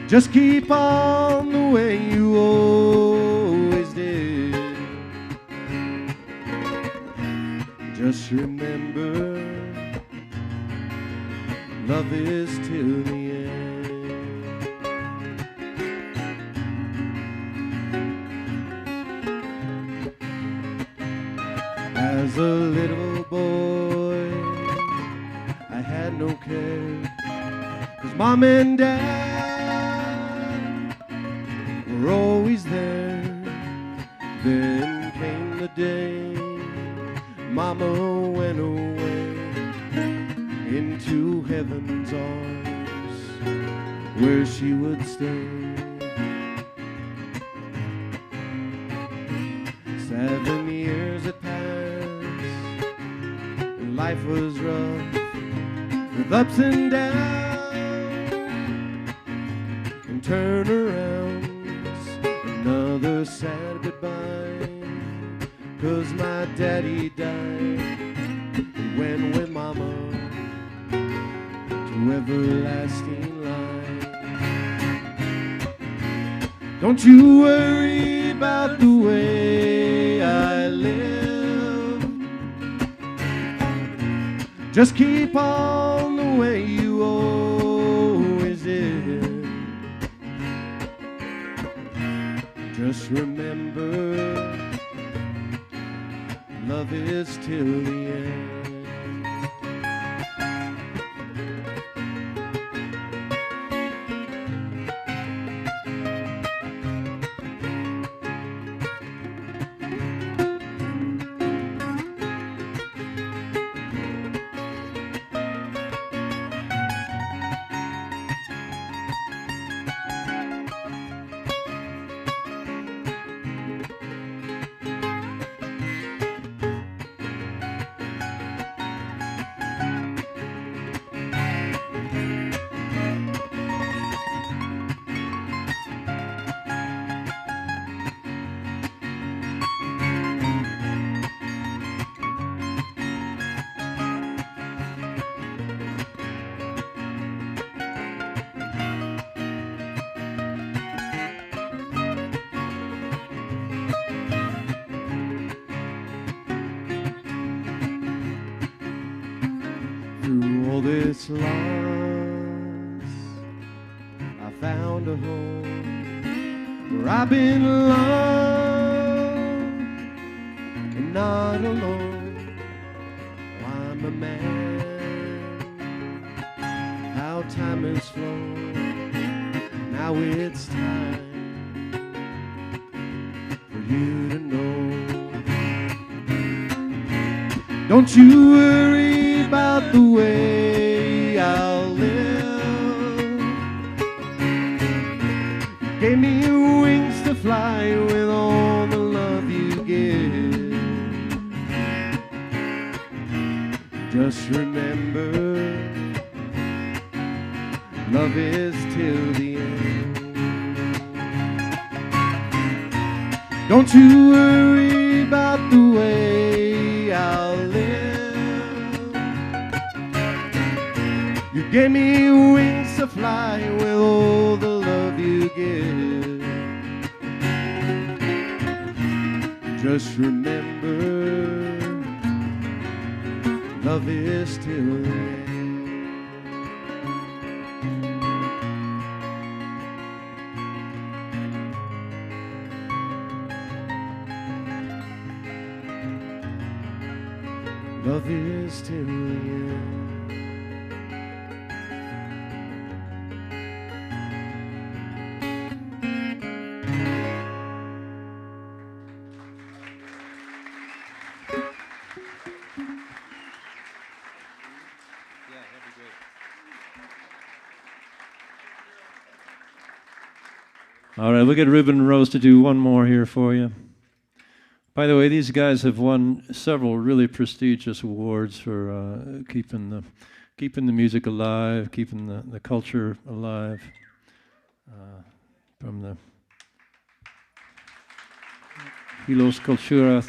just keep on the way you always did. Just remember, love is till the end. As a little boy, I had no care, 'cause Mom and Dad were always there. Then came the day Mama went away into heaven's arms, where she would stay. 7 years had passed, and life was rough, with ups and downs and turnarounds. Another sad goodbye, 'cause my daddy died. He went with Mama to everlasting life. Don't you worry about the way I live, just keep on the way you always did. Just remember, love is till the end. gets lost, I found a home where I've been loved and not alone. Oh, I'm a man, how time has flown. Now it's time for you to know. Don't you worry about the way I'll live. You gave me wings to fly with all the love you give. Just remember, love is till the end. Don't you worry about the way I'll live. You gave me wings to fly with all the love you give. Just remember, love is till the end. Love is till the end. All right, we'll get Ruben and Rose to do one more here for you. By the way, these guys have won several really prestigious awards for keeping the music alive, keeping the culture alive. From the Hilos Culturas.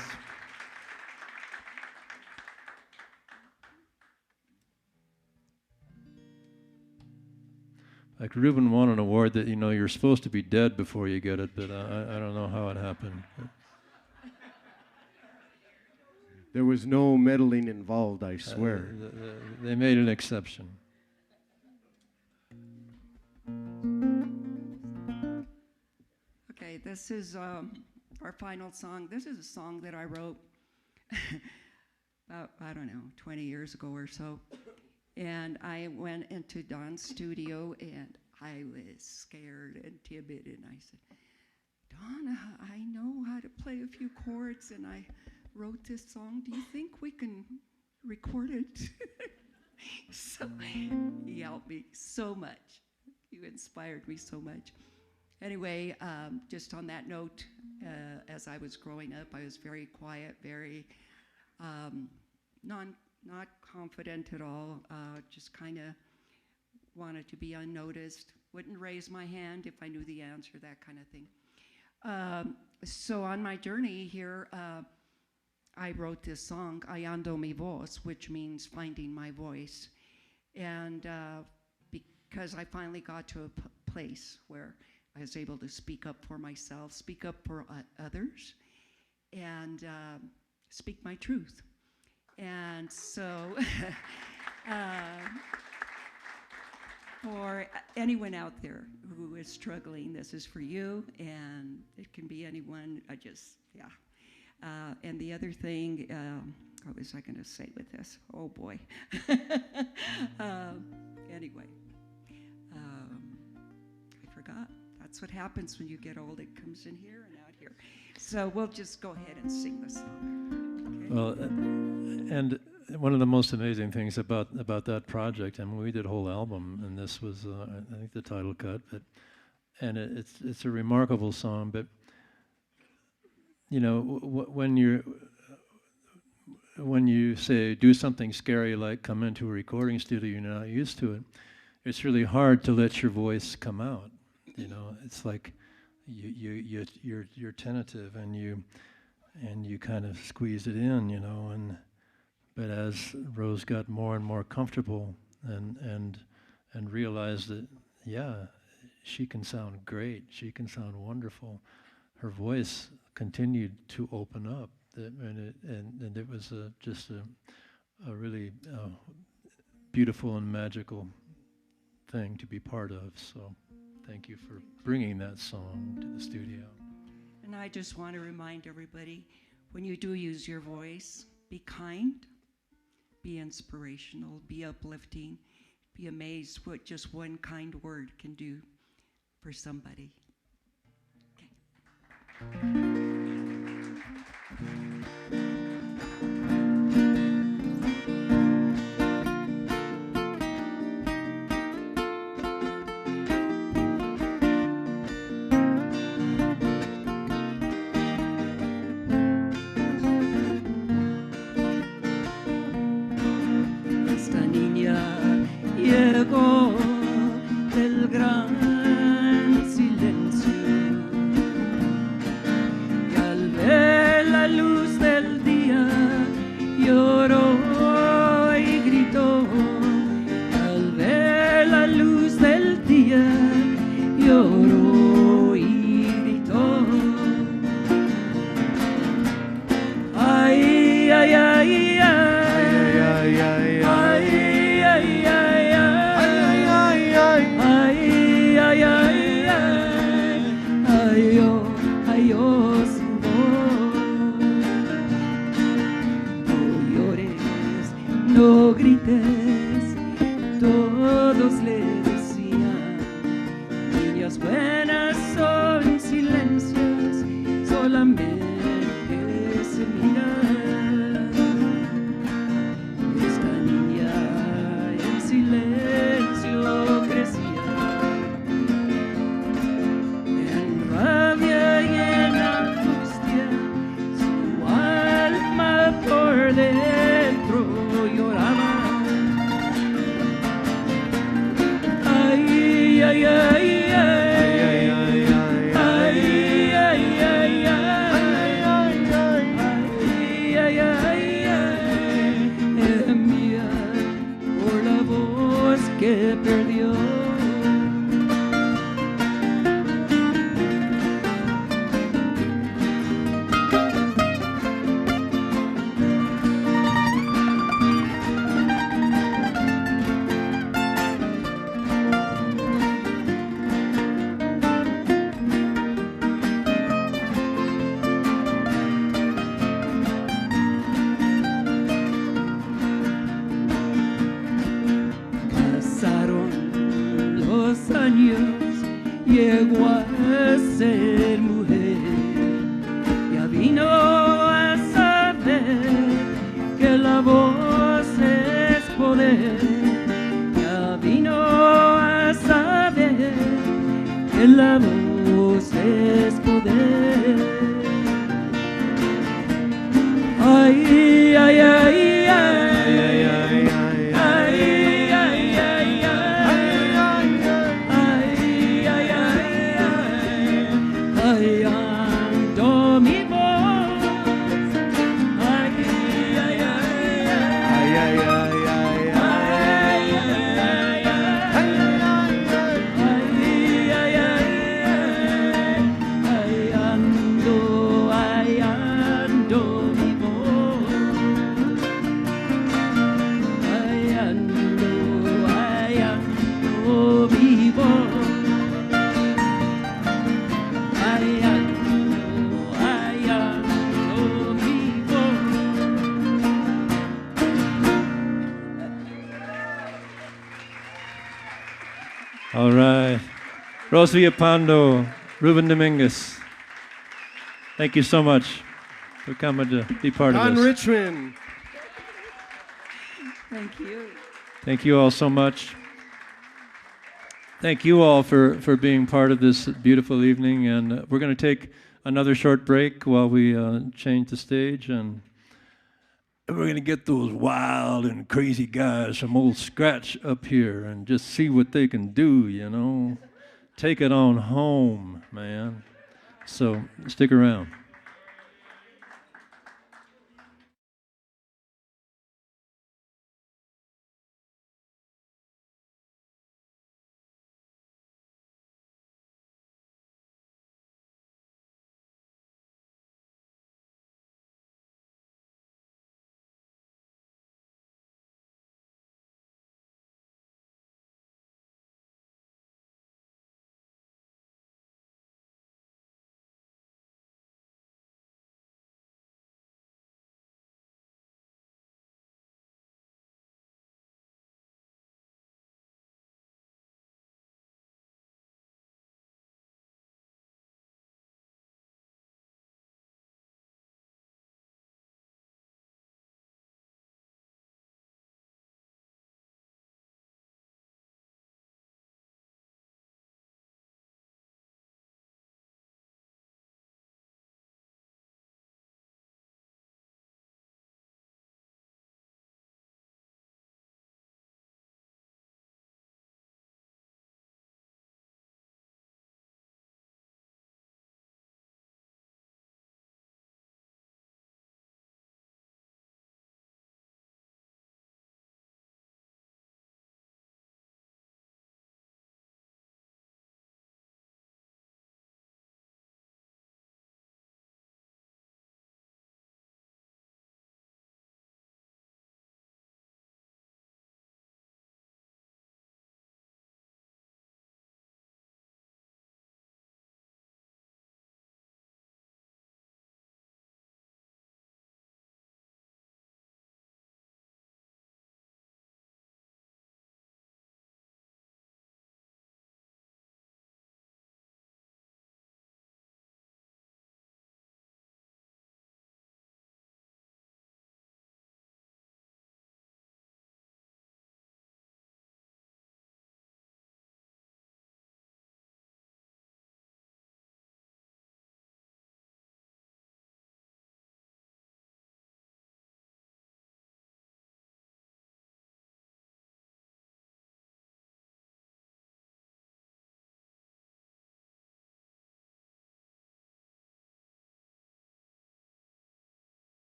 Like Ruben won an award that, you know, you're supposed to be dead before you get it, but I don't know how it happened. There was no meddling involved, I swear. They made an exception. Okay, this is our final song. This is a song that I wrote about, 20 years ago or so. And I went into Don's studio, and I was scared and timid. And I said, Don, I know how to play a few chords, and I wrote this song. Do you think we can record it? So he helped me so much. You inspired me so much. Anyway, just on that note, as I was growing up, I was very quiet, very not confident at all, just kind of wanted to be unnoticed, wouldn't raise my hand if I knew the answer, that kind of thing. So on my journey here, I wrote this song, Hallando mi voz, which means finding my voice. And because I finally got to a place where I was able to speak up for myself, speak up for others, and speak my truth. And so for anyone out there who is struggling, this is for you, and it can be anyone. And the other thing, what was I going to say with this? Oh boy. Anyway, I forgot. That's what happens when you get old. It comes in here and out here. So we'll just go ahead and sing the song. Okay? Well, and one of the most amazing things about that project, I mean, we did a whole album, and this was, I think, the title cut. And it's a remarkable song. But you know, when you say do something scary like come into a recording studio, you're not used to it. It's really hard to let your voice come out. You know, it's like you're tentative and you kind of squeeze it in. You know, but as Rose got more and more comfortable and realized that, yeah, she can sound great, she can sound wonderful, her voice continued to open up, and it was just a really beautiful and magical thing to be part of. So thank you for bringing that song to the studio. And I just want to remind everybody, when you do use your voice, be kind, be inspirational, be uplifting, be amazed what just one kind word can do for somebody. Okay. Llegó del gran silencio y al ver la luz del día lloró y gritó. Al ver la luz del día lloró y gritó. Ay, ay, ay, ay, ay, ay, ay. No grites, todos le decían, niñas buenas son silencios, solamente se miran. Esta niña en silencio crecía, en rabia y en angustia, su alma por dentro lloraba. Ay, ay, ay, ay, ay, ay, ay, ay, ay, ay, ay, mía, por la voz que perdió. Llegó a ser mujer, ya vino a saber que la voz es poder, ya vino a saber que la voz es poder. Ay, ay, ay, ay, ay, ay, All right. Rose Villapando, Ruben Dominguez. Thank you so much for coming to be part of this. Richmond. Thank you. Thank you all so much. Thank you all for being part of this beautiful evening. And we're going to take another short break while we change the stage. And we're going to get those wild and crazy guys from Old Scratch up here and just see what they can do, you know. Take it on home, man. So stick around.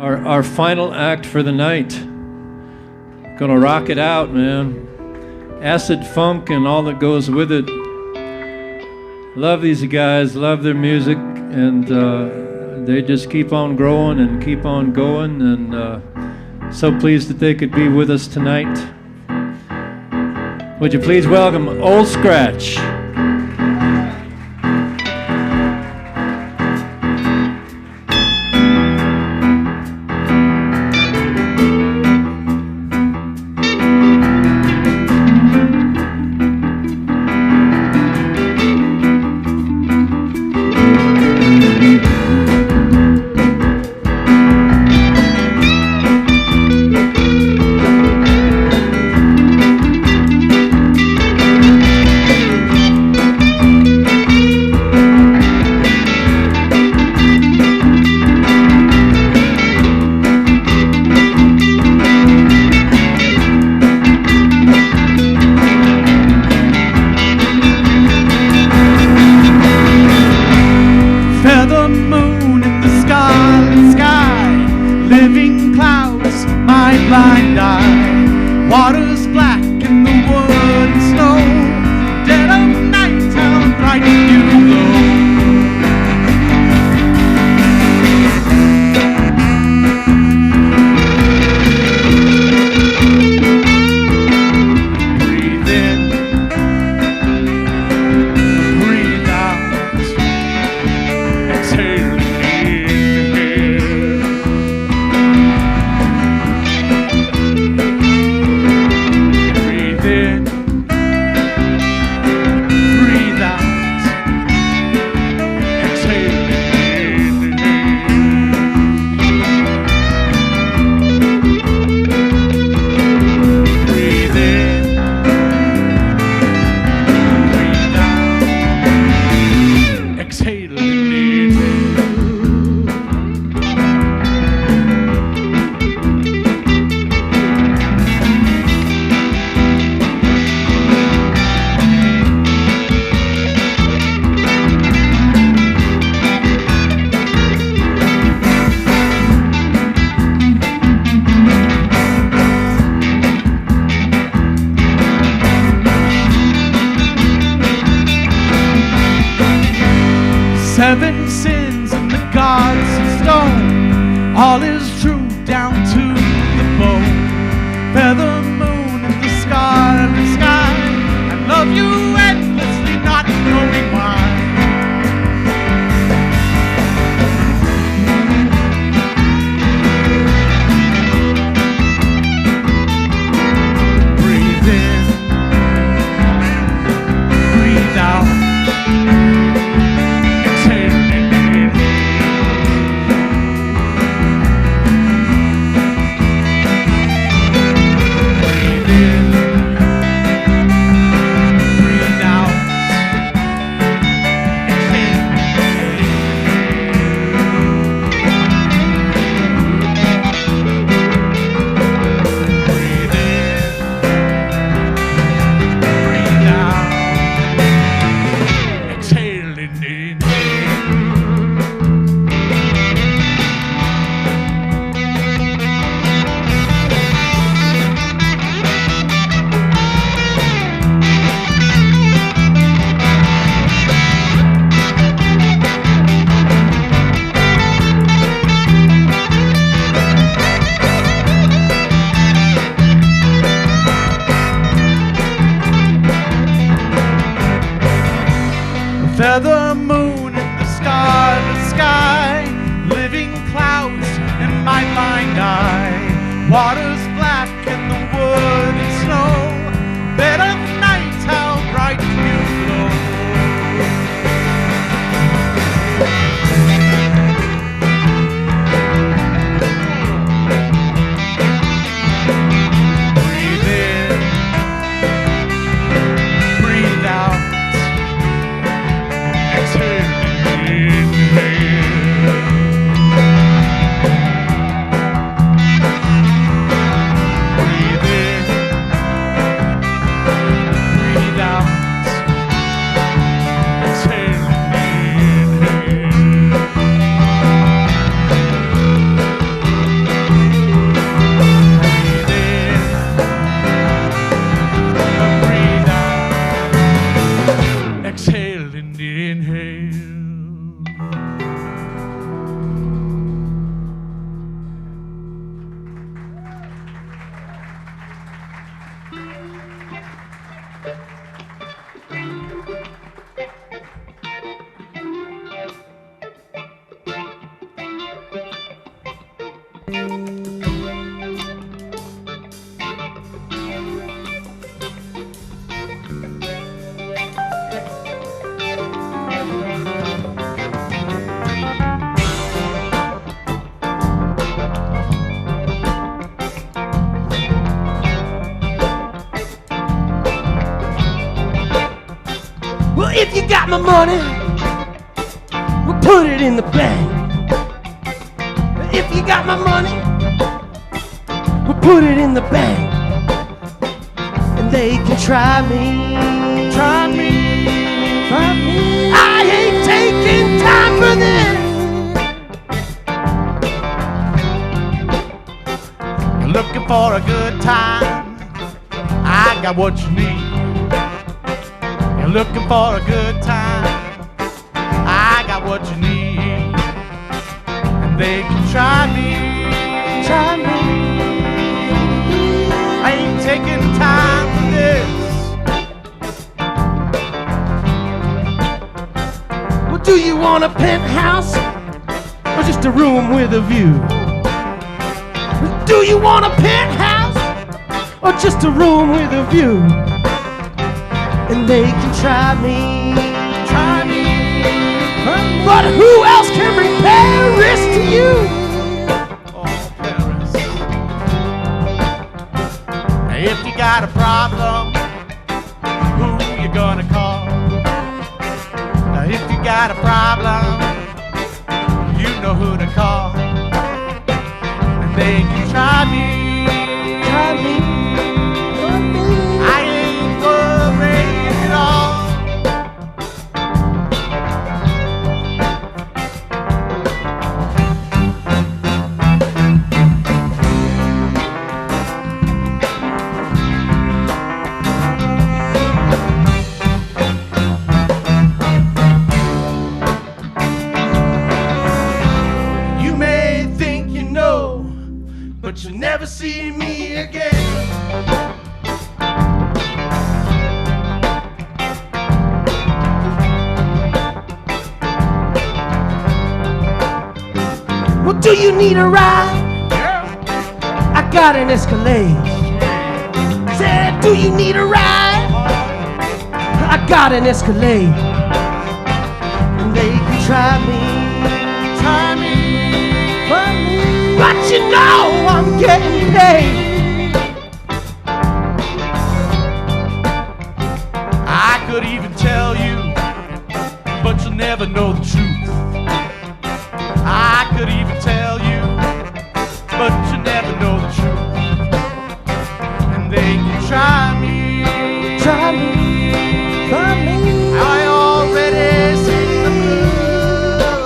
Our final act for the night. Gonna rock it out, man. Acid funk and all that goes with it. Love these guys, love their music, and they just keep on growing and keep on going, and so pleased that they could be with us tonight. Would you please welcome Old Scratch. Seven sins and the gods of stone. All is true down to the bone. Feather moon in the scarlet sky. I love you endlessly, not knowing why. Breathe in, breathe out. Well, if you got my money, we'll put it in the bank. If you got my money, we'll put it in the bank. And they can try me, try me, try me. I ain't taking time for this. You're looking for a good time, I got what you need. You're looking for a good time, I got what you need. And they can try me, try me. I ain't taking time for this. Well, do you want a penthouse or just a room with a view? Do you want a penthouse or just a room with a view? And they can try me, try me. But who else can bring Paris to you? Oh, Paris. If you got a problem, who you gonna call? If you got a problem, you know who to call. And they can try me, try me. I ain't worried at all. You may think you know, but you'll never see me again. Well, do you need a ride? I got an Escalade. Said, do you need a ride? I got an Escalade. And they can try me, try me, try me. But you know I'm getting paid. I could even tell you, but you'll never know the truth. I could even tell you, but you'll never know the truth. And they can try me, Try me, try me. I already see the blue.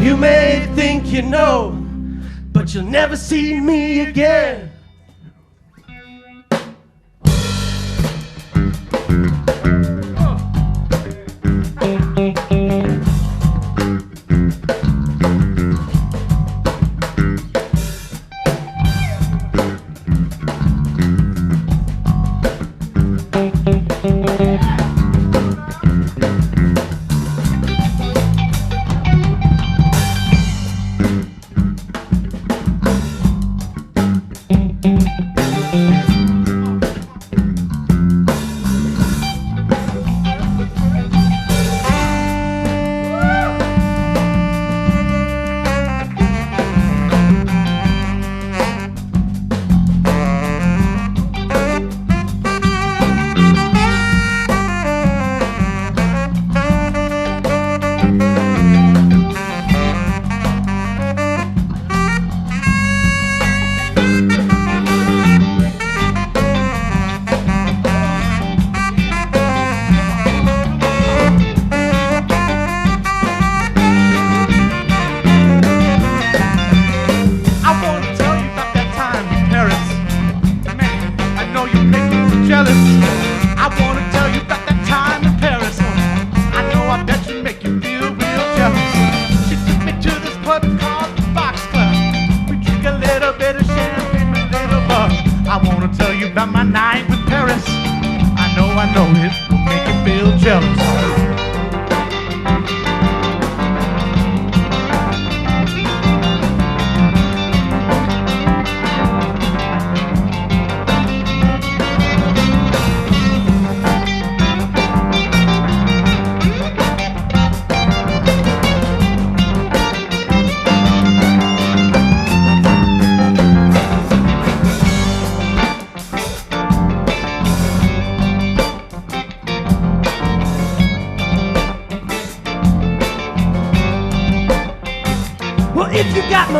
You may think you know, but you'll never see me again.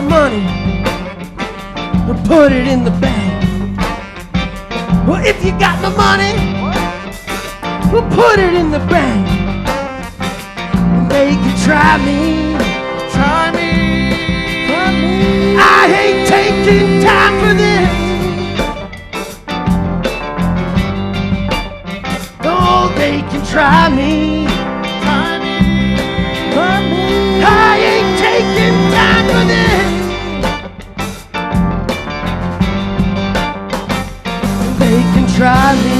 my money, we'll put it in the bank. Well, if you got my money, we'll put it in the bank. They can try me. Try me. I ain't taking time for this. Oh, they can try me. Try me. I ain't taking time for this. They can try me.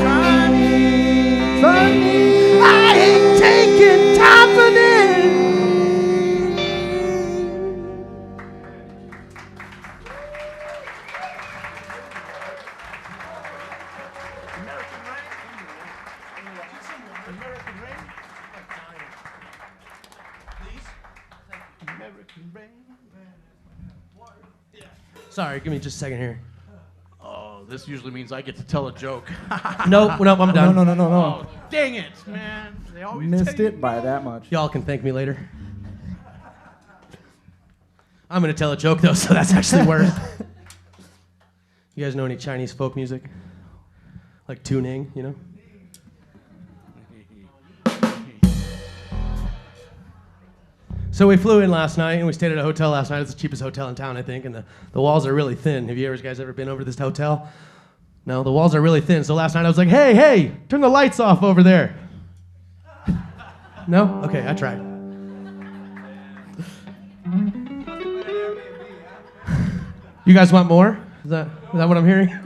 Try me. I ain't taking time for this. Sorry, give me just a second here. Oh, this usually means I get to tell a joke. Nope, I'm done. No. Oh, dang it, man. They always Missed tell it you by no. that much. Y'all can thank me later. I'm gonna tell a joke though, so that's actually worse. You guys know any Chinese folk music? Like tuning, you know? So we flew in last night and we stayed at a hotel last night. It's the cheapest hotel in town, I think, and the walls are really thin. Have you guys ever been over to this hotel? No, the walls are really thin. So last night I was like, hey, turn the lights off over there. No? Okay, I tried. You guys want more? Is that what I'm hearing?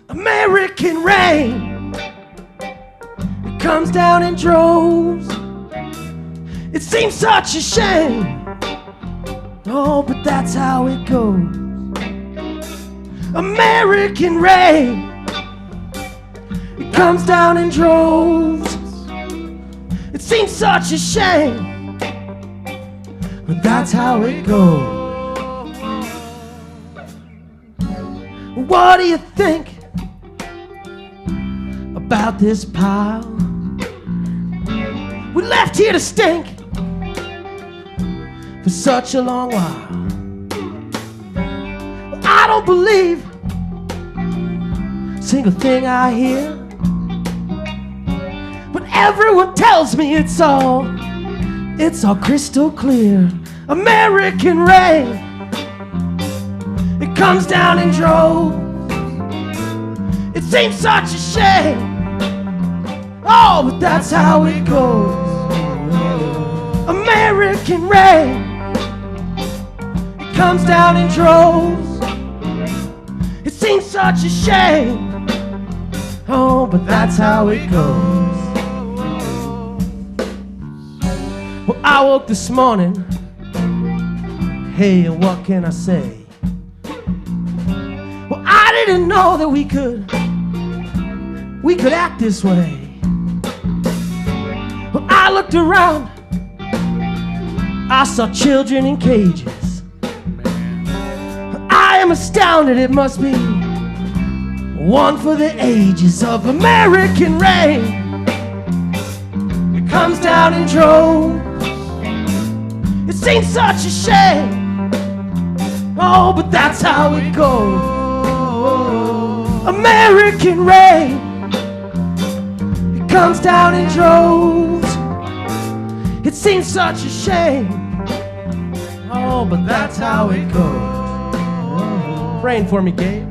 American rain, it comes down in droves. It seems such a shame. Oh, but that's how it goes. American rain, it comes down in droves. It seems such a shame, but that's how it goes. What do you think about this pile? We left here to stink for such a long while. I don't believe a single thing I hear, but everyone tells me it's all crystal clear. American rain, it comes down in droves. It seems such a shame. Oh, but that's how it goes. American rain, it comes down in droves. It seems such a shame. Oh, but that's how it goes. Well, I woke this morning. Hey, what can I say? Well, I didn't know that we could act this way. Well, I looked around, I saw children in cages. I am astounded, it must be one for the ages of American rain. It comes down in droves. It seems such a shame. Oh, but that's how it goes. American rain, it comes down in droves. It seems such a shame. Oh, but that's how it goes. Rain for me, Gabe.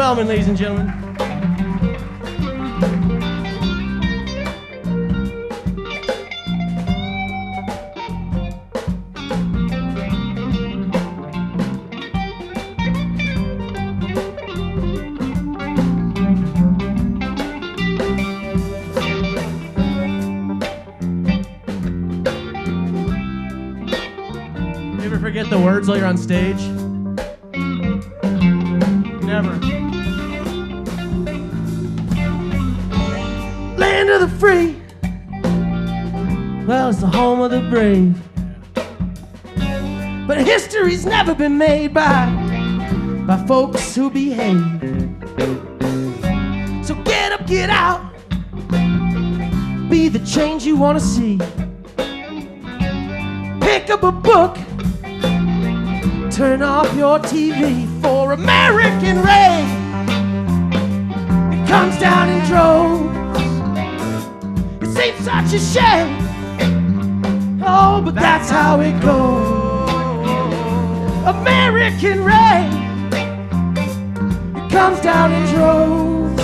Wellman, ladies and gentlemen. You ever forget the words while you're on stage? Never. Land of the free. Well, it's the home of the brave. But history's never been made by folks who behave. So get up, get out. Be the change you want to see. Pick up a book. Turn off your TV for American rain. It comes down in droves. It seems such a shame. Oh, but that's how it goes. American rain. It comes down in droves.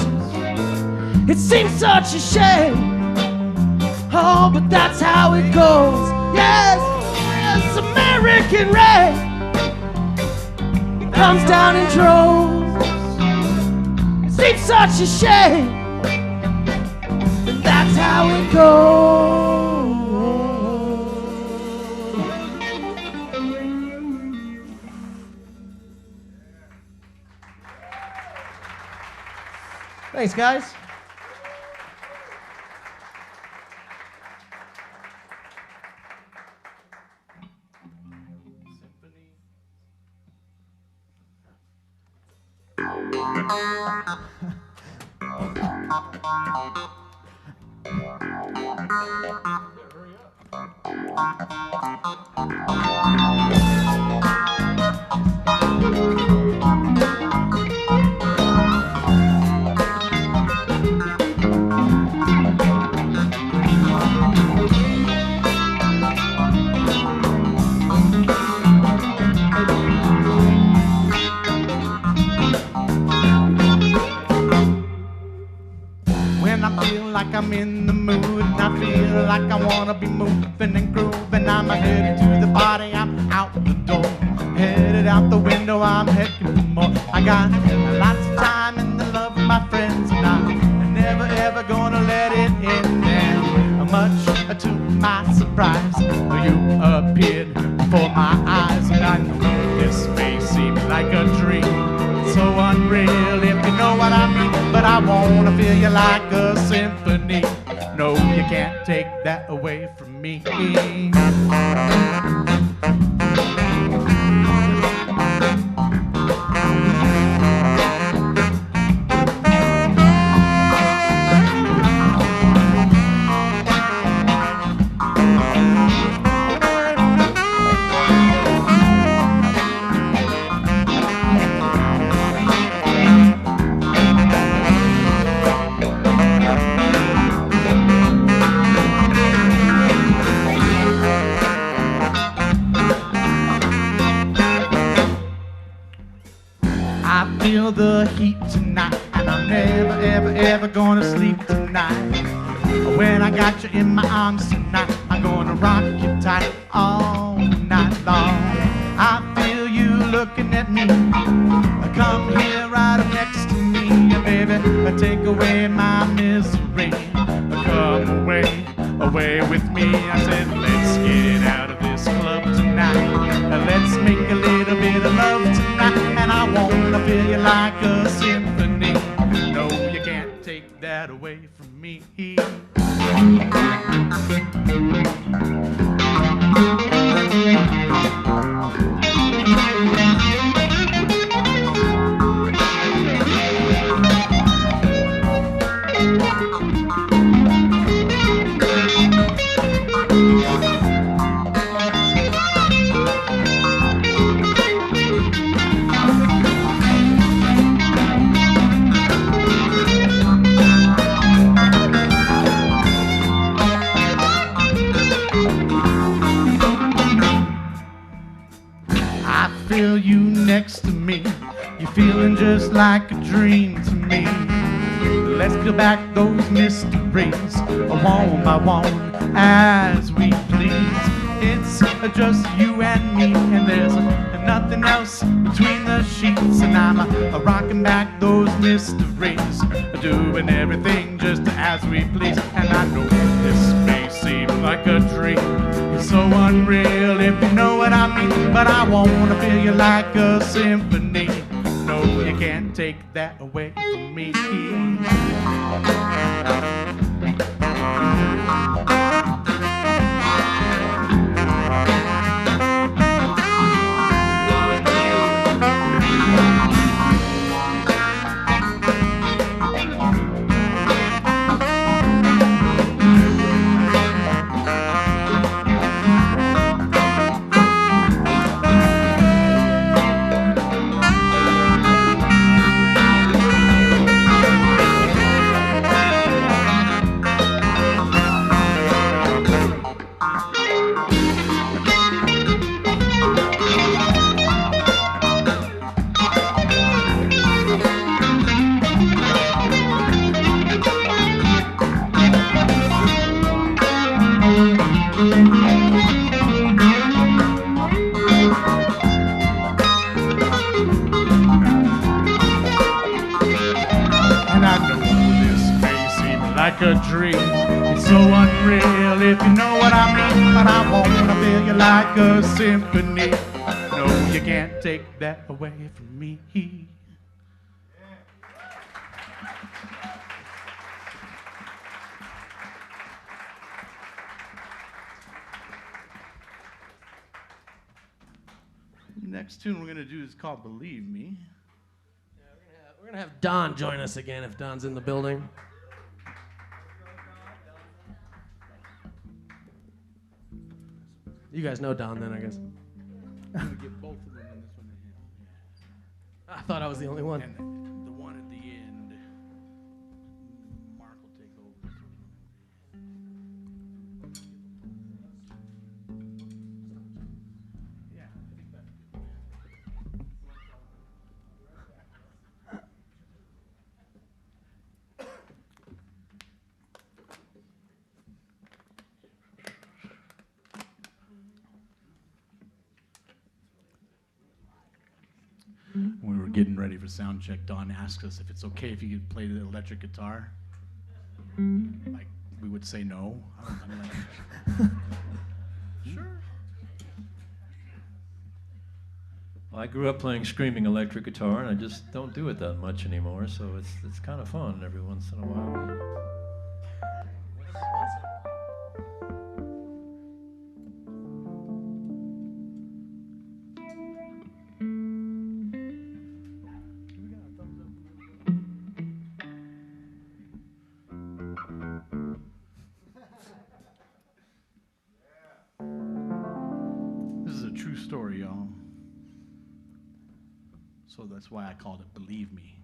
It seems such a shame. Oh, but that's how it goes. Yes, yes, American rain. Comes down in droves. It seems such a shame, but that's how it goes. Thanks, guys. Like I'm in the mood and I feel like I wanna be moving and grooving. I'm headed to the party, I'm out the door. Headed out the window, I'm heading for more. I got lots of time and the love of my friends, and I'm never ever gonna let it end. And much to my surprise, you appeared before my eyes, and I know this may seem like a dream, so unreal if you know what I mean. But I wanna feel you like a symphony. No, you can't take that away from me. Feel the heat tonight, and I'm never, ever, ever gonna sleep tonight. When I got you in my arms tonight, I'm gonna rock you tight all night long. I feel you looking at me. Come here right up next to me, baby. Take away my misery. Come away, away with me. I said, let's get out of this club tonight. Let's make a little bit of love tonight. And I wanna feel you like a symphony. No, you can't take that away from me. Feel you next to me. You're feeling just like a dream to me. Let's peel back those mysteries, one by one, as we please. It's just you and me, and there's nothing else between the sheets. And I'm rocking back those mysteries, doing everything just as we please. And I know this may seem like a dream, it's so unreal if you know what I mean. But I wanna feel you like a symphony. No, you can't take that away from me. A dream, it's so unreal if you know what I mean. But I wanna feel you like a symphony. No, you can't take that away from me. Next tune we're gonna do is called "Believe Me." Yeah, we're gonna have Don join us again if Don's in the building. You guys know Don then, I guess. I'm gonna get both of them in this one. I thought I was the only one. And the one at the end, Mark will take over. Yeah, I think that's good. When we were getting ready for sound check, Don asked us if it's okay if you could play the electric guitar. Like, we would say no. I'm like, sure. Well, I grew up playing screaming electric guitar, and I just don't do it that much anymore, so it's kind of fun every once in a while. Story, y'all. So that's why I called it "Believe Me."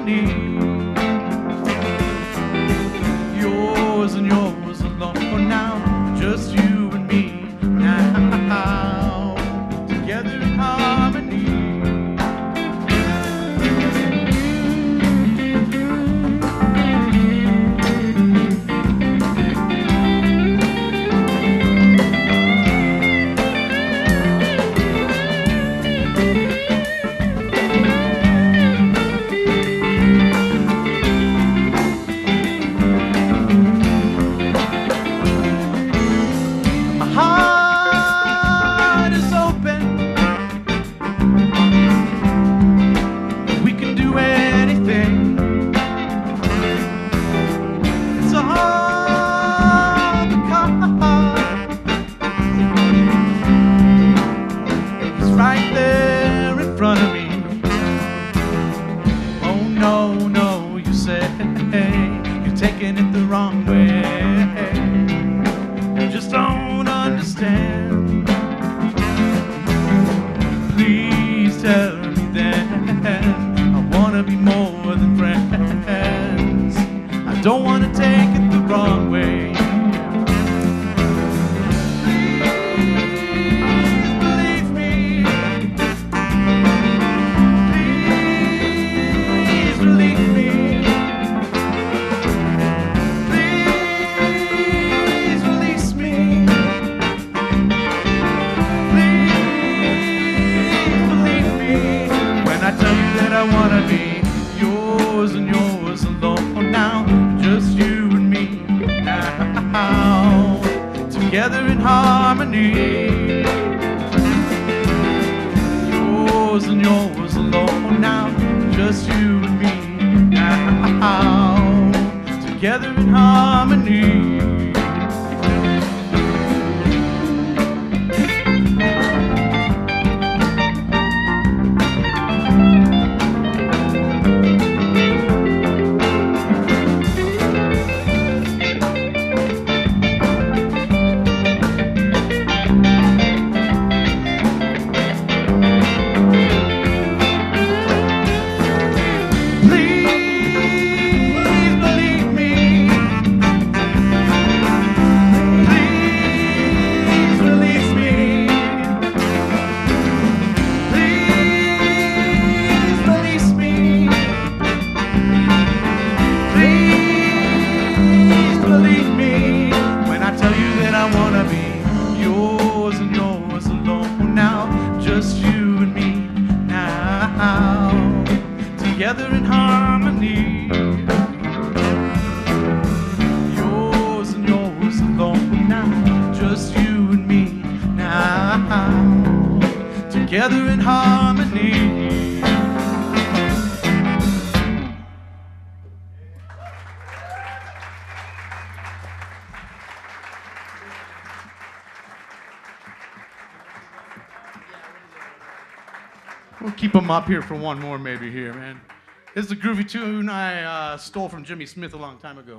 harmony. Yours and yours alone for now, just you and me now, together in harmony. We'll keep them up here for one more maybe here, man. This is a groovy tune I stole from Jimmy Smith a long time ago.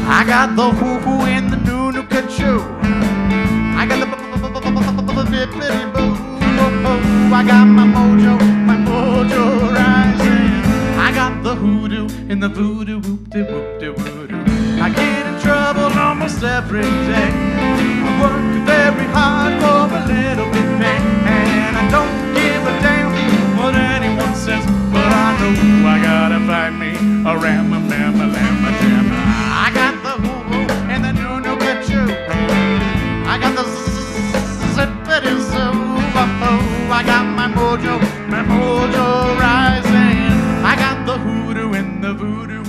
I got the hoo-hoo and the noo-noo-ka-choo. I got the bippity-boo. I got my mojo rising. I got the hoodoo and the voodoo, whoop-de-whoop-de-voodoo. I get in trouble almost every day. I work very hard for a little bit pay, and I don't give a damn what anyone says, but I know I gotta find me a ram-a-mam-a-lam-a-jam. I got the hoo-hoo and the noo-noo-ka-choo. I got the zippity-zoo. I got my mojo rising. I got the hoodoo and the voodoo.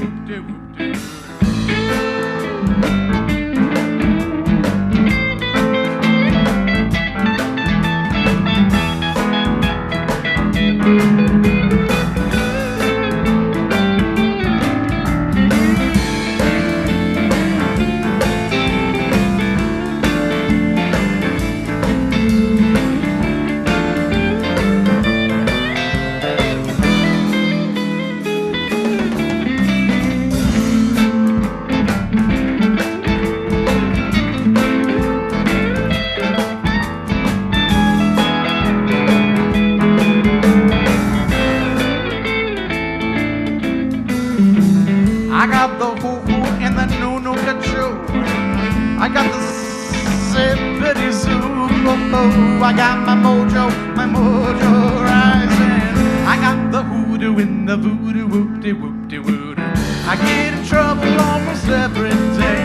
voodoo in the voodoo, whoop-de-whoop-de-voodoo. I get in trouble almost every day.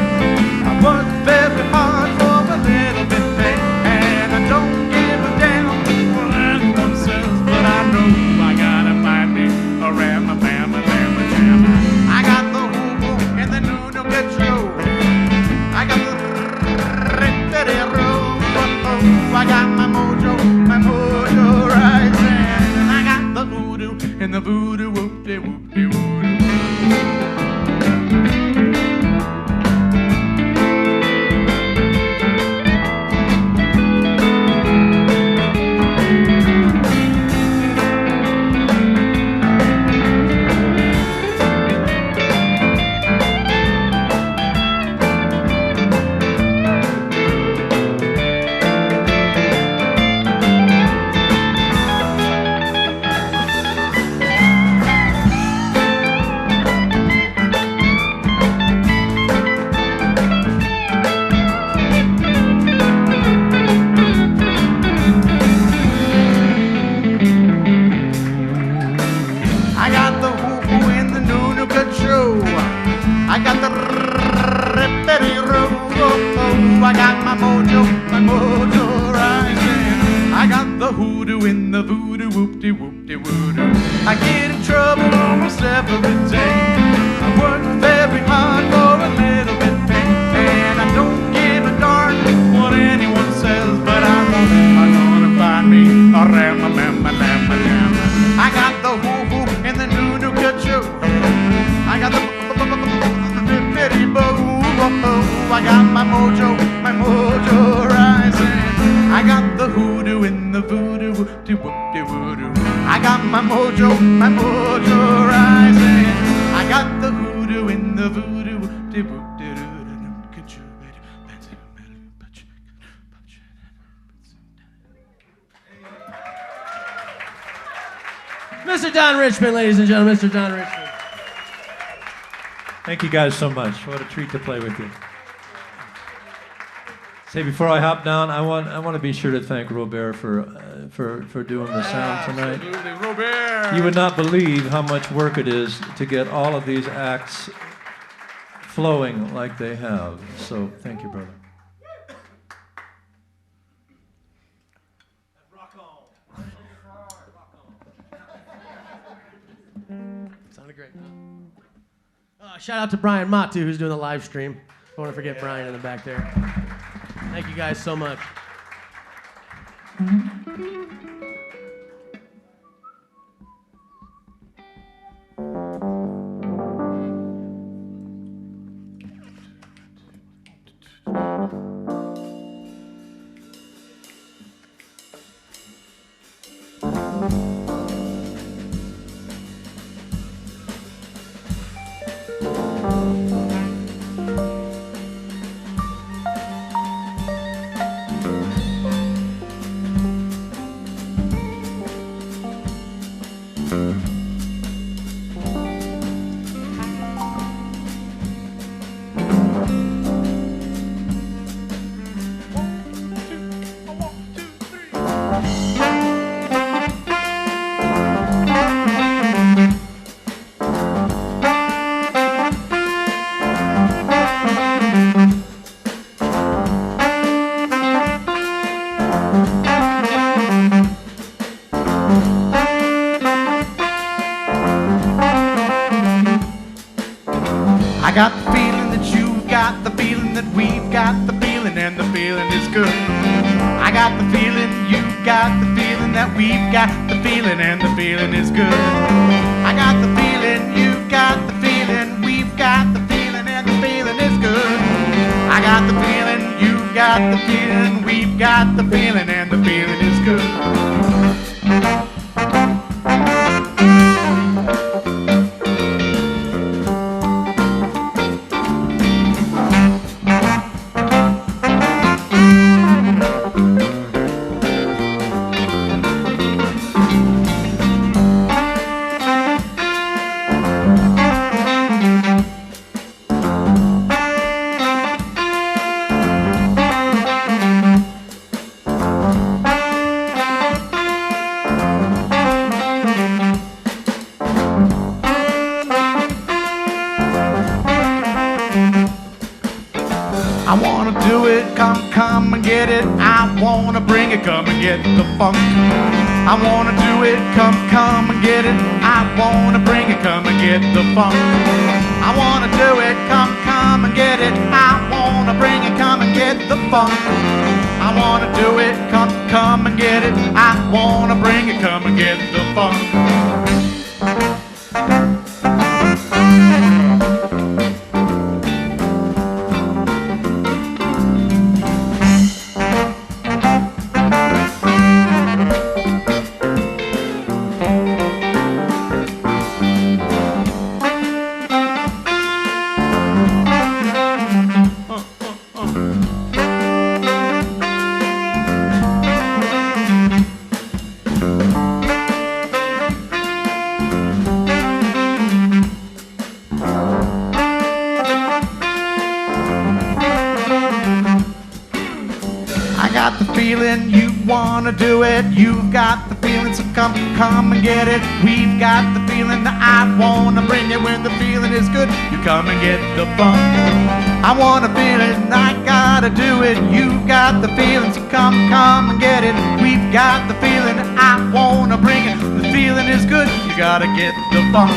I work very hard for a little bit pay, and I don't give a damn what anyone says, but I know I gotta find me a ram-a-bam-a-bam-a-jam. I got the hoo-hoo and the no-no control. I got the rip-a-dee-roll. I got my mojo rising. I got the voodoo and the voodoo, whoop-de-whoop-de-voodoo. I get in trouble almost every day. I work very hard for a little bit pay, and I don't give a darn what anyone says, but I know I'm gonna find me a ram-a-bam-a-lam-a-lam. I got the hoo-hoo and the no-no control. I got the bitty-boo. I got my mojo rising. I got the hoodoo and the voodoo, whoop-de-whoop-de-voodoo. I got my mojo rising. I got the hoodoo and the voodoo, whoop-de-whoop-de-doo. Mr. Don Richmond, ladies and gentlemen, Mr. Don Richmond. Thank you guys so much. What a treat to play with you. Say, before I hop down, I want to be sure to thank Robert for doing the sound tonight. Absolutely, Robert. You would not believe how much work it is to get all of these acts flowing like they have. So thank you, brother. Sounded great. Shout out to Brian Mott, too, who's doing the live stream. Don't want to forget Brian in the back there. Thank you guys so much. I got the feeling that you've got the feeling that we've got the feeling, and the feeling is good. I got the feeling you've got the feeling that we've got the feeling, and the feeling is good. I got the feeling you've got the feeling, we've got the feeling, and the feeling is good. I got the feeling you've got the feeling, we've got the feeling, and the feeling is good. get it. I wanna bring it, come and get the funk. I wanna do it, come and get it. I wanna bring it, come and get the funk. I wanna do it, come and get it. I wanna bring it, come and get the funk. I wanna do it, come and get it. I wanna bring it, come and get the funk. Do it, you've got the feeling, so come and get it. We've got the feeling that I wanna bring it. When the feeling is good, you come and get the funk. I wanna feel it and I gotta do it. You've got the feeling, so come and get it. We've got the feeling that I wanna bring it. The feeling is good, you gotta get the funk.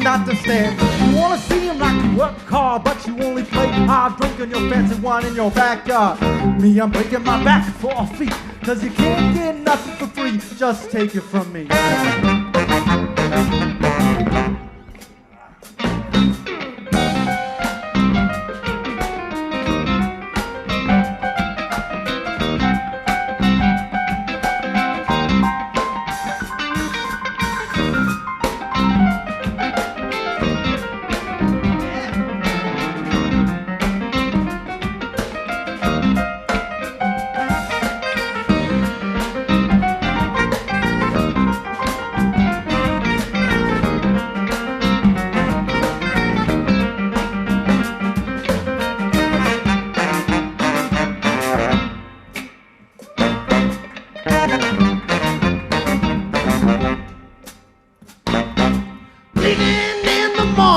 Not to stand. You wanna see him like you work hard, but you only play hard, drinking your fancy wine in your backyard. Me, I'm breaking my back for a feet, cause you can't get nothing for free, just take it from me.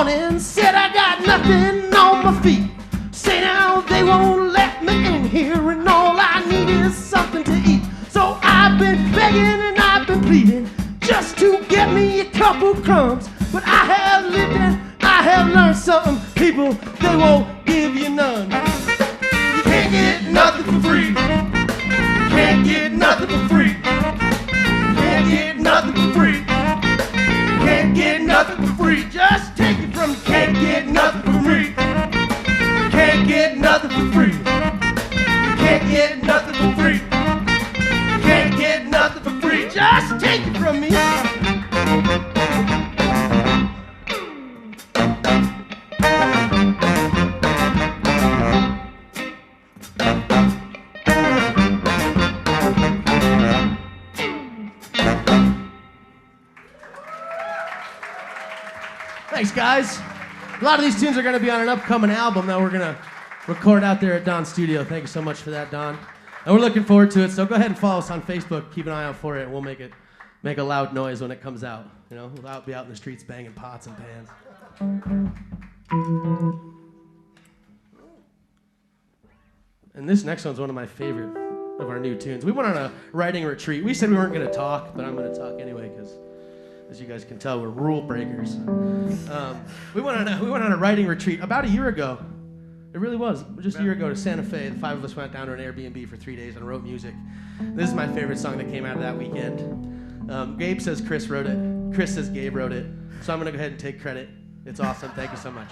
morning, said I got nothing on my feet. begging and I've been pleading just to get me a couple crumbs. But I have lived and I have learned something. People, they won't give you none. You can't get nothing for free. You can't get nothing for free. You can't get nothing for free. You can't get nothing for free. Just take it from you. Can't get nothing for free. You can't get nothing for free. You can't get nothing for free. You can't get nothing for free. Just take it from me. Thanks, guys. A lot of these tunes are going to be on an upcoming album that we're going to record out there at Don's studio. Thank you so much for that, Don. And we're looking forward to it. So go ahead and follow us on Facebook. Keep an eye out for it. We'll make a loud noise when it comes out. You know, we'll be out in the streets banging pots and pans. And this next one's one of my favorite of our new tunes. We went on a writing retreat. We said we weren't going to talk, but I'm going to talk anyway because, as you guys can tell, we're rule breakers. We went on a writing retreat about a year ago. It really was. Just a year ago to Santa Fe. The 5 of us went down to an Airbnb for 3 days and wrote music. This is my favorite song that came out of that weekend. Gabe says Chris wrote it. Chris says Gabe wrote it. So I'm going to go ahead and take credit. It's awesome. Thank you so much.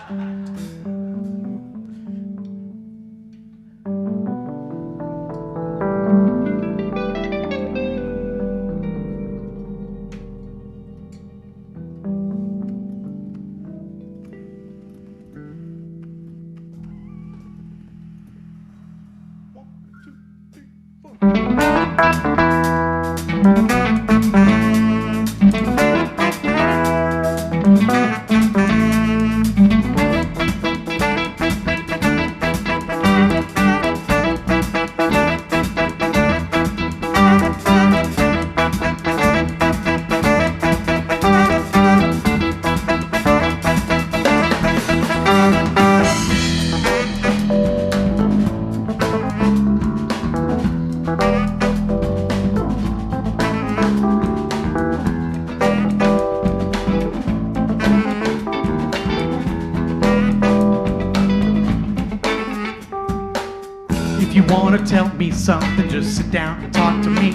Tell me something, just sit down and talk to me.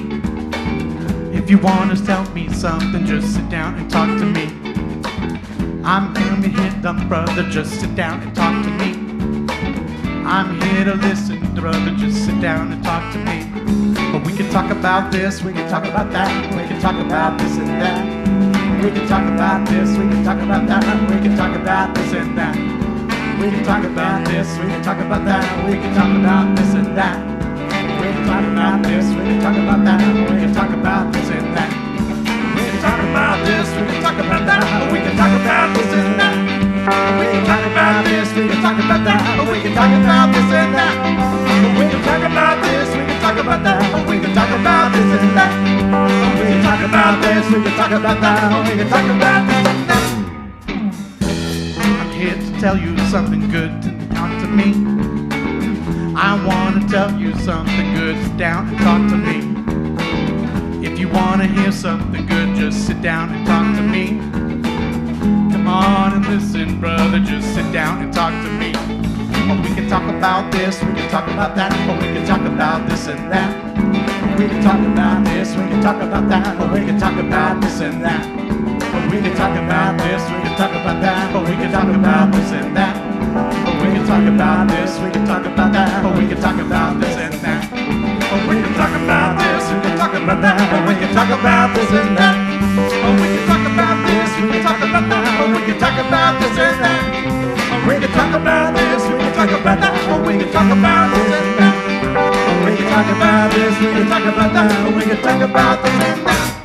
If you want to tell me something, just sit down and talk to me. I'm gonna be hit on, brother, just sit down and talk to me. I'm here to listen, brother, just sit down and talk to me. But we can talk about this, we can talk about that, we can talk about this and that. We can talk about this, we can talk about that, we can talk about this and that. We can talk about this, we can talk about that, we can talk about this and that. We can talk about this, we can talk about that, we can talk about this and that. We can talk about this, we can talk about that, we can talk about this and that. We can talk about this, we can talk about that, we can talk about this and that. We can talk about this, we can talk about that, we can talk about this and that. We can talk about this, we can talk about that, we can talk about this and that. I'm here to tell you something good to talk to me. I want to tell you something good, sit down and talk to me. If you want to hear something good, just sit down and talk to me. Come on and listen, brother, just sit down and talk to me. Or we can talk about this, we can talk about that, or we can talk about this and that. We can talk about this, we can talk about that, or we can talk about this and that. Or we can talk about this, we can talk about that, or we can talk about this and that. We can talk about this, we can talk about that, or we can talk about this and that. Or we can talk about this, we can talk about that, or we can talk about this and that. Or we can talk about this, we can talk about that, or we can talk about this and that. Or we can talk about this, we can talk about that, or we can talk about this and that. Or we can talk about this, we can talk about that, or we can talk about this and that.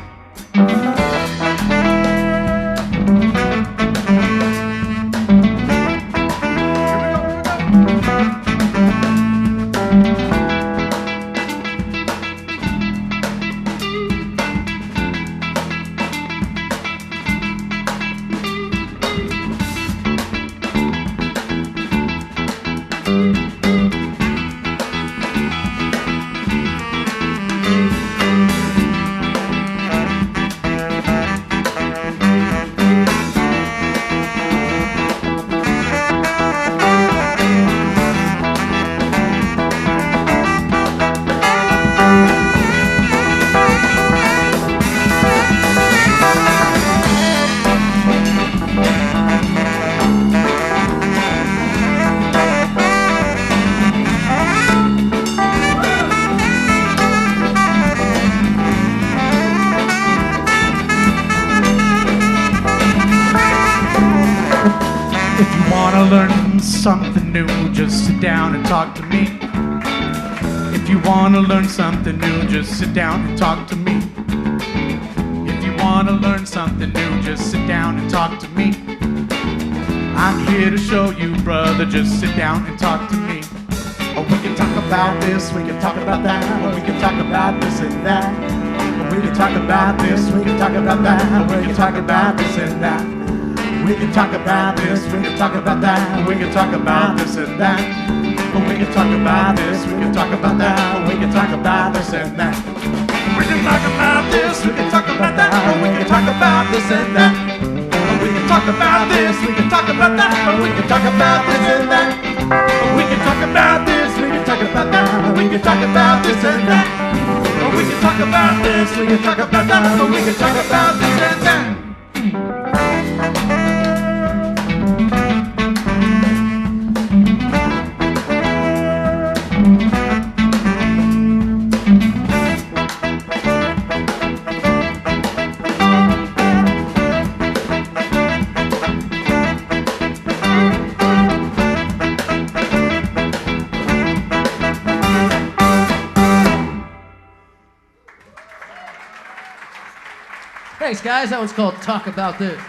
want to learn something new, just sit down and talk to me. If you want to learn something new, just sit down and talk to me. If you want to learn something new, just sit down and talk to me. I'm here to show you, brother, just sit down and talk to me. Oh, we can talk about this, we can talk about that, or we can talk about this and that. We can talk about this, we can talk about that, or we can talk about this and that. We can talk about this, we can talk about that, we can talk about this and that. We can talk about this, we can talk about that, we can talk about this and that. We can talk about this, we can talk about that, we can talk about this and that. We can talk about this, we can talk about that, we can talk about this and that. We can talk about this, we can talk about that, we can talk about this and that. We can talk about this, we can talk about that, we can talk about this and that. Thanks, guys. That one's called "Talk About This."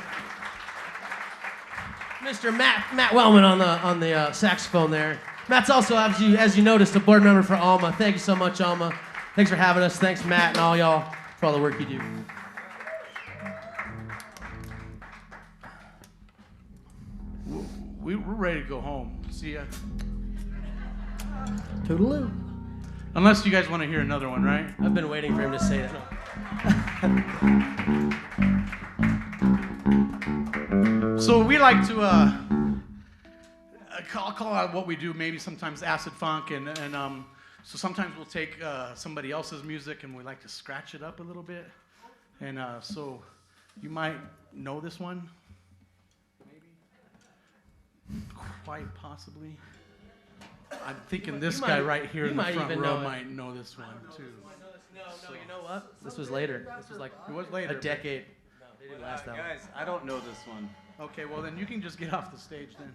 Mr. Matt Wellman on the saxophone there. Matt's also, as you noticed, a board member for ALMA. Thank you so much, ALMA. Thanks for having us. Thanks, Matt, and all y'all for all the work you do. We're ready to go home. See ya. Toodaloo. Unless you guys want to hear another one, right? I've been waiting for him to say that. So we like to call out what we do, maybe sometimes acid funk, and so sometimes we'll take somebody else's music and we like to scratch it up a little bit. And so you might know this one, maybe, quite possibly. I'm thinking this guy right here in the front row might know this one too. No, you know what? This was later. This was like a decade. No, they didn't last that long. Guys, I don't know this one. Okay, well then you can just get off the stage then.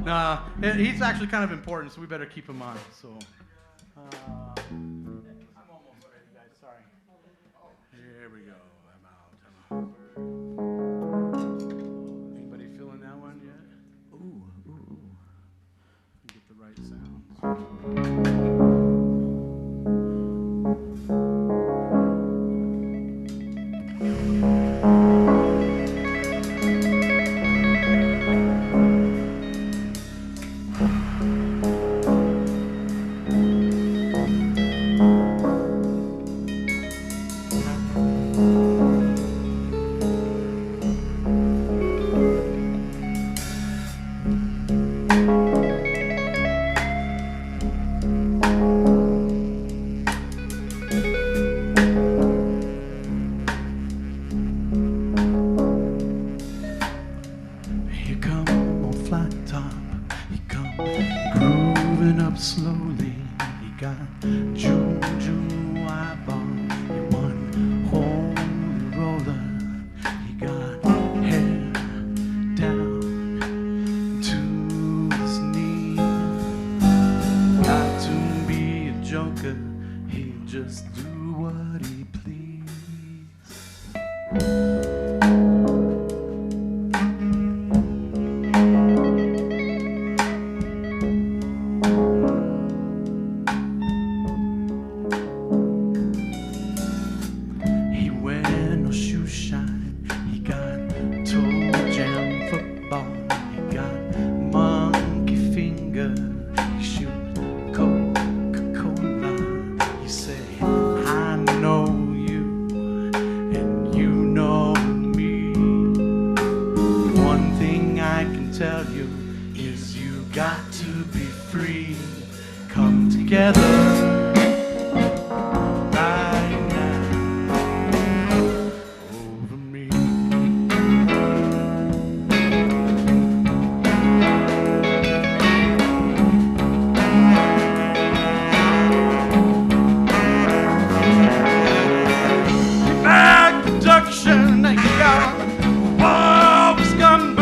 Nah, he's actually kind of important, so we better keep him on. So, I'm almost ready, guys. Sorry. Here we go. I'm out. Anybody feeling that one yet? Ooh. Get the right sounds. Come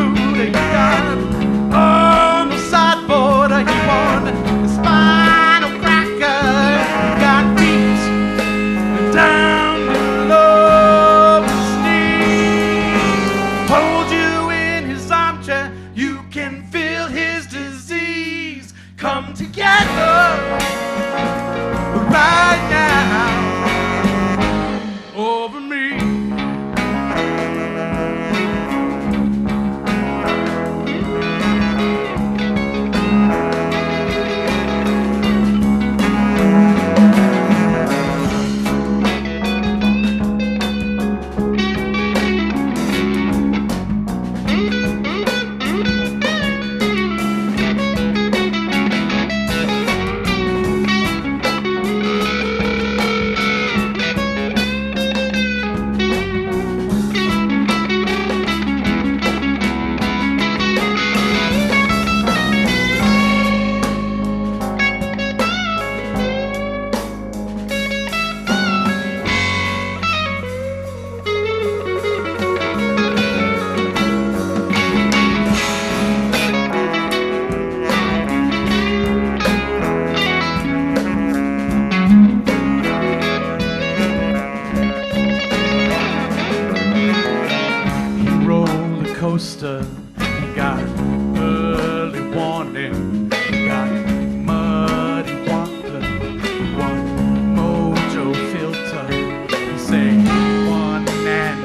coaster. You got early warning. You got muddy water. One mojo filter. You say 1 and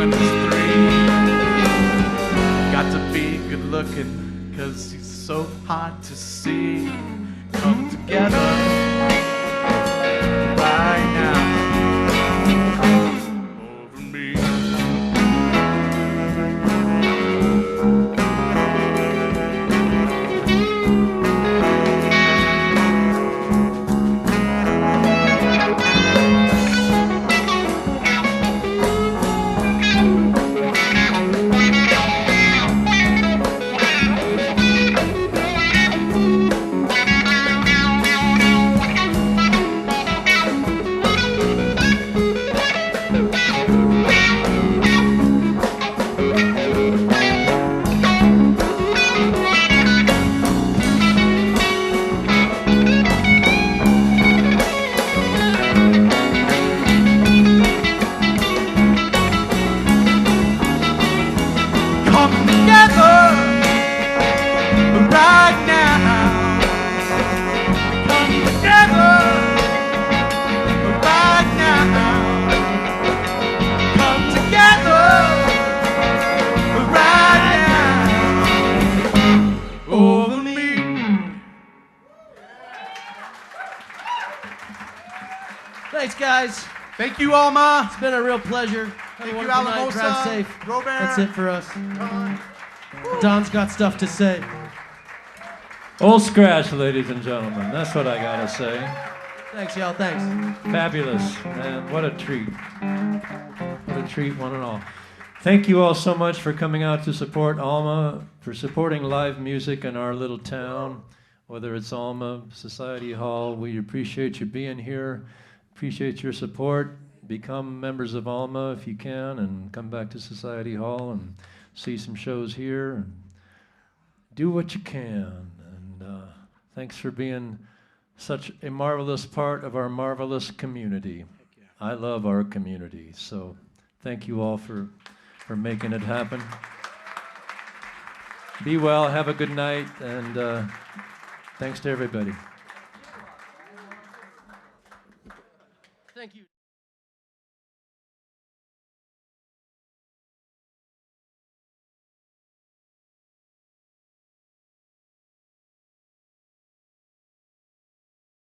1 is 3. Got to be good looking, 'cause he's so hard to see. Come together right now over me. Thanks, guys. Thank you, Alma. It's been a real pleasure. Thank Have a you, wonderful night. Alamosa. Drive safe. Go Bear. That's it for us. Don's got stuff to say. Old scratch, ladies and gentlemen. That's what I gotta say. Thanks, y'all. Thanks. Fabulous, man. What a treat. What a treat, one and all. Thank you all so much for coming out to support Alma, for supporting live music in our little town, whether it's Alma, Society Hall. We appreciate you being here. Appreciate your support. Become members of Alma if you can, and come back to Society Hall and see some shows here. And do what you can. And thanks for being such a marvelous part of our marvelous community. I love our community. So thank you all for making it happen. Be well, have a good night, and thanks to everybody.